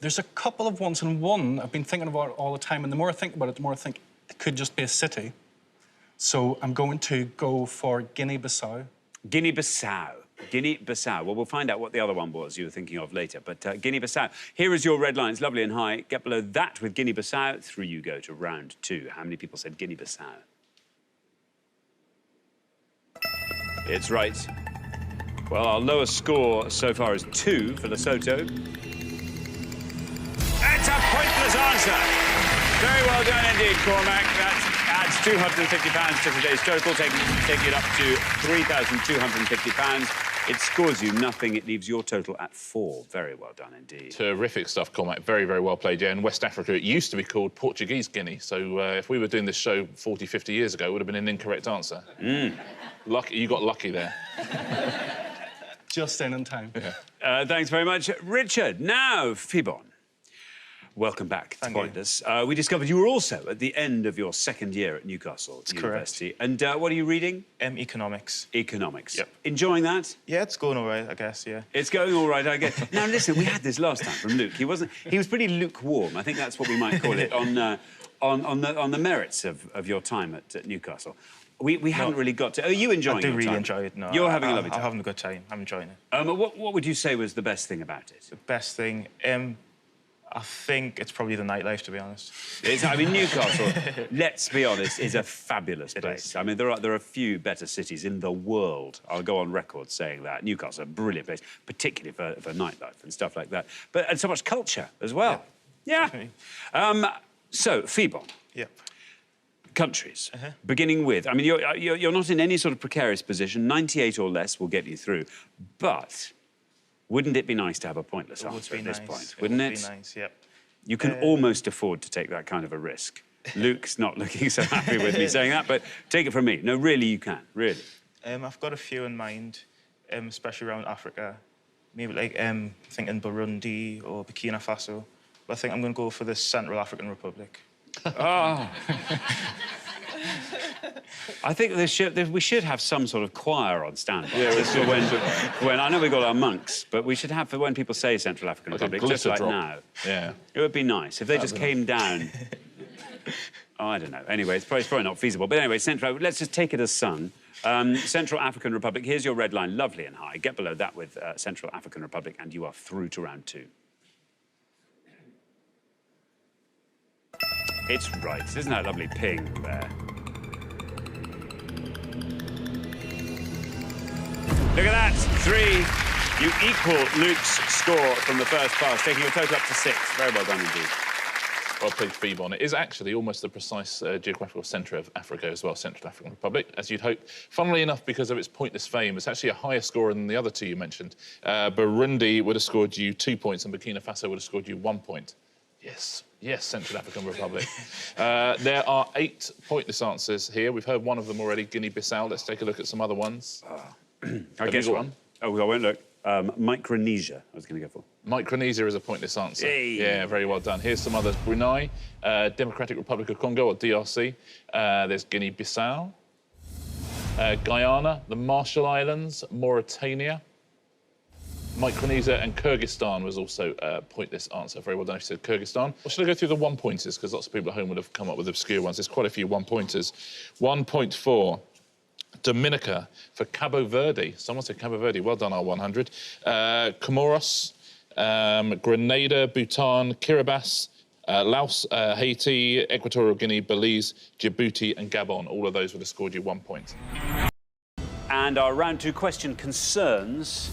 There's a couple of ones, and one I've been thinking about all the time, and the more I think about it, the more I think it could just be a city. So I'm going to go for Guinea-Bissau. Guinea-Bissau. Guinea-Bissau. Well, we'll find out what the other one was you were thinking of later. But Guinea-Bissau. Here is your red line. It's lovely and high. Get below that with Guinea-Bissau. Through you go to round 2. How many people said Guinea-Bissau? It's right. Well, our lowest score so far is 2 for Lesotho. That's a pointless answer. Very well done indeed, Cormac. That adds £250 to today's total, taking it up to £3,250. It scores you nothing. It leaves your total at 4. Very well done indeed. Terrific stuff, Cormac. Very, very well played. Yeah, in West Africa, it used to be called Portuguese Guinea. So if we were doing this show 40, 50 years ago, it would have been an incorrect answer. Lucky, you got lucky there. Just in time. Yeah. Thanks very much, Richard. Now, Fibon. Welcome back to Pointless. We discovered you were also at the end of your second year at Newcastle University. Correct. And what are you reading? Economics. Economics. Yep. Enjoying that? Yeah, it's going all right, I guess, yeah. It's going all right, I guess. Now, listen, we had this last time from Luke. He was pretty lukewarm. I think that's what we might call it, on the merits of your time at Newcastle. We haven't really got to... Are you enjoying it? I do really enjoy it, no. You're having a lovely time? I'm having a good time. I'm enjoying it. What would you say was the best thing about it? The best thing? I think it's probably the nightlife, to be honest. I mean, Newcastle, let's be honest, is a fabulous place. I mean, there are a few better cities in the world. I'll go on record saying that. Newcastle, a brilliant place, particularly for nightlife and stuff like that. And so much culture as well. Yeah. So, Fibon. Yep. Countries, beginning with... I mean, you're not in any sort of precarious position. 98 or less will get you through. But... wouldn't it be nice to have a pointless answer at this point, wouldn't it? It would be nice, yep. You can almost afford to take that kind of a risk. Luke's not looking so happy with me saying that, but take it from me. No, really, you can, really. I've got a few in mind, especially around Africa. Maybe like thinking Burundi or Burkina Faso. But I think I'm going to go for the Central African Republic. Oh. I think we should have some sort of choir on standby. Yeah, just for when I know we've got our monks, but we should have for when people say Central African Republic, just like now. Yeah. It would be nice if they just came down. Oh, I don't know. Anyway, it's probably not feasible. But anyway, let's just take it as sung. Central African Republic, here's your red line, lovely and high. Get below that with Central African Republic, and you are through to round 2. It's right. Isn't that a lovely ping there? Look at that, 3. You equal Luke's score from the first pass, taking your total up to 6. Very well done indeed. Well played, Fibon. It is actually almost the precise geographical centre of Africa as well, Central African Republic, as you'd hope. Funnily enough, because of its pointless fame, it's actually a higher score than the other 2 you mentioned. Burundi would have scored you 2 points and Burkina Faso would have scored you 1 point. Yes, Central African Republic. There are 8 pointless answers here. We've heard one of them already, Guinea-Bissau. Let's take a look at some other ones. I guess one. Oh, I won't look. Micronesia, I was going to go for. Micronesia is a pointless answer. Hey. Yeah, very well done. Here's some others. Brunei, Democratic Republic of Congo, or DRC. There's Guinea-Bissau. Guyana, the Marshall Islands, Mauritania. Micronesia and Kyrgyzstan was also a pointless answer. Very well done if you said Kyrgyzstan. Or should I go through the 1-pointers? Because lots of people at home would have come up with obscure ones. There's quite a few 1-pointers. 1.4. Dominica for Cabo Verde. Someone said Cabo Verde. Well done, R100. Comoros, Grenada, Bhutan, Kiribati, Laos, Haiti, Equatorial Guinea, Belize, Djibouti and Gabon. All of those would have scored you 1 point. And our round 2 question concerns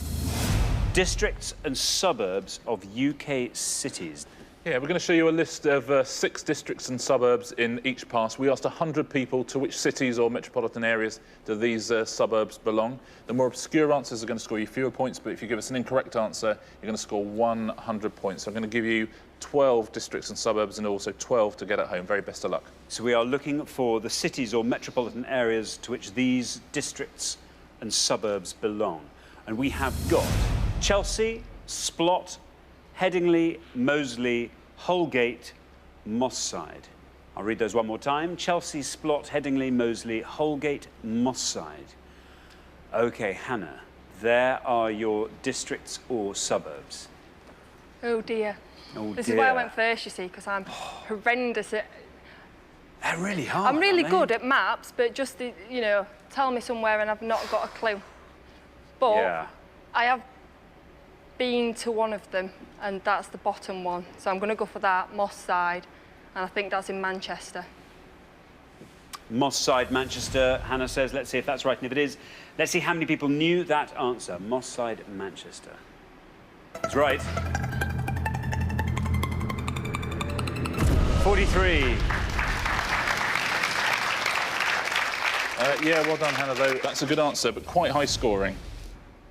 districts and suburbs of UK cities. Yeah, we're going to show you a list of 6 districts and suburbs in each pass. We asked 100 people to which cities or metropolitan areas do these suburbs belong. The more obscure answers are going to score you fewer points, but if you give us an incorrect answer, you're going to score 100 points. So I'm going to give you 12 districts and suburbs and also 12 to get at home. Very best of luck. So we are looking for the cities or metropolitan areas to which these districts and suburbs belong. And we have got Chelsea, Splot, Headingley, Moseley, Holgate, Moss Side. I'll read those one more time. Chelsea, Splot, Headingley, Moseley, Holgate, Moss Side. OK, Hannah, there are your districts or suburbs. Oh, dear. Oh, this dear. is why I went first, you see, because I'm horrendous at... They're really hard, I'm really good at maps, but just, you know, tell me somewhere and I've not got a clue. But I have been to one of them, and that's the bottom one. So I'm going to go for that, Moss Side, and I think that's in Manchester. Moss Side, Manchester. Hannah says, let's see if that's right, and if it is, let's see how many people knew that answer. Moss Side, Manchester. It's right. 43. Yeah, well done, Hannah, though. That's a good answer, but quite high scoring.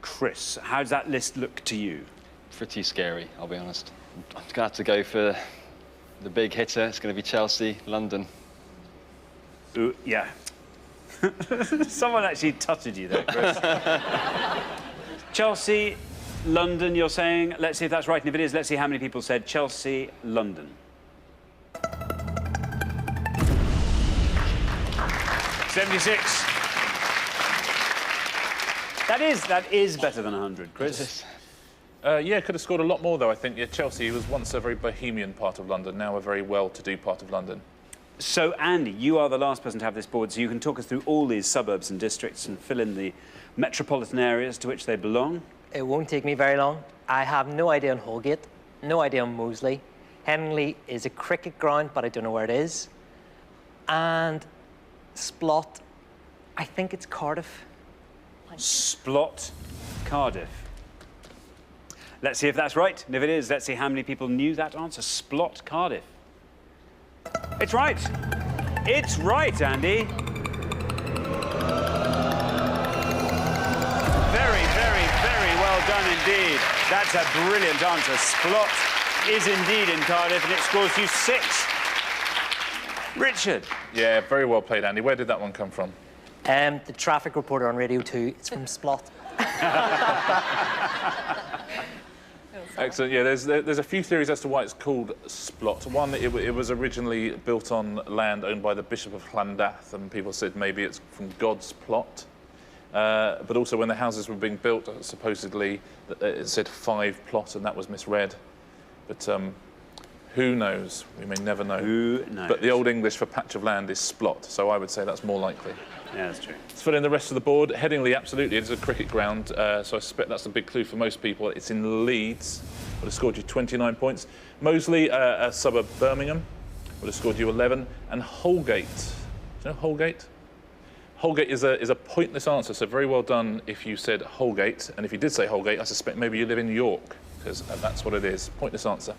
Chris, how does that list look to you? Pretty scary, I'll be honest. I'm going to have to go for the big hitter. It's going to be Chelsea, London. Ooh, yeah. Someone actually tutted you there, Chris. Chelsea, London, you're saying. Let's see if that's right, and if it is, let's see how many people said Chelsea, London. 76. That is better than 100, Chris. Yeah, could have scored a lot more, though, I think. Yeah, Chelsea was once a very bohemian part of London, now a very well-to-do part of London. So, Andy, you are the last person to have this board, so you can talk us through all these suburbs and districts and fill in the metropolitan areas to which they belong. It won't take me very long. I have no idea on Holgate, no idea on Moseley. Henley is a cricket ground, but I don't know where it is. And Splot, I think it's Cardiff. Splot, Cardiff. Let's see if that's right. And if it is, let's see how many people knew that answer. Splot, Cardiff. It's right. It's right, Andy. Very, very, very well done indeed. That's a brilliant answer. Splot is indeed in Cardiff, and it scores you 6. Richard. Yeah, very well played, Andy. Where did that one come from? The traffic reporter on Radio 2. It's from Splot. Excellent. Yeah, there's a few theories as to why it's called Splot. One, it was originally built on land owned by the Bishop of Llandaff, and people said maybe it's from God's plot. But also, when the houses were being built, supposedly it said 5 plot, and that was misread. But who knows? We may never know. Who knows? But the Old English for patch of land is Splot, so I would say that's more likely. Yeah, that's true. Let's fill in the rest of the board. Headingley, absolutely, it's a cricket ground, so I suspect that's a big clue for most people. It's in Leeds, would have scored you 29 points. Moseley, a suburb of Birmingham, would have scored you 11. And Holgate, do you know Holgate? Holgate is a pointless answer, so very well done if you said Holgate. And if you did say Holgate, I suspect maybe you live in York, because that's what it is. Pointless answer.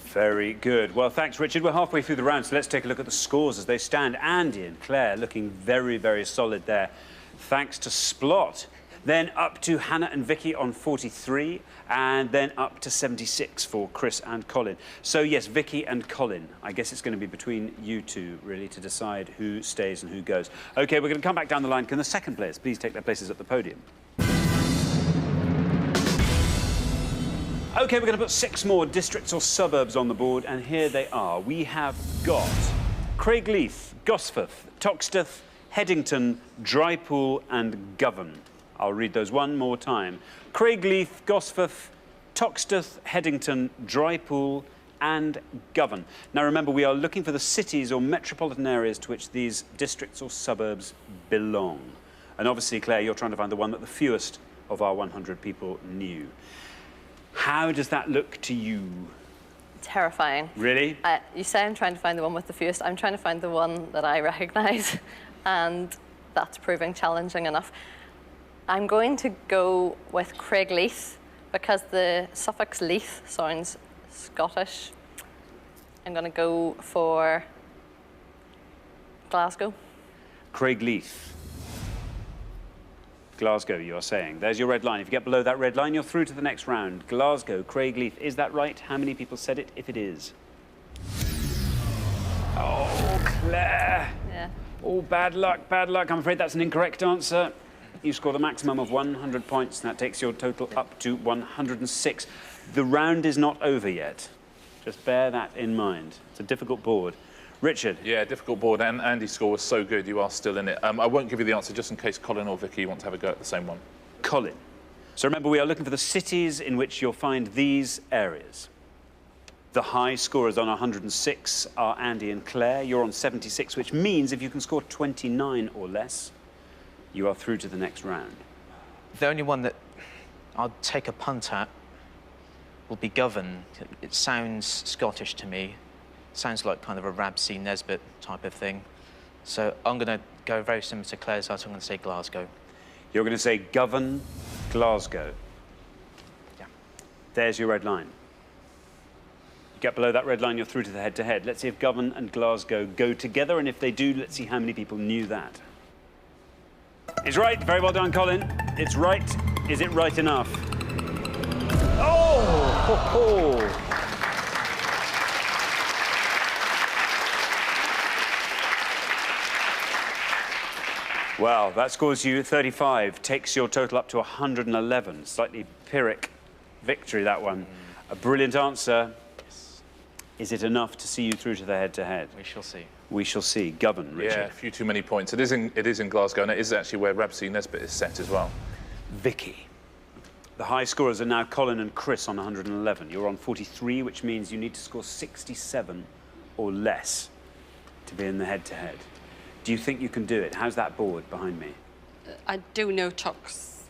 Very good. Well, thanks, Richard. We're halfway through the round, so let's take a look at the scores as they stand. Andy and Claire looking very, very solid there, thanks to Splot. Then up to Hannah and Vicky on 43, and then up to 76 for Chris and Colin. So, yes, Vicky and Colin. I guess it's going to be between you two, really, to decide who stays and who goes. OK, we're going to come back down the line. Can the second players please take their places at the podium? OK, we're going to put 6 more districts or suburbs on the board, and here they are. We have got Craigleith, Gosforth, Toxteth, Headington, Drypool and Govan. I'll read those one more time. Craigleith, Gosforth, Toxteth, Headington, Drypool and Govan. Now, remember, we are looking for the cities or metropolitan areas to which these districts or suburbs belong. And obviously, Claire, you're trying to find the one that the fewest of our 100 people knew. How does that look to you? Terrifying. Really? You say I'm trying to find the one with the fewest. I'm trying to find the one that I recognise, and that's proving challenging enough. I'm going to go with Craigleith because the suffix Leith sounds Scottish. I'm going to go for Glasgow. Craigleith. Glasgow, you're saying. There's your red line. If you get below that red line, you're through to the next round. Glasgow, Craigleith. Is that right? How many people said it, if it is? Oh, Claire. Yeah. Oh, bad luck, bad luck. I'm afraid that's an incorrect answer. You score the maximum of 100 points, and that takes your total up to 106. The round is not over yet. Just bear that in mind. It's a difficult board. Richard. Yeah, difficult board, and Andy's score was so good, you are still in it. I won't give you the answer just in case Colin or Vicky want to have a go at the same one. Colin. So remember, we are looking for the cities in which you'll find these areas. The high scorers on 106 are Andy and Claire. You're on 76, which means if you can score 29 or less, you are through to the next round. The only one that I'll take a punt at will be Govan. It sounds Scottish to me. Sounds like kind of a Ramsay Nesbitt type of thing. So I'm going to go very similar to Claire's answer. I'm going to say Glasgow. You're going to say Govan, Glasgow. Yeah. There's your red line. You get below that red line, you're through to the head-to-head. Let's see if Govan and Glasgow go together, and if they do, let's see how many people knew that. It's right. Very well done, Colin. It's right. Is it right enough? Oh! Ho, ho. Well, that scores you 35, takes your total up to 111. Slightly Pyrrhic victory, that one. A brilliant answer. Yes. Is it enough to see you through to the head-to-head? We shall see. We shall see. Govan, Richard. Yeah, a few too many points. It is in Glasgow, and it is actually where Rabsy Nesbitt is set as well. Vicky. The high scorers are now Colin and Chris on 111. You're on 43, which means you need to score 67 or less to be in the head-to-head. Do you think you can do it? How's that board behind me? I do know Toxteth,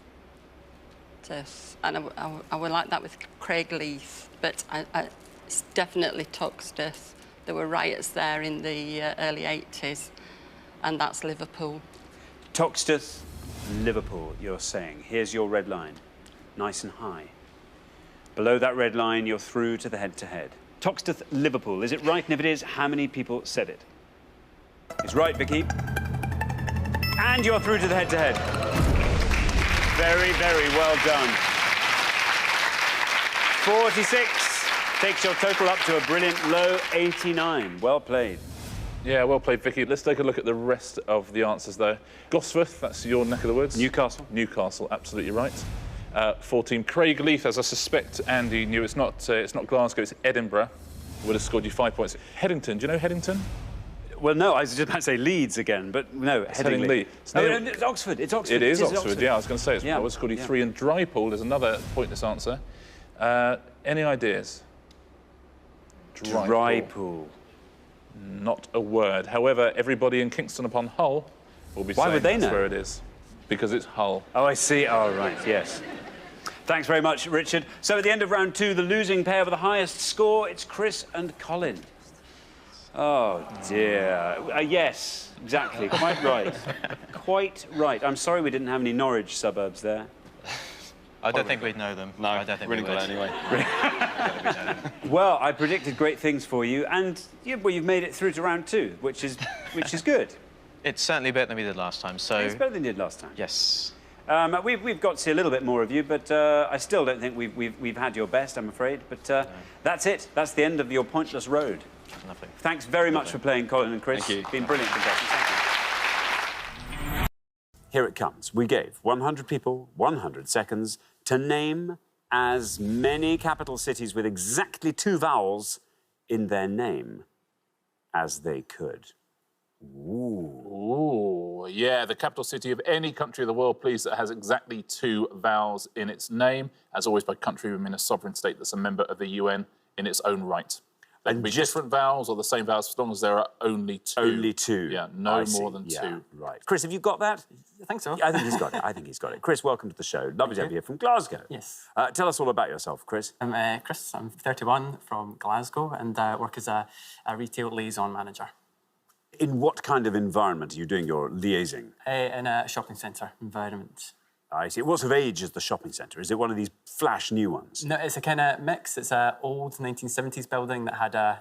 and I would like that with Craigleith, but it's definitely Toxteth. There were riots there in the early 80s, and that's Liverpool. Toxteth, Liverpool, you're saying. Here's your red line, nice and high. Below that red line, you're through to the head-to-head. Toxteth, Liverpool, is it right? And if it is, how many people said it? It's right, Vicky. And you're through to the head-to-head. Very, very well done. 46 takes your total up to a brilliant low 89. Well played. Yeah, well played, Vicky. Let's take a look at the rest of the answers, though. Gosforth, that's your neck of the woods. Newcastle. Newcastle, absolutely right. 14. Craigleith, as I suspect Andy knew, it's not Glasgow, it's Edinburgh. Would have scored you 5 points. Headington, do you know Headington? Well, no, I was just about to say Leeds again, but no, Headingley. Oh, it's Oxford, it's Oxford. It is Oxford, yeah, I was going to say, I would have scored you 3. And Drypool is another pointless answer. Any ideas? Drypool. Not a word. However, everybody in Kingston upon Hull will be saying that's where it is. Because it's Hull. Oh, I see. Oh, right, yes. Thanks very much, Richard. So at the end of round 2, the losing pair with the highest score, it's Chris and Colin. Oh, dear. Yes, exactly. Quite right. Quite right. I'm sorry we didn't have any Norwich suburbs there. I don't think we'd know them. No, I don't think we would. Anyway. Well, I predicted great things for you, and well, you've made it through to round 2, which is good. It's certainly better than we did last time, so... It's better than you did last time. Yes. We've got to see a little bit more of you, but I still don't think we've had your best, I'm afraid. But that's it. That's the end of your pointless road. Lovely. Thanks very much for playing, Colin and Chris. Thank you. It's been brilliant contestants. Thank you. Here it comes. We gave 100 people 100 seconds to name as many capital cities with exactly 2 vowels in their name as they could. Ooh, yeah, the capital city of any country of the world, please, that has exactly 2 vowels in its name. As always, by country, we mean a sovereign state that's a member of the UN in its own right. They can be different vowels or the same vowels, as long as there are only 2. Only 2. Yeah, no more than 2. Right. Chris, have you got that? I think so. I think he's got it. I think he's got it. Chris, welcome to the show. Lovely to have you here from Glasgow. Yes. Tell us all about yourself, Chris. I'm Chris. I'm 31 from Glasgow and work as a retail liaison manager. In what kind of environment are you doing your liaising? In a shopping centre environment. I see. What sort of age is the shopping centre? Is it one of these flash new ones? No, it's a kind of mix. It's an old 1970s building that had a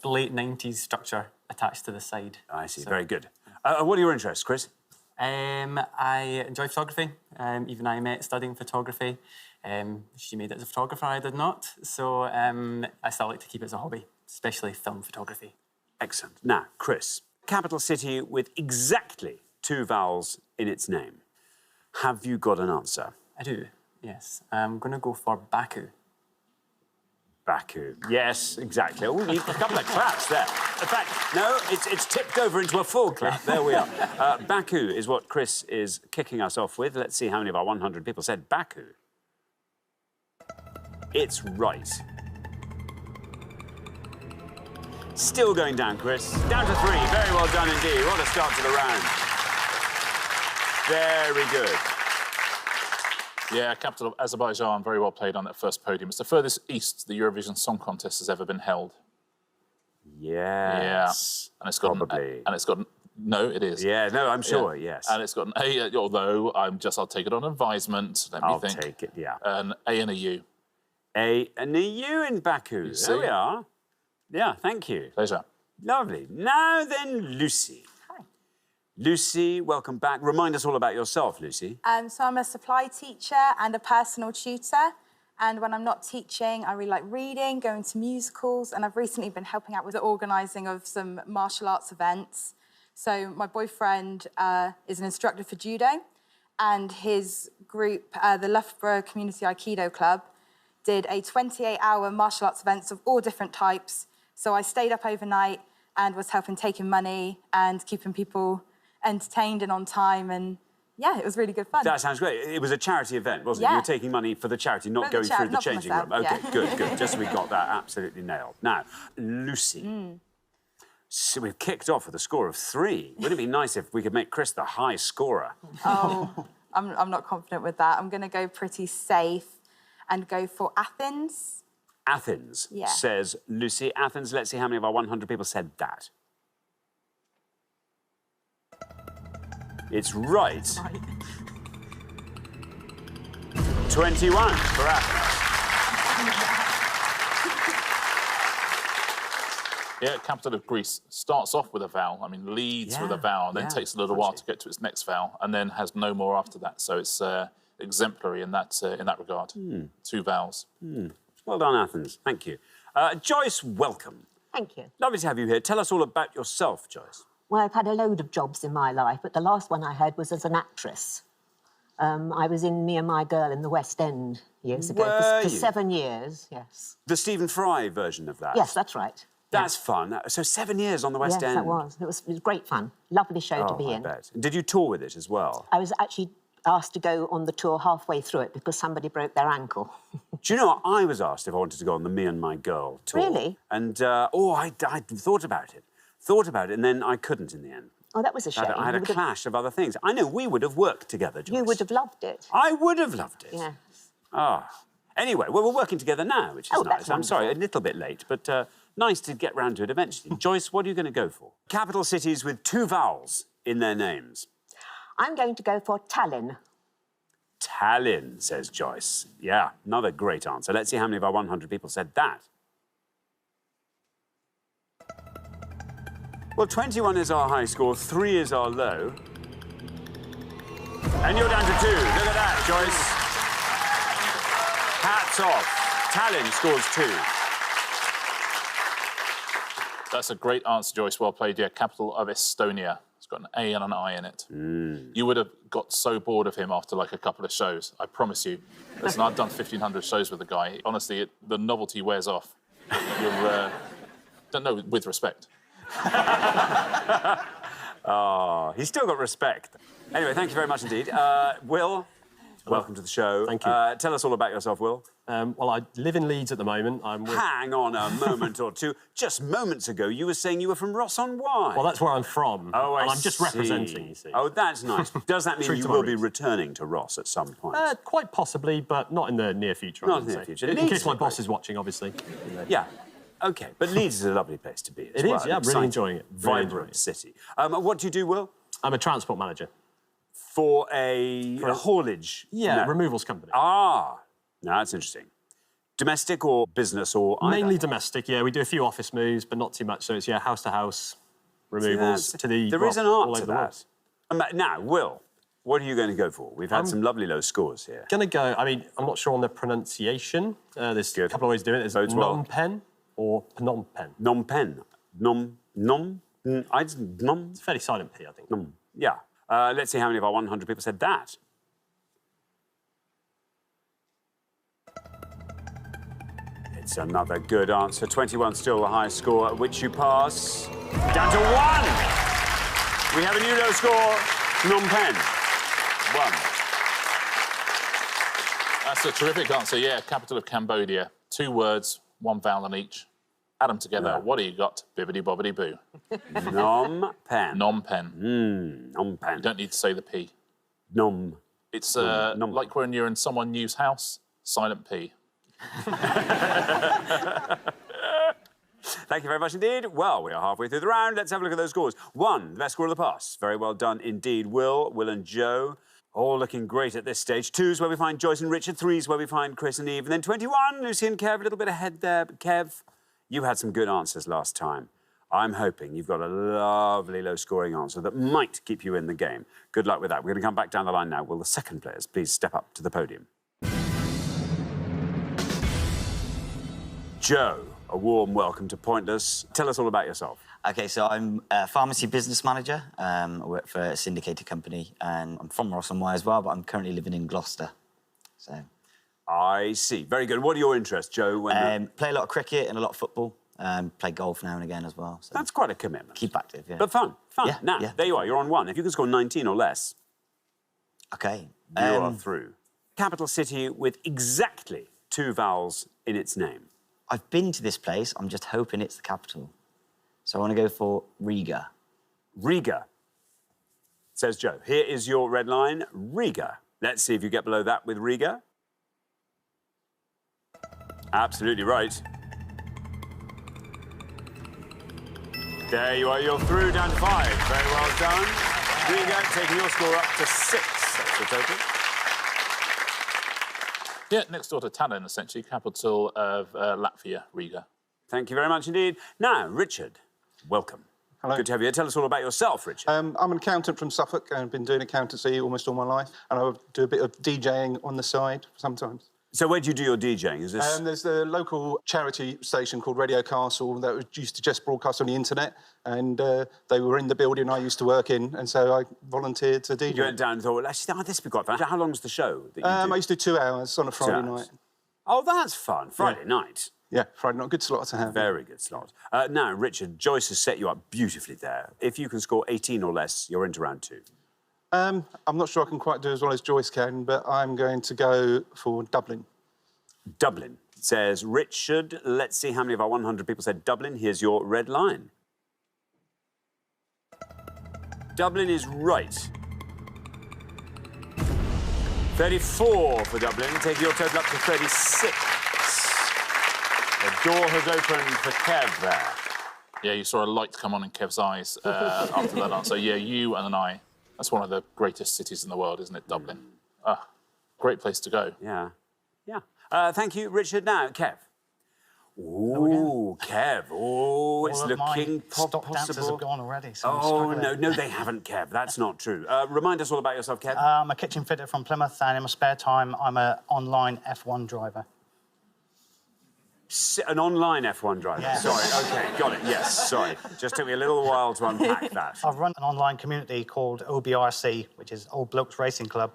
late 90s structure attached to the side. I see. So, very good. What are your interests, Chris? I enjoy photography. Even I met studying photography. She made it as a photographer, I did not. So I still like to keep it as a hobby, especially film photography. Excellent. Now, Chris, capital city with exactly 2 vowels in its name. Have you got an answer? I do, yes. I'm going to go for Baku. Baku. Yes, exactly. Oh, a couple of claps there. In fact, no, it's tipped over into a full clap. There we are. Baku is what Chris is kicking us off with. Let's see how many of our 100 people said Baku. It's right. Still going down, Chris. Down to 3. Very well done indeed. What a start to the round. Very good. Yeah, capital of Azerbaijan, very well played on that first podium. It's the furthest east the Eurovision Song Contest has ever been held. Yes. Yeah. And it's got probably. And it's got... No, it is. Yeah, no, I'm sure, yes. And it's got an A, although I'll take it on advisement. Let me think. I'll take it, yeah. An A and a U. A and a U in Baku. There we are. Yeah, thank you. Pleasure. Lovely. Now then, Lucy. Hi. Lucy, welcome back. Remind us all about yourself, Lucy. So I'm a supply teacher and a personal tutor. And when I'm not teaching, I really like reading, going to musicals, and I've recently been helping out with the organising of some martial arts events. So my boyfriend is an instructor for judo, and his group, the Loughborough Community Aikido Club, did a 28-hour martial arts events of all different types. So I stayed up overnight and was helping take in money and keeping people entertained and on time, and yeah, it was really good fun. That sounds great. It was a charity event, wasn't it? You were taking money for the charity, not going through the changing room. OK, good, good. Just so we got that absolutely nailed. Now, Lucy. So we've kicked off with a score of 3. Wouldn't it be nice if we could make Chris the high scorer? Oh, I'm not confident with that. I'm going to go pretty safe and go for Athens. Athens, says Lucy. Athens, let's see how many of our 100 people said that. It's right. 21 for Athens. Yeah, capital of Greece starts off with a vowel. I mean, leads with a vowel, and then takes a little while to get to its next vowel, and then has no more after that. So it's exemplary in that regard. 2 vowels. Well done, Athens. Thank you. Joyce, welcome. Thank you. Lovely to have you here. Tell us all about yourself, Joyce. Well, I've had a load of jobs in my life, but the last one I had was as an actress. I was in Me and My Girl in the West End years ago for 7 years, yes. The Stephen Fry version of that? Yes, that's right. That's fun. So 7 years on the West End. Yes, that was. It was great fun. Lovely show to be in. Bet. Did you tour with it as well? I was actually asked to go on the tour halfway through it because somebody broke their ankle. Do you know what? I was asked if I wanted to go on the Me and My Girl tour. Really? And, I thought about it. And then I couldn't in the end. Oh, that was a shame. I had a clash of other things. I know, we would have worked together, Joyce. You would have loved it. I would have loved it. Yes. Ah. Anyway, well, we're working together now, which is nice. That's I'm sorry, a little bit late, but nice to get round to it eventually. Joyce, what are you going to go for? Capital cities with 2 vowels in their names. I'm going to go for Tallinn. Tallinn, says Joyce. Yeah, another great answer. Let's see how many of our 100 people said that. Well, 21 is our high score, 3 is our low. And you're down to 2. Look at that, Joyce. Hats off. Tallinn scores 2. That's a great answer, Joyce. Well played. Yeah, capital of Estonia. It's got an A and an I in it. You would have got so bored of him after, like, a couple of shows. I promise you. Listen, I've done 1,500 shows with the guy. Honestly, the novelty wears off. Don't know, with respect. Oh, he's still got respect. Anyway, thank you very much indeed. Will, welcome to the show. Thank you. Tell us all about yourself, Will. Well, I live in Leeds at the moment. Hang on a moment or two. Just moments ago, you were saying you were from Ross-on-Wye. Well, that's where I'm from. Oh, and I'm just representing, you see. Oh, that's nice. Does that mean you will be returning to Ross at some point? Quite possibly, but not in the near future. Not in the near future. In case my boss is watching, obviously. Yeah. OK, but Leeds is a lovely place to be as well. It is, yeah, I'm really enjoying it. Vibrant city. What do you do, Will? I'm a transport manager. For a haulage? Yeah, removals company. Ah, now that's interesting. Domestic or business or either? Mainly domestic, yeah. We do a few office moves, but not too much. So it's, yeah, house-to-house removals to the... There is an art to that. Now, Will, what are you going to go for? We've had some lovely low scores here. Going to go, I mean, I'm not sure on the pronunciation. There's a couple of ways of doing it. There's Phnom Penh or Phnom Penh. Phnom Penh. It's a fairly silent P, I think. Yeah. Let's see how many of our 100 people said that. It's another good answer. 21 still the high score, at which you pass. Down to 1! We have a new low score, Phnom Penh. 1. That's a terrific answer, yeah. Capital of Cambodia. 2 words, 1 vowel in each. Add them together. Yeah. What do you got? Bibbidi-bobbidi-boo. Phnom Penh. Phnom Penh. Phnom Penh. You don't need to say the P. Nom. It's like when you're in someone new's house, silent P. Thank Thank you very much indeed. Well, we are halfway through the round. Let's have a look at those scores. 1, the best score of the pass. Very well done indeed. Will and Joe, all looking great at this stage. 2's where we find Joyce and Richard. 3's where we find Chris and Eve. And then 21, Lucy and Kev, a little bit ahead there. But Kev, you had some good answers last time. I'm hoping you've got a lovely low-scoring answer that might keep you in the game. Good luck with that. We're going to come back down the line now. Will the second players please step up to the podium? Joe, a warm welcome to Pointless. Tell us all about yourself. OK, so I'm a pharmacy business manager. I work for a syndicated company, and I'm from Ross on Wye as well, but I'm currently living in Gloucester. So. I see. Very good. What are your interests, Joe? Play a lot of cricket and a lot of football. Play golf now and again as well. So. That's quite a commitment. Keep active, yeah. But fun. Yeah, now, there you are. You're on 1. If you can score 19 or less... OK. You are through. Capital city with exactly 2 vowels in its name. I've been to this place. I'm just hoping it's the capital. So I want to go for Riga. Riga, says Joe. Here is your red line, Riga. Let's see if you get below that with Riga. Absolutely right. There you are, you're through, down to 5. Very well done. Riga taking your score up to 6. That's the total. Yeah, next door to Tallinn, essentially, capital of Latvia, Riga. Thank you very much indeed. Now, Richard, welcome. Hello. Good to have you here. Tell us all about yourself, Richard. I'm an accountant from Suffolk. I've been doing accountancy almost all my life, and I do a bit of DJing on the side sometimes. So where do you do your DJing? Is this... There's the local charity station called Radio Castle that used to just broadcast on the internet, and they were in the building I used to work in, and so I volunteered to DJ. You went down and thought, well, actually, this would be quite fun. How long's the show that you do? I used to do 2 hours on a Friday night. Oh, that's fun. Friday night. Yeah, Friday night. Good slot to have. Very good slot. Now, Richard, Joyce has set you up beautifully there. If you can score 18 or less, you're into round 2. I'm not sure I can quite do as well as Joyce can, but I'm going to go for Dublin. Dublin, says Richard. Let's see how many of our 100 people said Dublin. Here's your red line. Dublin is right. 34 for Dublin, taking your total up to 36. The door has opened for Kev there. Yeah, you saw a light come on in Kev's eyes after that answer. Yeah, you and I. That's one of the greatest cities in the world, isn't it, Dublin? Great place to go. Yeah. Yeah. Thank you, Richard. Now, Kev. Ooh, Kev. Oh, it's looking stock dancers have possible. gone already. So Oh, no, they haven't, Kev. That's not true. Remind us all about yourself, Kev. I'm a kitchen fitter from Plymouth, and in my spare time, I'm an online F1 driver. An online F1 driver? Yes. Sorry, OK, got it, yes, sorry. Just took me a little while to unpack that. I've run an online community called OBRC, which is Old Blokes Racing Club,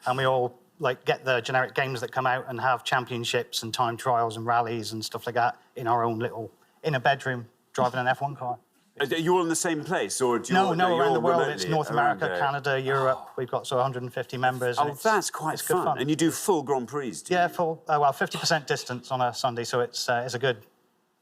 and we all get the generic games that come out and have championships and time trials and rallies and stuff like that in our own little inner bedroom driving an F1 car. Are you all in the same place, or do you No, all, around the world. remotely It's North around America, Canada, Europe. We've got 150 members. Oh, that's quite it's good fun. And you do full Grand Prix, do you? Yeah, full. Well, 50% distance on a Sunday, so it's a good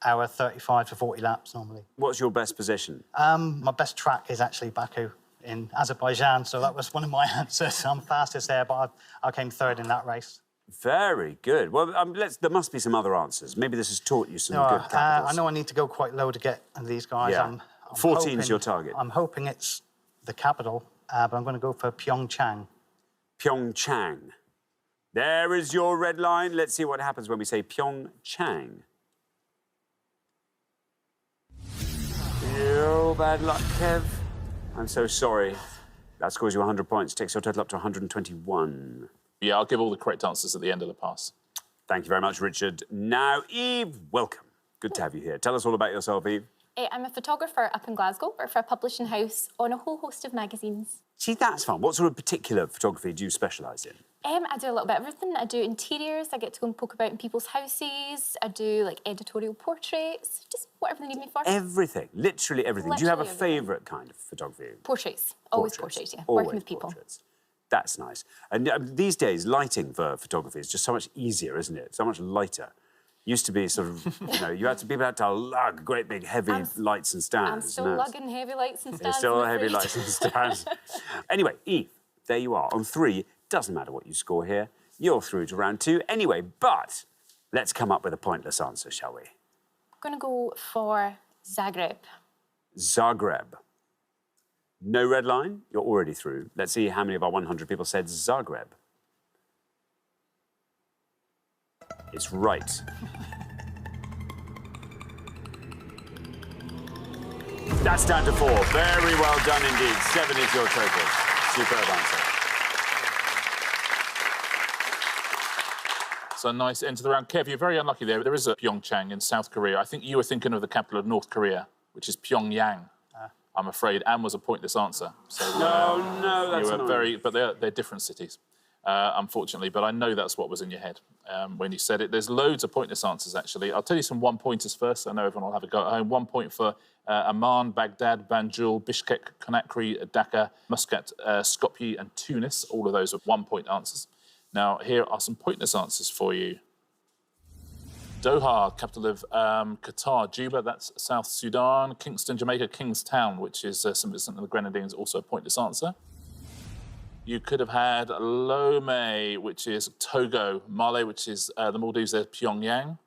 hour, 35 to 40 laps normally. What's your best position? My best track is actually Baku in Azerbaijan, so that was one of my answers. I'm fastest there, but I came 3rd in that race. Very good. Well, there must be some other answers. Maybe this has taught you some good capitals. I know I need to go quite low to get these guys. Yeah. I'm 14 is hoping, your target. I'm hoping it's the capital, but I'm going to go for Pyeongchang. Pyeongchang. There is your red line. Let's see what happens when we say Pyeongchang. Real bad luck, Kev. I'm so sorry. That scores you 100 points, takes your total up to 121. Yeah, I'll give all the correct answers at the end of the pass. Thank you very much, Richard. Now, Eve, welcome. Good to have you here. Tell us all about yourself, Eve. I'm a photographer up in Glasgow, work for a publishing house on a whole host of magazines. See, that's fun. What sort of particular photography do you specialise in? I do a little bit of everything. I do interiors, I get to go and poke about in people's houses, I do editorial portraits, just whatever they need me for. Everything, literally everything. Do you have a Literally favourite kind of photography? Portraits, always portraits, yeah. Always working with people. Portraits. That's nice. And these days, lighting for photography is just so much easier, isn't it? So much lighter. Used to be sort of, people had to lug great big heavy lights and stands. I'm still lugging heavy lights and stands. Still heavy lights and stands. Anyway, Eve, there you are. On 3, doesn't matter what you score here. You're through to round 2 anyway, but let's come up with a pointless answer, shall we? going to go for Zagreb. Zagreb. No red line. You're already through. Let's see how many of our 100 people said Zagreb. It's right. That's down to 4. Very well done indeed. 7 is your total. Superb answer. So nice end to the round. Kev, you're very unlucky there. There is a Pyeongchang in South Korea. I think you were thinking of the capital of North Korea, which is Pyongyang. I'm afraid Anne was a pointless answer. So, no, that's you were annoying. very, but they're different cities, unfortunately. But I know that's what was in your head when you said it. There's loads of pointless answers, actually. I'll tell you some one-pointers first. I know everyone will have a go at home. 1 point for Amman, Baghdad, Banjul, Bishkek, Conakry, Dhaka, Muscat, Skopje and Tunis. All of those are 1 point answers. Now, here are some pointless answers for you. Doha, capital of Qatar. Juba, that's South Sudan. Kingston, Jamaica. Kingstown, which is St. Vincent and the Grenadines, also a pointless answer. You could have had Lomé, which is Togo. Male, which is the Maldives, there's Pyongyang,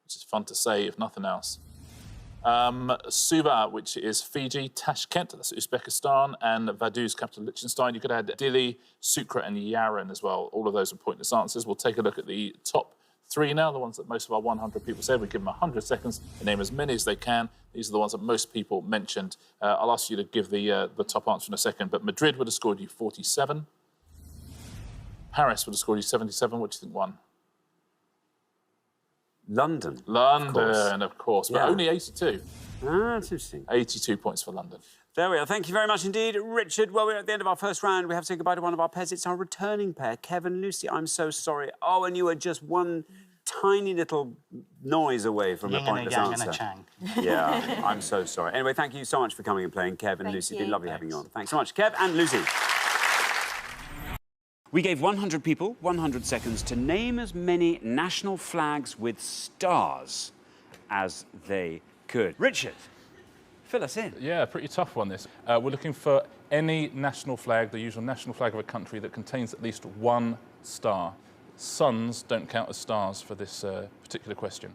which is fun to say, if nothing else. Suva, which is Fiji. Tashkent, that's Uzbekistan. And Vaduz, capital of Liechtenstein. You could have had Dili, Sucre and Yaren as well. All of those are pointless answers. We'll take a look at the top 3 now, the ones that most of our 100 people said. We give them 100 seconds to name as many as they can. These are the ones that most people mentioned. I'll ask you to give the top answer in a second, but Madrid would have scored you 47. Paris would have scored you 77. What do you think won? London. London, of course, but Yeah. only 82. Ah, that's interesting. 82 points for London. There we are. Thank you very much indeed, Richard. Well, we're at the end of our first round. We have to say goodbye to one of our pairs. It's our returning pair, Kev and Lucy. I'm so sorry. Oh, and you were just one tiny little noise away from a Yin and a pointless yang answer. and a chang. Yeah, I'm so sorry. Anyway, thank you so much for coming and playing, Kev and Thank Lucy. It's you. been lovely having you on. Thanks so much, Kev and Lucy. We gave 100 people 100 seconds to name as many national flags with stars as they could. Richard, fill us in. Yeah, pretty tough one, this. We're looking for any national flag, the usual national flag of a country that contains at least 1 star. Suns don't count as stars for this particular question.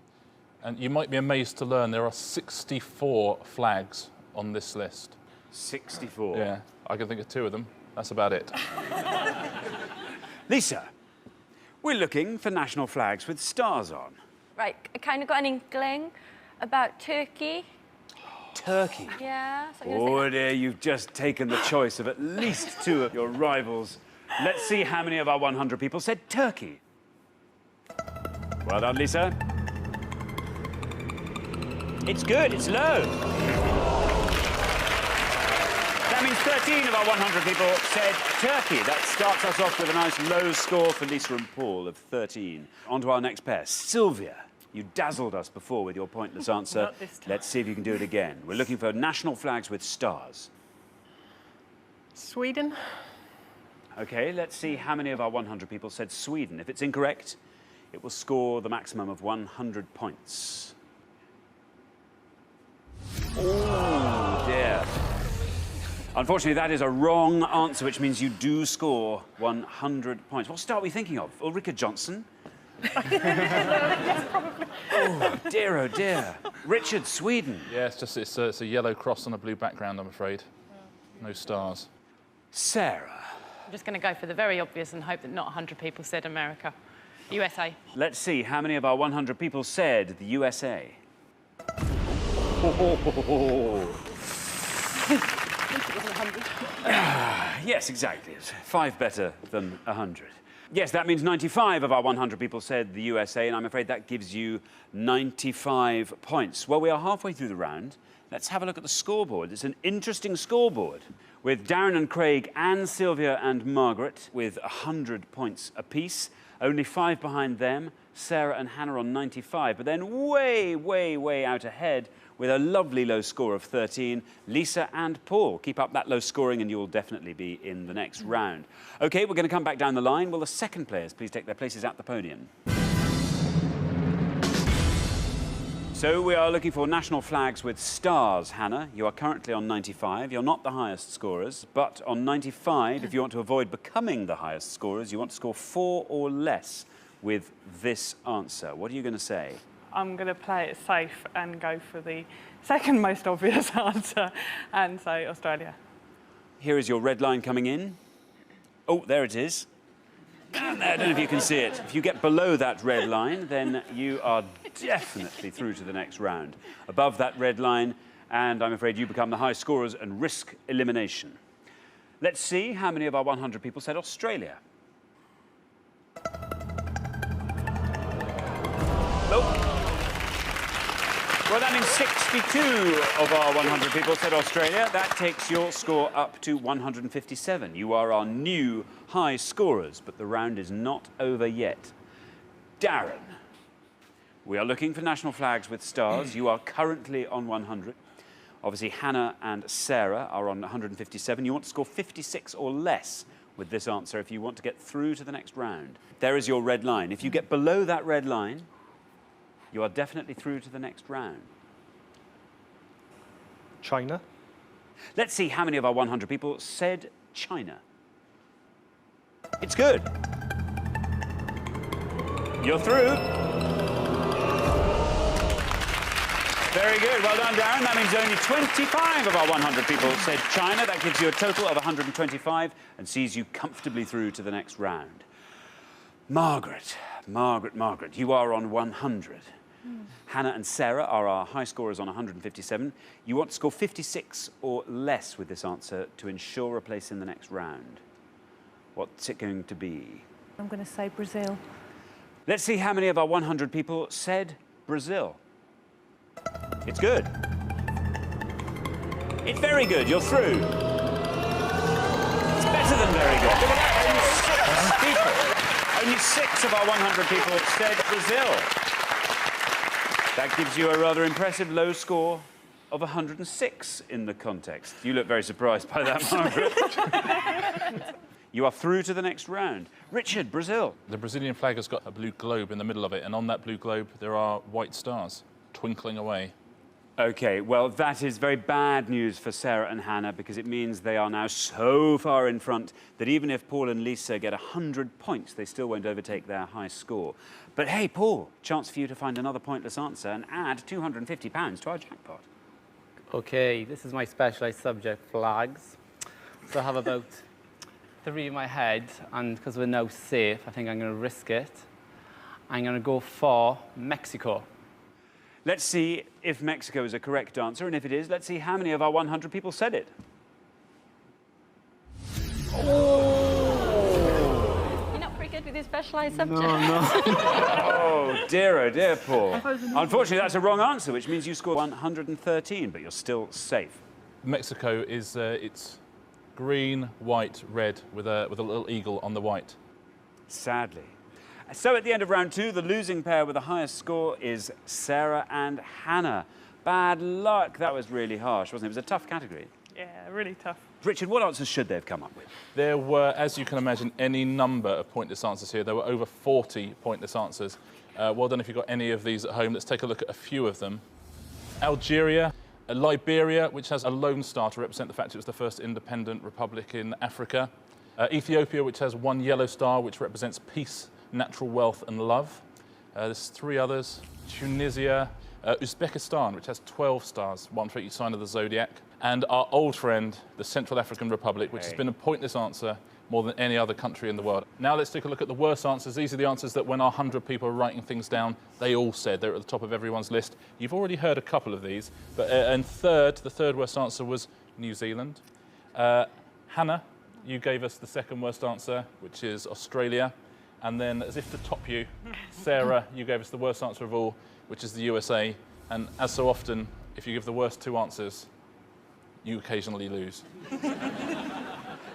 And you might be amazed to learn there are 64 flags on this list. 64? Yeah, I can think of 2 of them. That's about it. Lisa, we're looking for national flags with stars on. Right, I kind of got an inkling about Turkey. Turkey? Yeah. So I'm gonna Oh say dear, you've just taken the choice of at least 2 of your rivals. Let's see how many of our 100 people said Turkey. Well done, Lisa. It's good, it's low. That means 13 of our 100 people said Turkey. That starts us off with a nice low score for Lisa and Paul of 13. On to our next pair. Sylvia, you dazzled us before with your pointless answer. Not this time. Let's see if you can do it again. We're looking for national flags with stars. Sweden. OK, let's see how many of our 100 people said Sweden. If it's incorrect, it will score the maximum of 100 points. Oh, dear. Unfortunately, that is a wrong answer, which means you do score 100 points. What star are we thinking of? Ulrika Johnson? Yes, probably. Oh, dear, oh, dear. Richard, Sweden. Yeah, it's a yellow cross on a blue background, I'm afraid. No stars. Sarah. I'm just going to go for the very obvious and hope that not 100 people said America. USA. Let's see how many of our 100 people said the USA. Oh. Yes, exactly. It's 5 better than 100. Yes, that means 95 of our 100 people said the USA, and I'm afraid that gives you 95 points. Well, we are halfway through the round. Let's have a look at the scoreboard. It's an interesting scoreboard with Darren and Craig and Sylvia and Margaret with 100 points apiece. Only 5 behind them, Sarah and Hannah on 95, but then way, way, way out ahead with a lovely low score of 13, Lisa and Paul. Keep up that low scoring and you'll definitely be in the next round. OK, we're going to come back down the line. Will the second players please take their places at the podium? So we are looking for national flags with stars, Hannah. You are currently on 95. You're not the highest scorers, but on 95, if you want to avoid becoming the highest scorers, you want to score 4 or less with this answer. What are you going to say? I'm going to play it safe and go for the second most obvious answer and say Australia. Here is your red line coming in. Oh, there it is. I don't know if you can see it. If you get below that red line, then you are definitely through to the next round. Above that red line, and I'm afraid you become the high scorers and risk elimination. Let's see how many of our 100 people said Australia. Nope. Well, that means 62 of our 100 people said Australia. That takes your score up to 157. You are our new high scorers, but the round is not over yet. Darren, we are looking for national flags with stars. You are currently on 100. Obviously, Hannah and Sarah are on 157. You want to score 56 or less with this answer if you want to get through to the next round. There is your red line. If you get below that red line, you are definitely through to the next round. China. Let's see how many of our 100 people said China. It's good. You're through. Very good. Well done, Darren. That means only 25 of our 100 people said China. That gives you a total of 125 and sees you comfortably through to the next round. Margaret, you are on 100. Hannah and Sarah are our high scorers on 157. You want to score 56 or less with this answer to ensure a place in the next round. What's it going to be? I'm going to say Brazil. Let's see how many of our 100 people said Brazil. It's good. It's very good. You're through. It's better than very good. Look at that. Only 6 of our 100 people said Brazil. That gives you a rather impressive low score of 106 in the context. You look very surprised by that, Margaret. You are through to the next round. Richard, Brazil. The Brazilian flag has got a blue globe in the middle of it, and on that blue globe there are white stars twinkling away. OK, well, that is very bad news for Sarah and Hannah because it means they are now so far in front that even if Paul and Lisa get 100 points, they still won't overtake their high score. But hey, Paul, chance for you to find another pointless answer and add £250 to our jackpot. OK, this is my specialised subject, flags. So I have about 3 in my head, and because we're now safe, I think I'm going to risk it. I'm going to go for Mexico. Let's see if Mexico is a correct answer, and if it is, let's see how many of our 100 people said it. You're not very good with your specialised subject. Oh, dear, Paul. Unfortunately, that's a wrong answer, which means you scored 113, but you're still safe. Mexico is it's green, white, red with a little eagle on the white. Sadly. So at the end of round 2, the losing pair with the highest score is Sarah and Hannah. Bad luck. That was really harsh, wasn't it? It was a tough category. Yeah, really tough. Richard, what answers should they have come up with? There were, as you can imagine, any number of pointless answers here. There were over 40 pointless answers. Well done if you've got any of these at home. Let's take a look at a few of them. Algeria, Liberia, which has a lone star to represent the fact it was the first independent republic in Africa. Ethiopia, which has 1 yellow star, which represents peace, natural wealth and love. There's 3 others. Tunisia, Uzbekistan, which has 12 stars, 1 for each sign of the zodiac. And our old friend, the Central African Republic, which has been a pointless answer more than any other country in the world. Now let's take a look at the worst answers. These are the answers that when our 100 people are writing things down, they all said. They're at the top of everyone's list. You've already heard a couple of these. But the third worst answer was New Zealand. Hannah, you gave us the second worst answer, which is Australia. And then, as if to top you, Sarah, you gave us the worst answer of all, which is the USA. And as so often, if you give the worst 2 answers, you occasionally lose.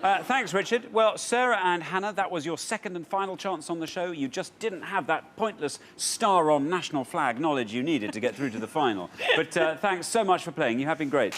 Thanks, Richard. Well, Sarah and Hannah, that was your second and final chance on the show. You just didn't have that pointless star on national flag knowledge you needed to get through to the final. But thanks so much for playing. You have been great.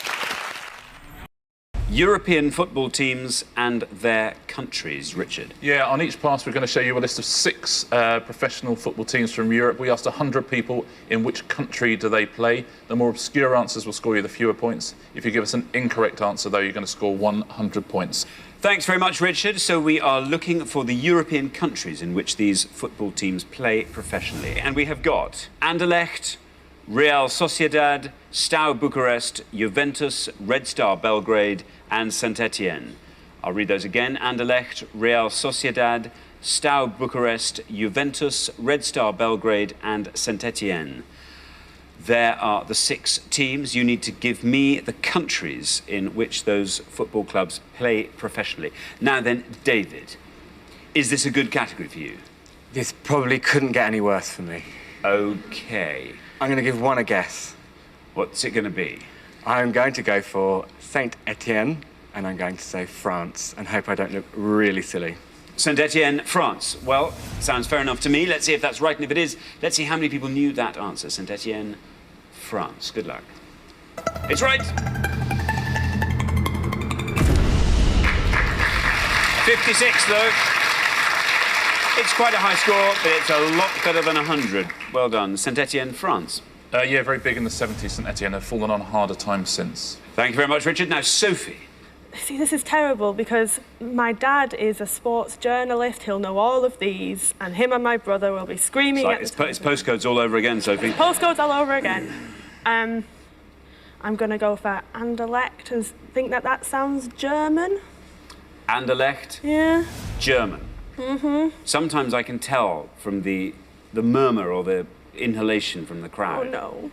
European football teams and their countries. Richard. Yeah, on each pass we're going to show you a list of 6 professional football teams from Europe. We asked 100 people in which country do they play. The more obscure answers will score you the fewer points. If you give us an incorrect answer, though, you're going to score 100 points. Thanks very much, Richard. So we are looking for the European countries in which these football teams play professionally. And we have got Anderlecht, Real Sociedad, Steaua Bucharest, Juventus, Red Star Belgrade and Saint-Etienne. I'll read those again. Anderlecht, Real Sociedad, Steaua Bucharest, Juventus, Red Star Belgrade and Saint-Etienne. There are the 6 teams. You need to give me the countries in which those football clubs play professionally. Now then, David, is this a good category for you? This probably couldn't get any worse for me. OK. I'm going to give one a guess. What's it going to be? I'm going to go for Saint-Etienne, and I'm going to say France, and hope I don't look really silly. Saint-Etienne, France. Well, sounds fair enough to me. Let's see if that's right, and if it is, let's see how many people knew that answer. Saint-Etienne, France. Good luck. It's right. 56, though. It's quite a high score, but it's a lot better than 100. Well done. Saint-Etienne, France. Yeah, very big in the 70s. Saint-Etienne have fallen on harder times since. Thank you very much, Richard. Now, Sophie. See, this is terrible because my dad is a sports journalist. He'll know all of these, and him and my brother will be screaming at It's postcodes all over again, Sophie. Postcodes all over again. I'm going to go for Anderlecht and think that sounds German. Anderlecht? Yeah. German. Mm-hmm. Sometimes I can tell from the murmur or the inhalation from the crowd. Oh, no.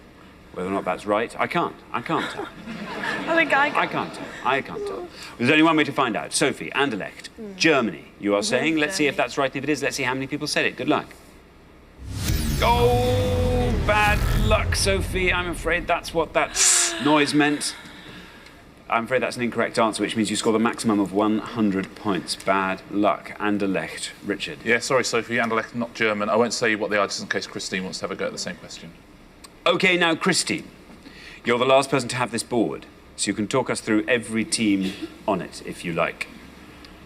Whether or not that's right, I can't tell. I think I can't tell. There's only one way to find out. Sophie, Anderlecht, Germany, you are saying. Let's see if that's right. If it is, let's see how many people said it. Good luck. Oh, bad luck, Sophie. I'm afraid that's what that noise meant. I'm afraid that's an incorrect answer, which means you score the maximum of 100 points. Bad luck. Anderlecht. Richard. Yeah, sorry, Sophie. Anderlecht, not German. I won't say what they are, just in case Christine wants to have a go at the same question. OK, now, Christine, you're the last person to have this board, so you can talk us through every team on it, if you like.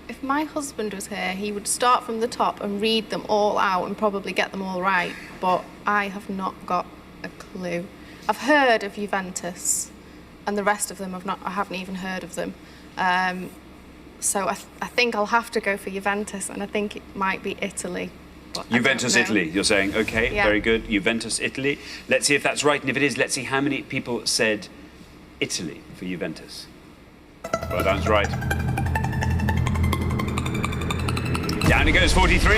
If my husband was here, he would start from the top and read them all out and probably get them all right, but I have not got a clue. I've heard of Juventus, and the rest of them I haven't even heard of them. So I think I'll have to go for Juventus, and I think it might be Italy. Juventus, Italy, you're saying. OK, yeah. Very good. Juventus, Italy. Let's see if that's right, and if it is, let's see how many people said Italy for Juventus. Well, that's right. Down it goes, 43.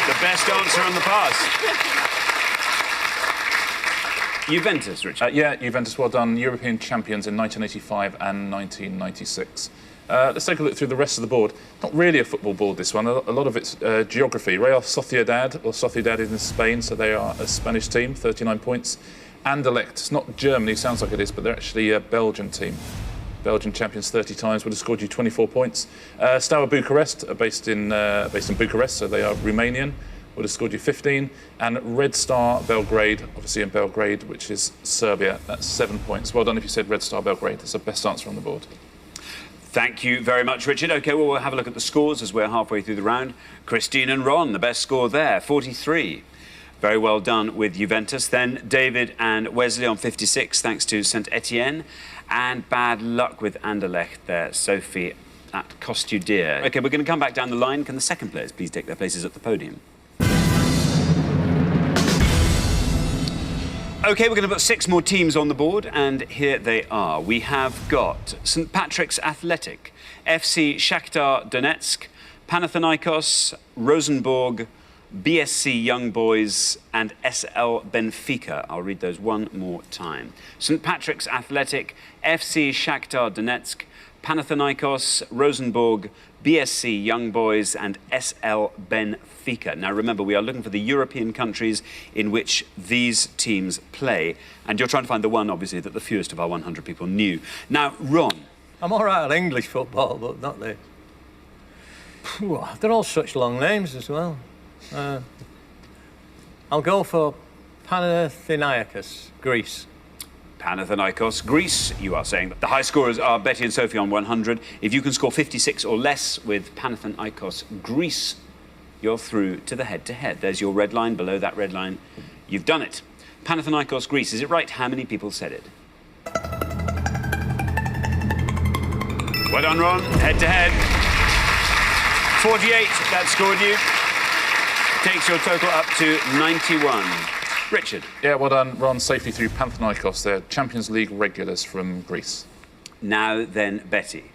The best answer on the pass. Juventus, Richard. Yeah, Juventus, well done. European champions in 1985 and 1996. Let's take a look through the rest of the board. Not really a football board, this one. A lot of it's geography. Real Sociedad, or Sociedad is in Spain, so they are a Spanish team, 39 points. Anderlecht, it's not Germany, sounds like it is, but they're actually a Belgian team. Belgian champions 30 times, would have scored you 24 points. Steaua Bucharest are based in Bucharest, so they are Romanian, would have scored you 15. And Red Star Belgrade, obviously in Belgrade, which is Serbia, that's 7 points. Well done if you said Red Star Belgrade. That's the best answer on the board. Thank you very much, Richard. OK, well, we'll have a look at the scores as we're halfway through the round. Christine and Ron, the best score there, 43. Very well done with Juventus. Then David and Wesley on 56, thanks to Saint-Etienne. And bad luck with Anderlecht there, Sophie. That cost you dear. OK, we're going to come back down the line. Can the second players please take their places at the podium? OK, we're going to put 6 more teams on the board, and here they are. We have got St Patrick's Athletic, FC Shakhtar Donetsk, Panathinaikos, Rosenborg, BSC Young Boys and SL Benfica. I'll read those one more time. St Patrick's Athletic, FC Shakhtar Donetsk, Panathinaikos, Rosenborg, BSC Young Boys and SL Benfica. Now remember, we are looking for the European countries in which these teams play, and you're trying to find the one, obviously, that the fewest of our 100 people knew. Now, Ron. I'm all right at English football, but not this. They're all such long names as well. I'll go for Panathinaikos, Greece. Panathinaikos, Greece. You are saying that the high scorers are Betty and Sophie on 100. If you can score 56 or less with Panathinaikos, Greece, you're through to the head-to-head. There's your red line. Below that red line, you've done it. Panathinaikos, Greece. Is it right? How many people said it? Well done, Ron. Head-to-head. 48, that scored you. Takes your total up to 91. Richard. Yeah, well done, Ron. Safely through Panathinaikos. They're Champions League regulars from Greece. Now then, Betty.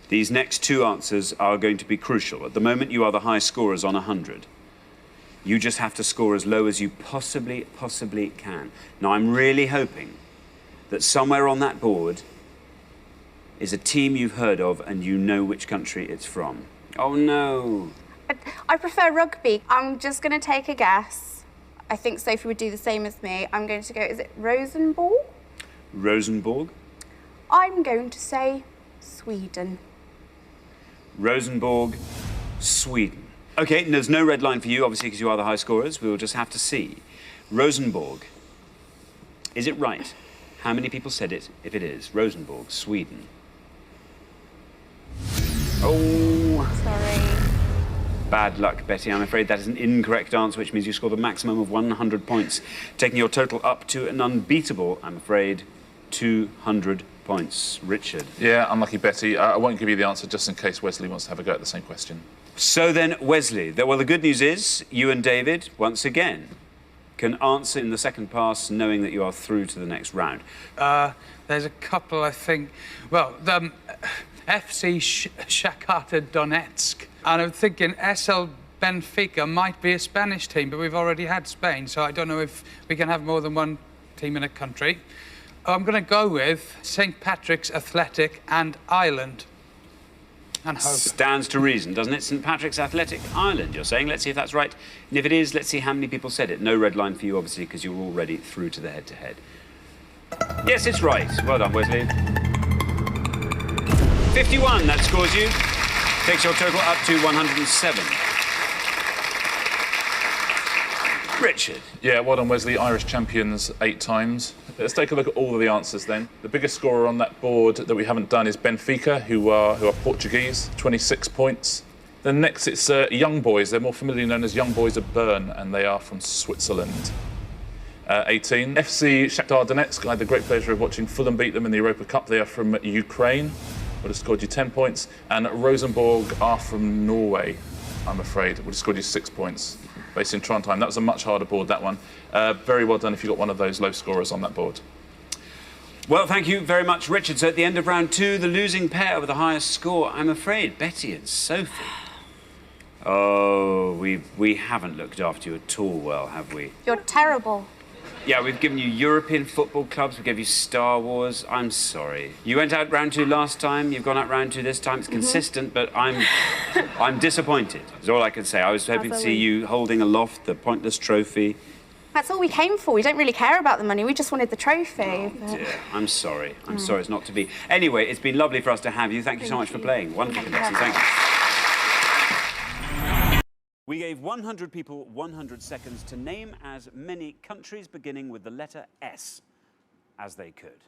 These next two answers are going to be crucial. At the moment, you are the high scorers on 100. You just have to score as low as you possibly can. Now, I'm really hoping that somewhere on that board is a team you've heard of and you know which country it's from. Oh, no. I prefer rugby. I'm just going to take a guess. I think Sophie would do the same as me. I'm going to go, is it Rosenborg? Rosenborg? I'm going to say Sweden. Rosenborg, Sweden. OK, there's no red line for you, obviously, because you are the high scorers. We will just have to see. Rosenborg. Is it right? How many people said it if it is? Rosenborg, Sweden. Oh. Sorry. Bad luck, Betty. I'm afraid that is an incorrect answer, which means you scored a maximum of 100 points, taking your total up to an unbeatable, I'm afraid, 200 points. Richard. Yeah, unlucky, Betty. I won't give you the answer just in case Wesley wants to have a go at the same question. So then, Wesley, well, the good news is you and David, once again, can answer in the second pass knowing that you are through to the next round. There's a couple, I think. Well, the FC Shakhtar Donetsk. And I'm thinking SL Benfica might be a Spanish team, but we've already had Spain, so I don't know if we can have more than one team in a country. I'm going to go with St. Patrick's Athletic and Ireland. And hope. Stands to reason, doesn't it? St. Patrick's Athletic Ireland, you're saying. Let's see if that's right. And if it is, let's see how many people said it. No red line for you, obviously, because you're already through to the head-to-head. Yes, it's right. Well done, Wesley. 51, that scores you. Takes your total up to 107. Richard. Yeah, well done, Wesley. Irish champions 8 times. Let's take a look at all of the answers then. The biggest scorer on that board that we haven't done is Benfica, who are Portuguese, 26 points. Then next it's Young Boys. They're more familiarly known as Young Boys of Bern, and they are from Switzerland. 18. FC Shakhtar Donetsk. I had the great pleasure of watching Fulham beat them in the Europa Cup. They are from Ukraine. Would have scored you 10 points. And Rosenborg are from Norway, I'm afraid. Would have scored you 6 points. Based in Trondheim. That was a much harder board, that one. Very well done if you got one of those low scorers on that board. Well, thank you very much, Richard. So at the end of round 2, the losing pair with the highest score, I'm afraid, Betty and Sophie. Oh, we haven't looked after you at all well, have we? You're terrible. Yeah, we've given you European football clubs, we gave you Star Wars. I'm sorry. You went out round 2 last time, you've gone out round 2 this time. It's consistent, but I'm disappointed, is all I can say. I was hoping to see you holding aloft the pointless trophy. That's all we came for. We don't really care about the money. We just wanted the trophy. Oh, dear. I'm sorry. I'm sorry it's not to be. Anyway, it's been lovely for us to have you. Thank you so much for playing. Wonderful contestants. Thank you. We gave 100 people 100 seconds to name as many countries beginning with the letter S as they could.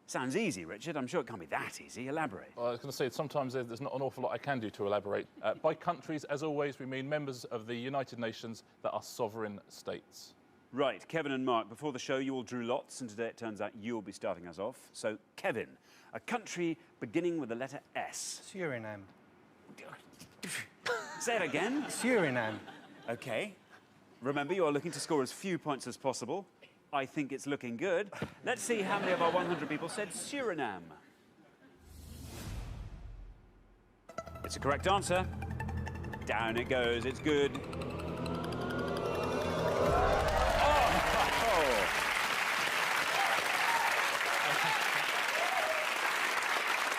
Sounds easy, Richard. I'm sure it can't be that easy. Elaborate. Well, I was going to say, sometimes there's not an awful lot I can do to elaborate. By countries, as always, we mean members of the United Nations that are sovereign states. Right, Kevin and Mark, before the show, you all drew lots, and today it turns out you'll be starting us off. So, Kevin, a country beginning with the letter S. Suriname. Say it again. Suriname. OK. Remember, you are looking to score as few points as possible. I think it's looking good. Let's see how many of our 100 people said Suriname. It's a correct answer. Down it goes. It's good.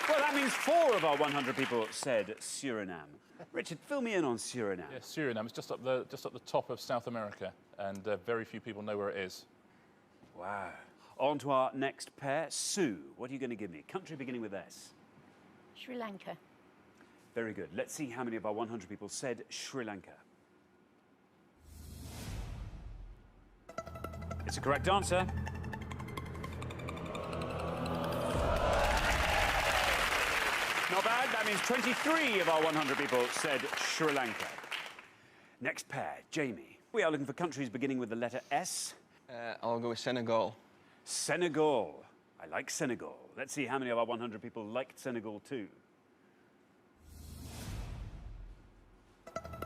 Well, that means 4 of our 100 people said Suriname. Richard, fill me in on Suriname. Yeah, Suriname is just up the top of South America, and very few people know where it is. Wow. On to our next pair. Sue, what are you going to give me? Country beginning with S. Sri Lanka. Very good. Let's see how many of our 100 people said Sri Lanka. It's a correct answer. Not bad. That means 23 of our 100 people said Sri Lanka. Next pair, Jamie. We are looking for countries beginning with the letter S. I'll go with Senegal. Senegal. I like Senegal. Let's see how many of our 100 people liked Senegal too.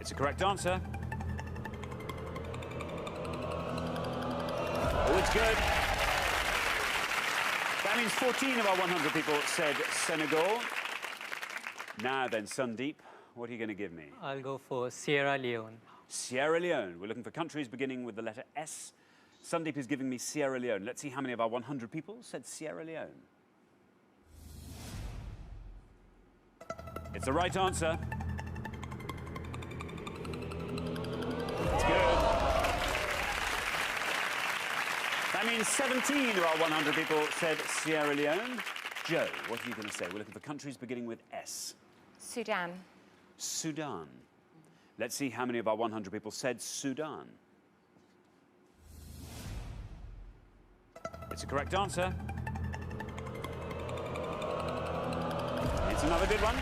It's a correct answer. Oh, it's good. That means 14 of our 100 people said Senegal. Now then, Sandeep, what are you going to give me? I'll go for Sierra Leone. Sierra Leone. We're looking for countries beginning with the letter S. Sandeep is giving me Sierra Leone. Let's see how many of our 100 people said Sierra Leone. It's the right answer. It's good. That means 17 of our 100 people said Sierra Leone. Joe, what are you going to say? We're looking for countries beginning with S. Sudan. Sudan. Let's see how many of our 100 people said Sudan. It's a correct answer. It's another good one.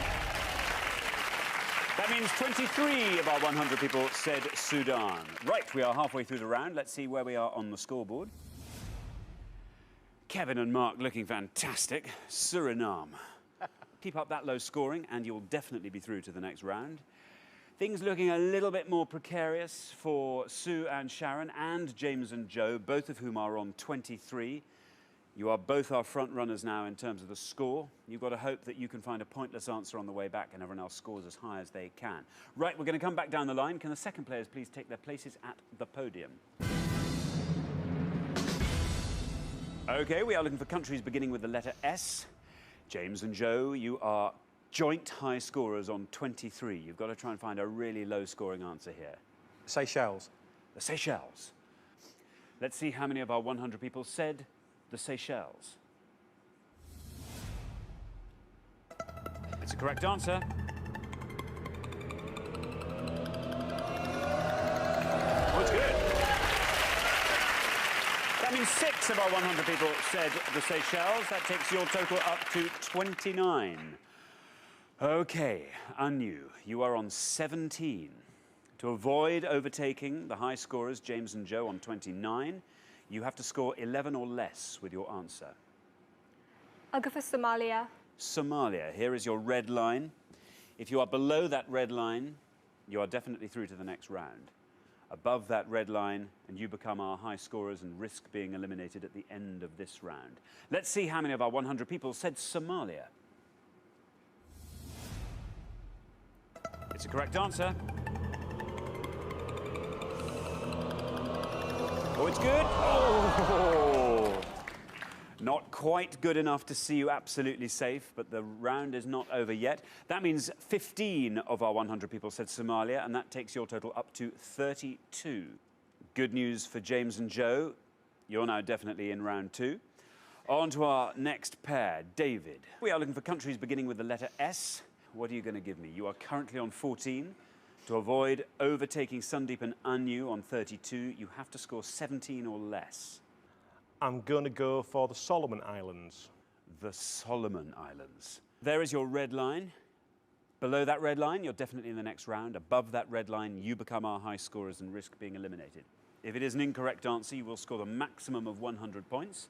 That means 23 of our 100 people said Sudan. Right, we are halfway through the round. Let's see where we are on the scoreboard. Kevin and Mark looking fantastic. Suriname. Keep up that low scoring and you'll definitely be through to the next round. Things looking a little bit more precarious for Sue and Sharon and James and Joe, both of whom are on 23. You are both our front runners now in terms of the score. You've got to hope that you can find a pointless answer on the way back and everyone else scores as high as they can. Right, we're going to come back down the line. Can the second players please take their places at the podium? OK, we are looking for countries beginning with the letter S. James and Joe, you are joint high scorers on 23. You've got to try and find a really low-scoring answer here. Seychelles. The Seychelles. Let's see how many of our 100 people said the Seychelles. It's a correct answer. Oh, it's good. That means 6 of our 100 people said the Seychelles. That takes your total up to 29. OK, Anu, you are on 17. To avoid overtaking the high scorers, James and Joe, on 29, you have to score 11 or less with your answer. I'll go for Somalia. Somalia, here is your red line. If you are below that red line, you are definitely through to the next round. Above that red line, and you become our high scorers and risk being eliminated at the end of this round. Let's see how many of our 100 people said Somalia. It's a correct answer. Oh, it's good. Oh! Not quite good enough to see you absolutely safe, but the round is not over yet. That means 15 of our 100 people said Somalia, and that takes your total up to 32. Good news for James and Joe. You're now definitely in round 2. On to our next pair, David. We are looking for countries beginning with the letter S. What are you going to give me? You are currently on 14. To avoid overtaking Sandeep and Anu on 32, you have to score 17 or less. I'm going to go for the Solomon Islands. The Solomon Islands. There is your red line. Below that red line, you're definitely in the next round. Above that red line, you become our high scorers and risk being eliminated. If it is an incorrect answer, you will score the maximum of 100 points.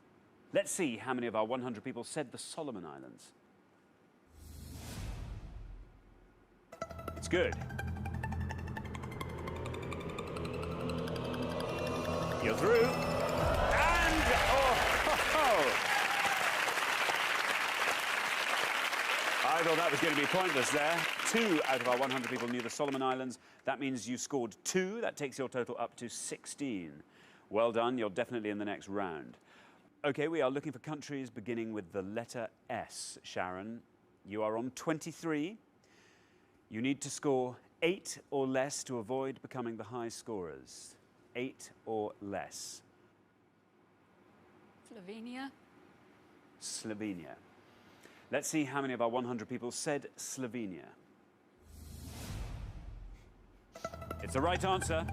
Let's see how many of our 100 people said the Solomon Islands. It's good. You're through. And, I thought that was going to be pointless there. 2 out of our 100 people knew the Solomon Islands. That means you scored 2. That takes your total up to 16. Well done. You're definitely in the next round. OK, we are looking for countries beginning with the letter S. Sharon, you are on 23. You need to score 8 or less to avoid becoming the high scorers. 8 or less. Slovenia. Slovenia. Let's see how many of our 100 people said Slovenia. It's the right answer.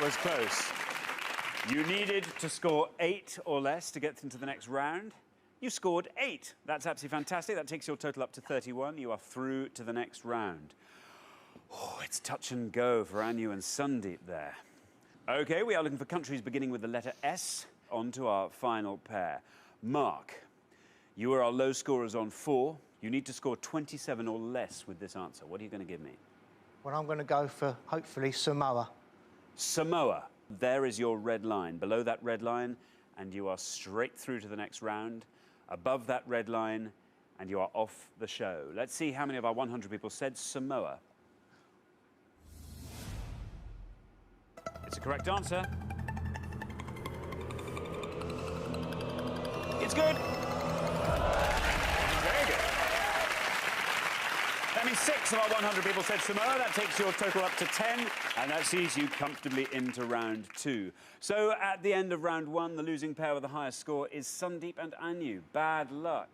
was close. You needed to score 8 or less to get into the next round. You scored 8. That's absolutely fantastic. That takes your total up to 31. You are through to the next round. Oh, it's touch and go for Anu and Sandeep there. OK, we are looking for countries beginning with the letter S. On to our final pair. Mark, you are our low scorers on 4. You need to score 27 or less with this answer. What are you going to give me? Well, I'm going to go for, hopefully, Samoa. Samoa. There is your red line. Below that red line, and you are straight through to the next round. Above that red line, and you are off the show. Let's see how many of our 100 people said Samoa. It's a correct answer. It's good. Very good. That means 6 of our 100 people said Samoa. That takes your total up to 10, and that sees you comfortably into round 2. So at the end of round 1, the losing pair with the highest score is Sandeep and Anu. Bad luck.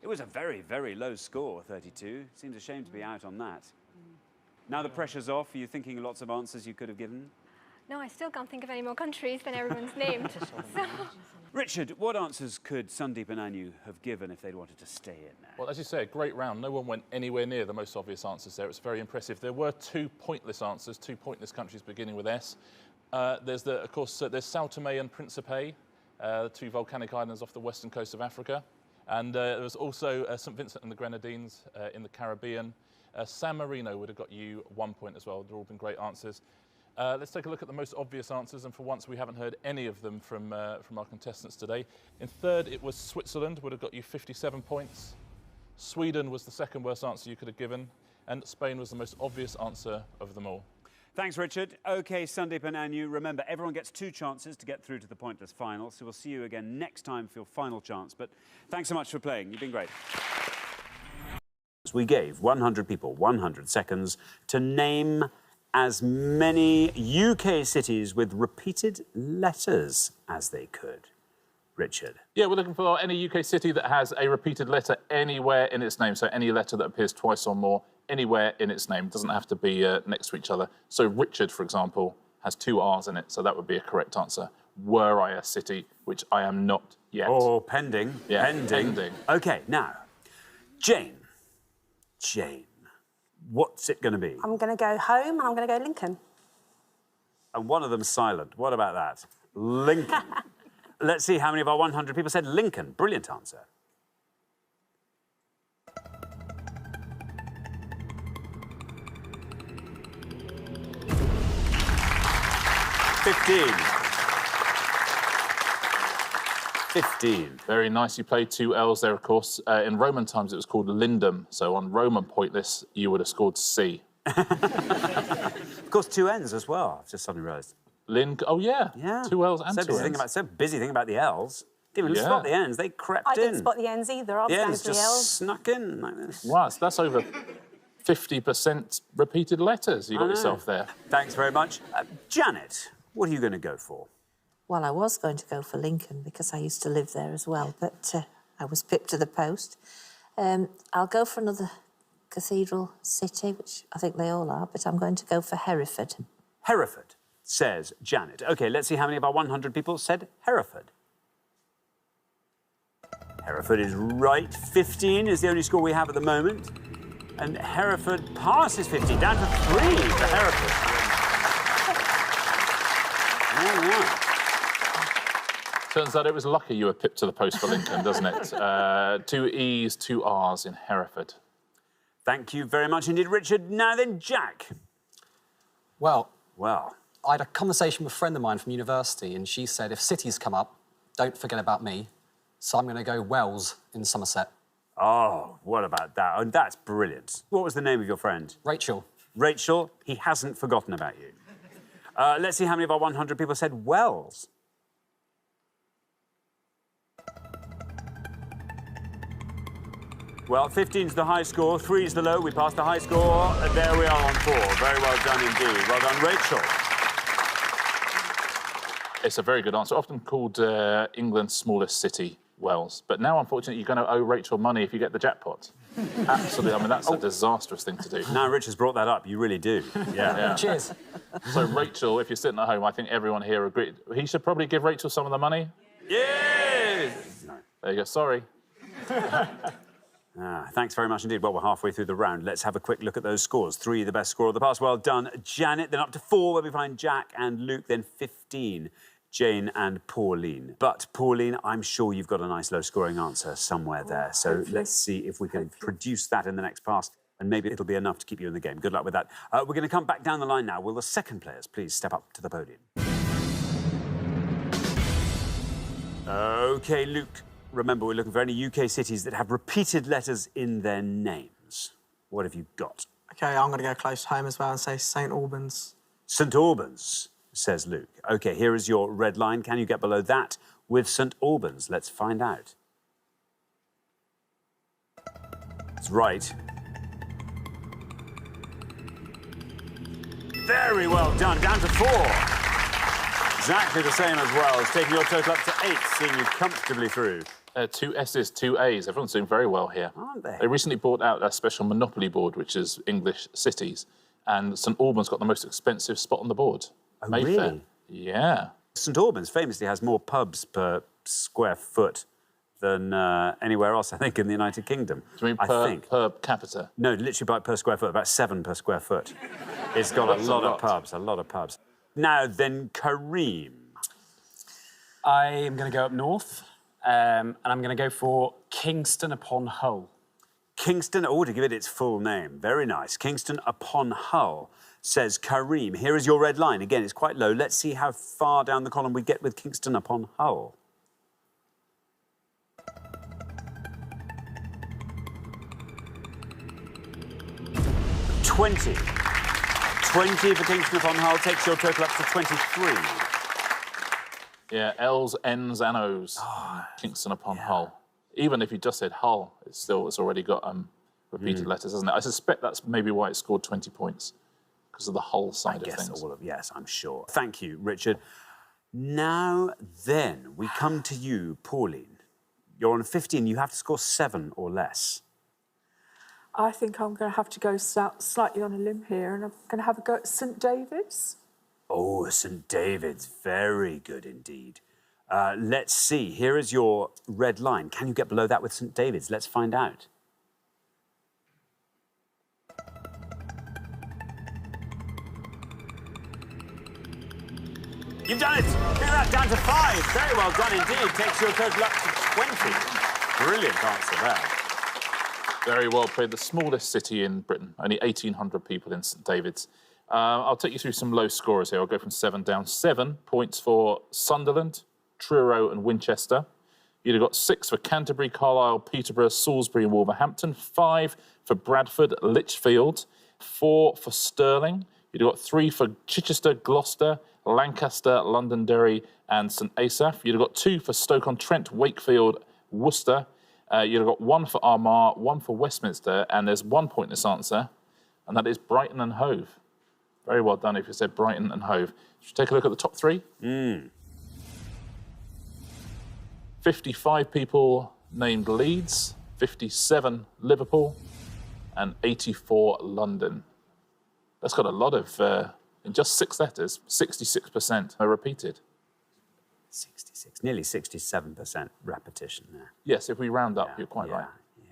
It was a very, very low score, 32. Seems a shame to be out on that. Now the pressure's off. Are you thinking lots of answers you could have given? No, I still can't think of any more countries than everyone's named. So. Richard, what answers could Sandeep and Anu have given if they'd wanted to stay in there? Well, as you say, a great round. No one went anywhere near the most obvious answers there. It's very impressive. There were 2 pointless answers, 2 pointless countries beginning with S. There's, there's Sao Tome and Principe, the 2 volcanic islands off the western coast of Africa. And there was also St. Vincent and the Grenadines in the Caribbean. San Marino would have got you 1 point as well. They've all been great answers. Let's take a look at the most obvious answers, and for once we haven't heard any of them from our contestants today. In third, it was Switzerland, would have got you 57 points. Sweden was the second worst answer you could have given, and Spain was the most obvious answer of them all. Thanks, Richard. OK, Sandeep and Anu, remember, everyone gets 2 chances to get through to the pointless final, so we'll see you again next time for your final chance. But thanks so much for playing. You've been great. We gave 100 people 100 seconds to name as many UK cities with repeated letters as they could. Richard. Yeah, we're looking for any UK city that has a repeated letter anywhere in its name. So any letter that appears twice or more anywhere in its name. It doesn't have to be next to each other. So Richard, for example, has 2 R's in it, so that would be a correct answer. Were I a city, which I am not yet. Oh, pending. Yeah, pending. OK, now, Jane. Jane. What's it going to be? I'm going to go home and I'm going to go Lincoln. And one of them's silent. What about that? Lincoln. Let's see how many of our 100 people said Lincoln. Brilliant answer. $15. Very nice. You played 2 L's there, of course. In Roman times, it was called Lindum. So on Roman pointless, you would have scored C. Of course, 2 N's as well. I've just suddenly realised. Oh, yeah. 2 L's and 2 N's. So busy thinking about the L's. Didn't even spot the N's. They crept in. I didn't spot the N's either. I was going for the L's. Just snuck in like this. Wow, so that's over 50% repeated letters you got yourself there. Thanks very much. Janet, what are you going to go for? Well, I was going to go for Lincoln because I used to live there as well, but I was pipped to the post. I'll go for another cathedral city, which I think they all are, but I'm going to go for Hereford. Hereford, says Janet. OK, let's see how many of our 100 people said Hereford. Hereford is right. 15 is the only score we have at the moment. And Hereford passes 15, down to 3 for Hereford. All right. Turns out it was lucky you were pipped to the post for Lincoln, doesn't it? 2 E's, 2 R's in Hereford. Thank you very much indeed, Richard. Now then, Jack. Well, I had a conversation with a friend of mine from university, and she said, if cities come up, don't forget about me. So I'm going to go Wells in Somerset. Oh, what about that? Oh, that's brilliant. What was the name of your friend? Rachel. Rachel, he hasn't forgotten about you. Let's see how many of our 100 people said Wells. Well, 15's the high score, 3's the low. We passed the high score. There we are on 4. Very well done indeed. Well done, Rachel. It's a very good answer. Often called England's smallest city, Wells. But now, unfortunately, you're going to owe Rachel money if you get the jackpot. Absolutely. I mean, that's a disastrous thing to do. Now Richard's brought that up, you really do. Yeah. Cheers. So, Rachel, if you're sitting at home, I think everyone here agreed. He should probably give Rachel some of the money. Yes! There you go. Sorry. Thanks very much indeed. Well, we're halfway through the round. Let's have a quick look at those scores. 3, the best score of the past. Well done, Janet. Then up to 4, where we find Jack and Luke. Then 15, Jane and Pauline. But, Pauline, I'm sure you've got a nice low-scoring answer somewhere there. So let's see if we can produce that in the next pass, and maybe it'll be enough to keep you in the game. Good luck with that. We're going to come back down the line now. Will the second players please step up to the podium? OK, Luke. Remember, we're looking for any UK cities that have repeated letters in their names. What have you got? OK, I'm going to go close to home as well and say St Albans. St Albans, says Luke. OK, here is your red line. Can you get below that with St Albans? Let's find out. It's right. Very well done. Down to 4. Exactly the same as well. It's taking your total up to 8, seeing you comfortably through. 2 S's, 2 A's. Everyone's doing very well here. Aren't they? They recently bought out a special Monopoly board, which is English cities, and St Albans got the most expensive spot on the board. Oh, Mayfair. really? Yeah. St Albans famously has more pubs per square foot than anywhere else, I think, in the United Kingdom. Do you mean per capita? No, literally per square foot, about 7 per square foot. It's got a lot of pubs. Now then, Kareem. I am going to go up north, and I'm going to go for Kingston upon Hull. Kingston, to give it its full name. Very nice. Kingston upon Hull, says Kareem. Here is your red line. Again, it's quite low. Let's see how far down the column we get with Kingston upon Hull. $20. 20 for Kingston upon Hull takes your total up to 23. Yeah, L's, N's and O's. Kingston upon Hull. Even if you just said Hull, it's already got repeated letters, hasn't it? I suspect that's maybe why it scored 20 points, because of the Hull side of things. Yes, I'm sure. Thank you, Richard. Now then, we come to you, Pauline. You're on 15. You have to score 7 or less. I think I'm going to have to go slightly on a limb here, and I'm going to have a go at St David's. Oh, St David's. Very good indeed. Let's see. Here is your red line. Can you get below that with St David's? Let's find out. You've done it! Look at that, down to 5. Very well done indeed. Takes your total up to 20. Brilliant answer there. Very well played. The smallest city in Britain, only 1,800 people in St David's. I'll take you through some low scorers here. I'll go from 7 down. 7 points for Sunderland, Truro and Winchester. You'd have got 6 for Canterbury, Carlisle, Peterborough, Salisbury and Wolverhampton. 5 for Bradford, Lichfield. 4 for Stirling. You'd have got 3 for Chichester, Gloucester, Lancaster, Londonderry and St Asaph. You'd have got 2 for Stoke-on-Trent, Wakefield, Worcester. You'd have got 1 for Armagh, 1 for Westminster, and there's 1 point in this answer, and that is Brighton and Hove. Very well done if you said Brighton and Hove. Should we take a look at the top 3? 55 people named Leeds, 57 Liverpool, and 84 London. That's got a lot of, in just 6 letters, 66% are repeated. 66, nearly 67% repetition there. Yes, if we round up, you're quite right. Yeah.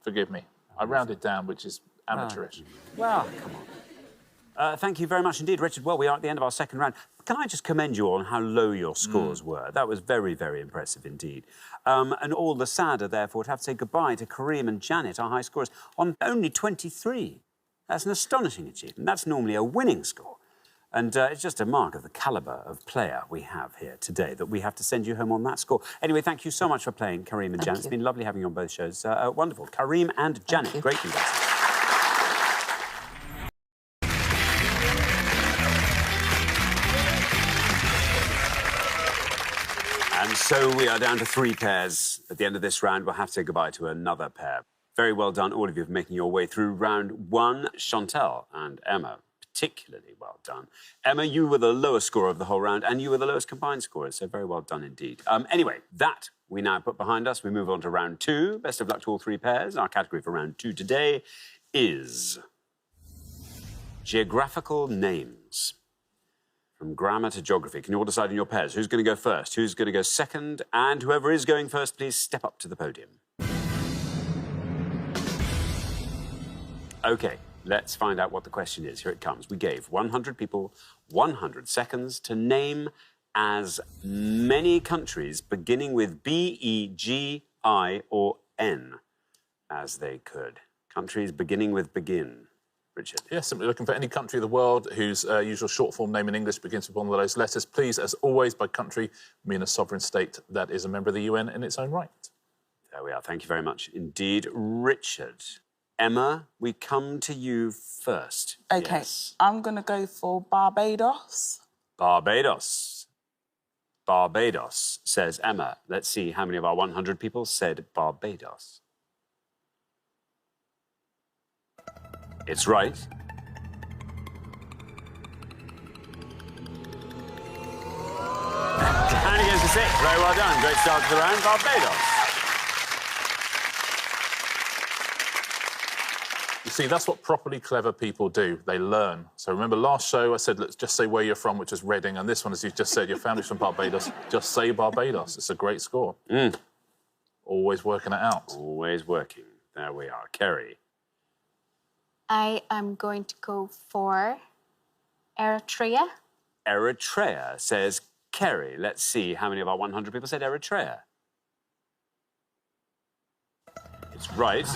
Forgive me. I rounded down, which is amateurish. Well, come on. Thank you very much indeed, Richard. Well, we are at the end of our second round. Can I just commend you on how low your scores were? That was very, very impressive indeed. And all the sadder, therefore, to have to say goodbye to Kareem and Janet, our high scorers, on only 23. That's an astonishing achievement. That's normally a winning score. And it's just a mark of the calibre of player we have here today that we have to send you home on that score. Anyway, thank you so much for playing, Kareem and Janet. It's been lovely having you on both shows. Wonderful. Kareem and Janet, great contestants. And so we are down to 3 pairs. At the end of this round, we'll have to say goodbye to another pair. Very well done, all of you, for making your way through round 1. Chantal and Emma, particularly well done. Emma, you were the lowest scorer of the whole round, and you were the lowest combined scorer, so very well done indeed. Anyway, that we now put behind us. We move on to round 2. Best of luck to all 3 pairs. Our category for round 2 today is geographical names. From grammar to geography. Can you all decide in your pairs who's going to go first, who's going to go second, and whoever is going first, please step up to the podium. OK, let's find out what the question is. Here it comes. We gave 100 people 100 seconds to name as many countries beginning with B, E, G, I, or N as they could. Countries beginning with begin. Richard. Yeah, simply looking for any country of the world whose usual short form name in English begins with one of those letters. Please, as always, by country, mean a sovereign state that is a member of the UN in its own right. There we are. Thank you very much indeed, Richard. Emma, we come to you first. OK, yes. I'm going to go for Barbados. Barbados. Barbados, says Emma. Let's see how many of our 100 people said Barbados. It's right. 10 against the 6. Very well done. Great start to the round. Barbados. You see, that's what properly clever people do. They learn. So remember last show I said, let's just say where you're from, which is Reading, and this one, as you just said, your family's from Barbados. Just say Barbados. It's a great score. Always working it out. Always working. There we are. Kerry. I am going to go for Eritrea. Eritrea, says Kerry. Let's see how many of our 100 people said Eritrea. It's right.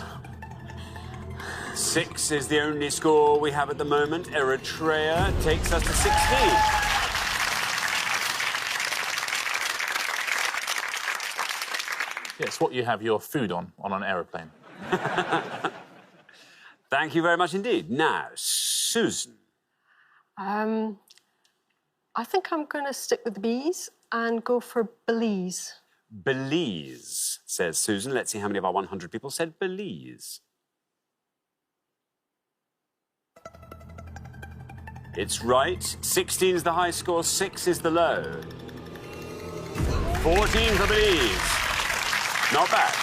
6 is the only score we have at the moment. Eritrea takes us to 16. Yeah, it's what you have your food on an aeroplane. Thank you very much indeed. Now, Susan. I think I'm going to stick with the B's and go for Belize. Belize, says Susan. Let's see how many of our 100 people said Belize. It's right. 16 is the high score, 6 is the low. 14 for Belize. Not bad.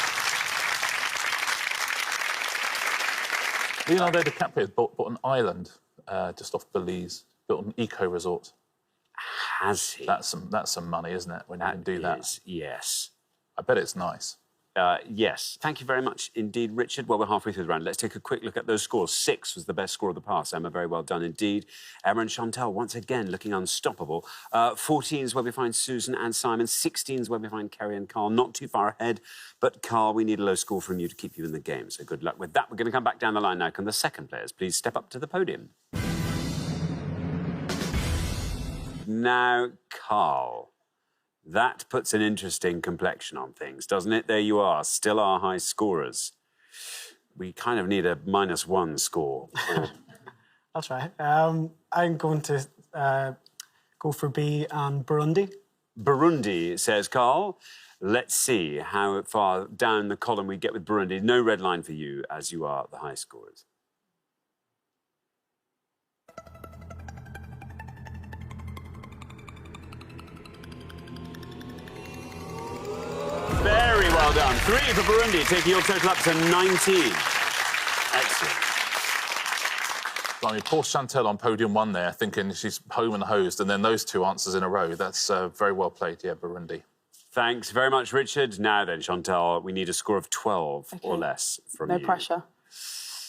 Leonardo DiCaprio bought an island just off Belize, built an eco-resort. Has he? That's some money, isn't it, when you can do that? Yes. I bet it's nice. Yes. Thank you very much indeed, Richard. Well, we're halfway through the round. Let's take a quick look at those scores. 6 was the best score of the pass. Emma, very well done indeed. Emma and Chantal, once again, looking unstoppable. 14 is where we find Susan and Simon. 16 is where we find Kerry and Carl. Not too far ahead, but Carl, we need a low score from you to keep you in the game, so good luck with that. We're going to come back down the line now. Can the second players please step up to the podium? Now, Carl. That puts an interesting complexion on things, doesn't it? There you are, still our high scorers. We kind of need a -1 score. That's right. I'm going to go for B and Burundi. Burundi, says Carl. Let's see how far down the column we get with Burundi. No red line for you, as you are the high scorers. Very well done. 3 for Burundi, taking your total up to 19. Excellent. I mean, poor Chantal on podium 1 there, thinking she's home and hosed, and then those 2 answers in a row. That's very well played, yeah, Burundi. Thanks very much, Richard. Now then, Chantal, we need a score of 12 or less from you. No pressure.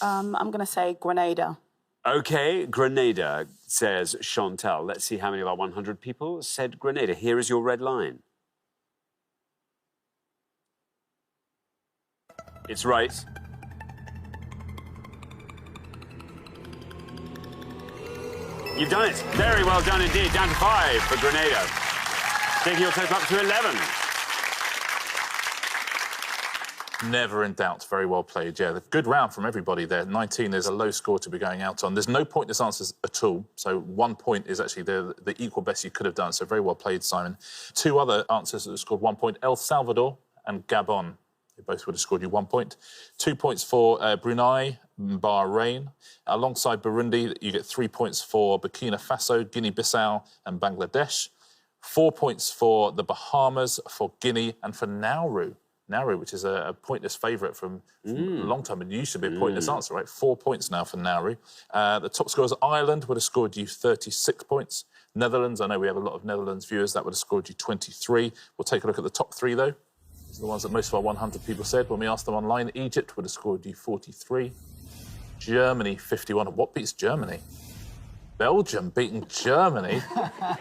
I'm going to say Grenada. OK, Grenada, says Chantal. Let's see how many of our 100 people said Grenada. Here is your red line. It's right. You've done it. Very well done indeed. Down to 5 for Grenada. Taking your total up to 11. Never in doubt. Very well played, yeah. Good round from everybody there. 19 is a low score to be going out on. There's no pointless answers at all. So 1 point is actually the equal best you could have done. So very well played, Simon. 2 other answers that scored 1 point. El Salvador and Gabon. They both would have scored you 1 point. 2 points for Brunei, Bahrain. Alongside Burundi, you get 3 points for Burkina Faso, Guinea-Bissau and Bangladesh. 4 points for the Bahamas, for Guinea and for Nauru. Nauru, which is a pointless favourite from a long time. It used to be a pointless answer, right? 4 points now for Nauru. The top scorers, Ireland, would have scored you 36 points. Netherlands, I know we have a lot of Netherlands viewers, that would have scored you 23. We'll take a look at the top three, though. These are the ones that most of our 100 people said when we asked them online. Egypt would have scored you 43. Germany, 51. What beats Germany? Belgium beating Germany,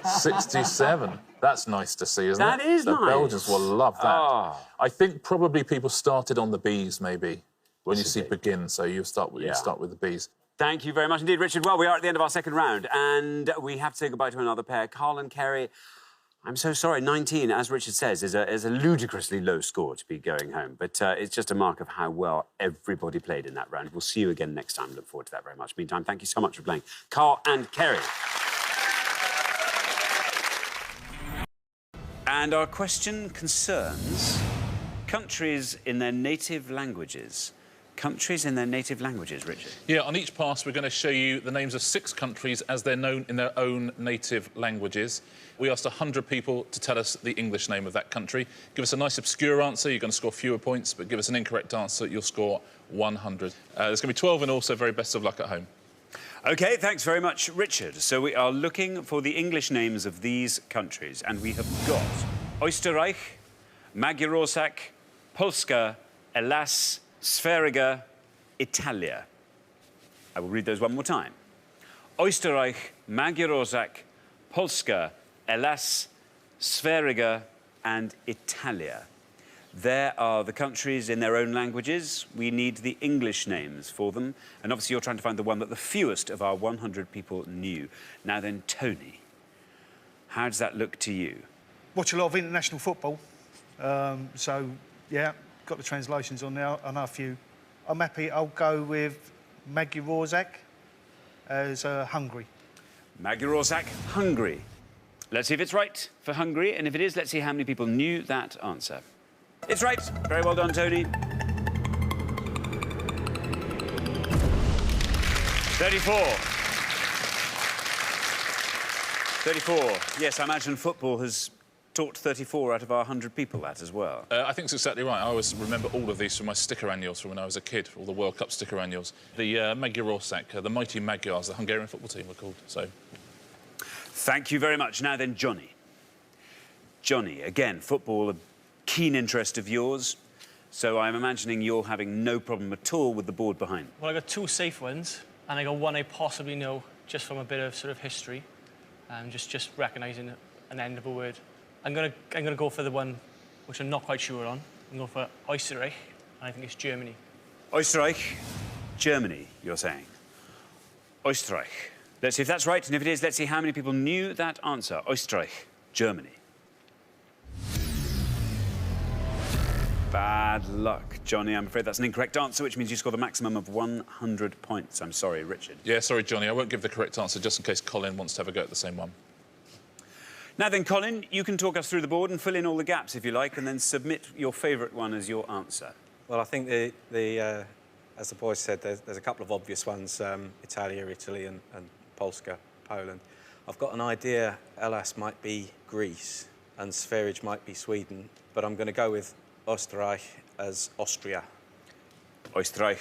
67. That's nice to see, isn't it? That is nice. The Belgians will love that. I think probably people started on the B's, maybe, when you see begin, so you start with the B's. Thank you very much indeed, Richard. Well, we are at the end of our second round, and we have to say goodbye to another pair. Carl and Kerry, I'm so sorry, 19, as Richard says, is a ludicrously low score to be going home, but it's just a mark of how well everybody played in that round. We'll see you again next time. Look forward to that very much. Meantime, thank you so much for playing. Carl and Kerry. And our question concerns countries in their native languages. Countries in their native languages, Richard. Yeah, on each pass, we're going to show you the names of 6 countries as they're known in their own native languages. We asked 100 people to tell us the English name of that country. Give us a nice obscure answer, you're going to score fewer points, but give us an incorrect answer, you'll score 100. There's going to be 12 in all, so very best of luck at home. OK, thanks very much, Richard. So we are looking for the English names of these countries, and we have got Österreich, Magyarország, Polska, Elas, Sferiga, Italia. I will read those one more time. Österreich, Magyarország, Polska, Elas, Sferiga and Italia. There are the countries in their own languages. We need the English names for them. And obviously you're trying to find the one that the fewest of our 100 people knew. Now then, Tony, how does that look to you? Watch a lot of international football. So, yeah, got the translations on there. I know a few. I'm happy. I'll go with Magyarország as Hungary. Magyarország, Hungary. Let's see if it's right for Hungary, and if it is, let's see how many people knew that answer. It's right. Very well done, Tony. 34. 34. Yes, I imagine football has taught 34 out of our 100 people that as well. I think it's exactly right. I always remember all of these from my sticker annuals from when I was a kid, all the World Cup sticker annuals. The Magyarország, the mighty Magyars, the Hungarian football team were called, so... Thank you very much. Now then, Johnny. Johnny, again, football, a keen interest of yours, so I'm imagining you're having no problem at all with the board behind. Well, I got 2 safe ones, and I got one I possibly know just from a bit of sort of history, just recognising an end of a word. I'm gonna go for the one which I'm not quite sure on. I'm going for Österreich, and I think it's Germany. Österreich, Germany, you're saying. Österreich. Let's see if that's right, and if it is, let's see how many people knew that answer. Österreich, Germany. Bad luck, Johnny. I'm afraid that's an incorrect answer, which means you score the maximum of 100 points. I'm sorry, Richard. Yeah, sorry, Johnny. I won't give the correct answer just in case Colin wants to have a go at the same one. Now then, Colin, you can talk us through the board and fill in all the gaps if you like, and then submit your favourite one as your answer. Well, I think as the boys said, there's a couple of obvious ones: Italia, Italy, and Polska, Poland. I've got an idea. Elas might be Greece, and Sverige might be Sweden, but I'm going to go with Österreich as Austria. Österreich,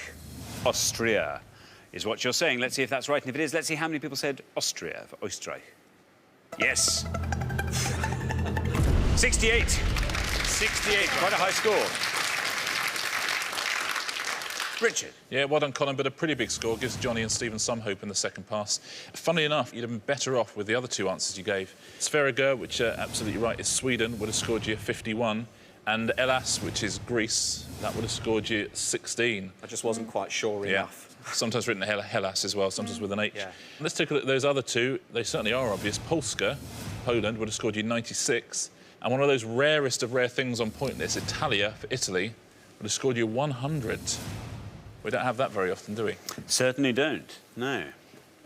Austria is what you're saying. Let's see if that's right, and if it is, let's see how many people said Austria for Österreich. Yes. 68. 68, quite a high score. Richard. Yeah, well done, Colin, but a pretty big score gives Johnny and Stephen some hope in the second pass. Funnily enough, you'd have been better off with the other 2 answers you gave. Sferiga, which absolutely right, is Sweden, would have scored you 51. And Elas, which is Greece, that would have scored you 16. I just wasn't quite sure enough. Sometimes written Hellas as well, sometimes with an H. Yeah. Let's take a look at those other 2. They certainly are obvious. Polska, Poland, would have scored you 96. And one of those rarest of rare things on point lists, Italia, for Italy, would have scored you 100. We don't have that very often, do we? Certainly don't, no.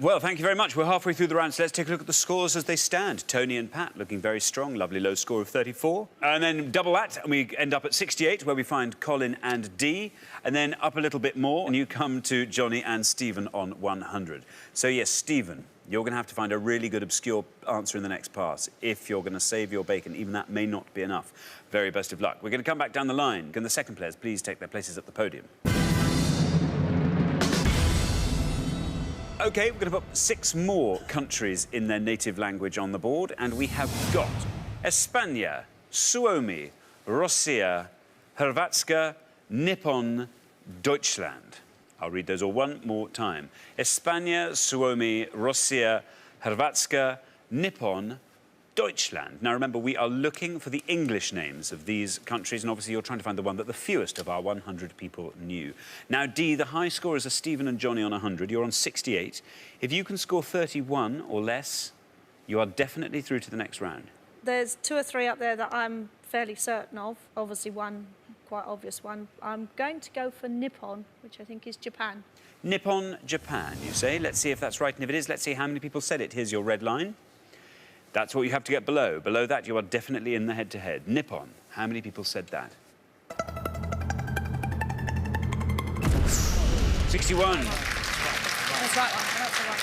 Well, thank you very much. We're halfway through the round, so let's take a look at the scores as they stand. Tony and Pat looking very strong, lovely low score of 34. And then double that, and we end up at 68, where we find Colin and Dee. And then up a little bit more, and you come to Johnny and Stephen on 100. So, yes, Stephen, you're going to have to find a really good obscure answer in the next pass if you're going to save your bacon. Even that may not be enough. Very best of luck. We're going to come back down the line. Can the second players please take their places at the podium? OK, we're going to put 6 more countries in their native language on the board, and we have got España, Suomi, Russia, Hrvatska, Nippon, Deutschland. I'll read those all one more time. España, Suomi, Russia, Hrvatska, Nippon, Deutschland. Now, remember, we are looking for the English names of these countries, and obviously you're trying to find the one that the fewest of our 100 people knew. Now, Dee, the high scorers are Stephen and Johnny on 100. You're on 68. If you can score 31 or less, you are definitely through to the next round. There's 2 or 3 up there that I'm fairly certain of. Obviously, one quite obvious one. I'm going to go for Nippon, which I think is Japan. Nippon, Japan, you say? Let's see if that's right, and if it is, let's see how many people said it. Here's your red line. That's what you have to get below. Below that, you are definitely in the head-to-head. Nippon, how many people said that? 61. That's right one. That's the one.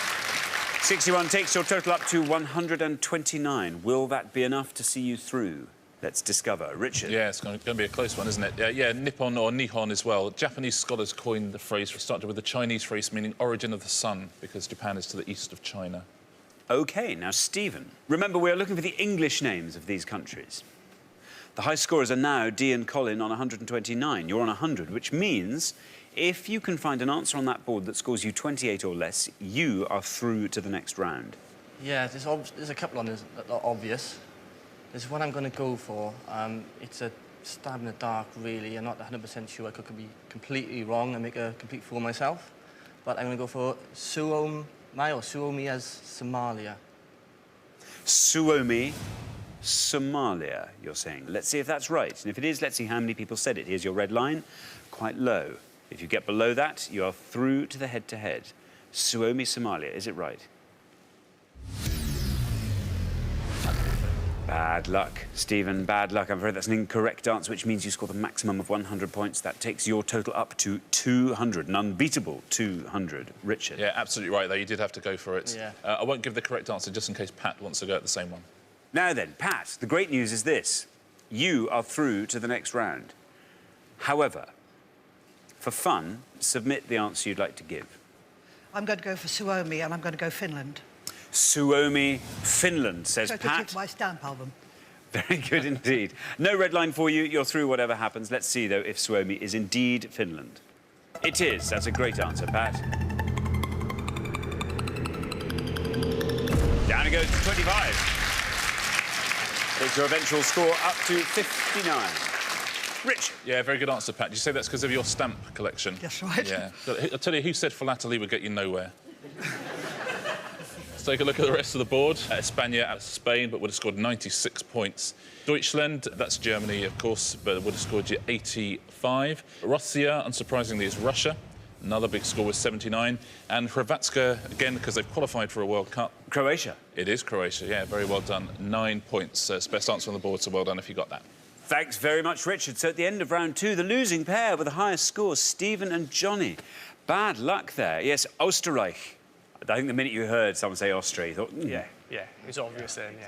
61 takes your total up to 129. Will that be enough to see you through? Let's discover. Richard? Yeah, it's going to be a close one, isn't it? Yeah, Nippon or Nihon as well. Japanese scholars coined the phrase, started with the Chinese phrase meaning origin of the sun, because Japan is to the east of China. OK, now, Stephen. Remember, we are looking for the English names of these countries. The high scorers are now Dee and Colin on 129. You're on 100, which means if you can find an answer on that board that scores you 28 or less, you are through to the next round. Yeah, there's a couple on this that are obvious. There's one I'm going to go for. It's a stab in the dark, really. I'm not 100% sure. I could be completely wrong and make a complete fool of myself. But I'm going to go for Suomi as Somalia. Suomi, Somalia, you're saying. Let's see if that's right. And if it is, let's see how many people said it. Here's your red line. Quite low. If you get below that, you are through to the head-to-head. Suomi, Somalia. Is it right? Bad luck, Stephen, bad luck. I'm afraid that's an incorrect answer, which means you score the maximum of 100 points. That takes your total up to 200, an unbeatable 200. Richard? Yeah, absolutely right, though. You did have to go for it. Yeah. I won't give the correct answer just in case Pat wants to go at the same one. Now then, Pat, the great news is this. You are through to the next round. However, for fun, submit the answer you'd like to give. I'm going to go for Suomi, and I'm going to go Finland. Suomi, Finland, says Pat. Took my stamp album. Very good indeed. No red line for you. You're through whatever happens. Let's see, though, if Suomi is indeed Finland. It is. That's a great answer, Pat. Down it goes to 25. Takes your eventual score up to 59. Richard? Yeah, very good answer, Pat. Did you say that's because of your stamp collection? That's right. Yeah. I'll tell you, who said philately would get you nowhere? Let's take a look at the rest of the board. España at Spain, but would have scored 96 points. Deutschland, that's Germany, of course, but would have scored you 85. Russia, unsurprisingly, is Russia. Another big score was 79. And Hrvatska, again, because they've qualified for a World Cup. Croatia. It is Croatia, yeah, very well done. 9 points. It's best answer on the board, so well done if you got that. Thanks very much, Richard. So at the end of round 2, the losing pair with the highest scores, Stephen and Johnny. Bad luck there. Yes, Österreich. I think the minute you heard someone say Austria, you thought, Yeah, it was obvious then, yeah.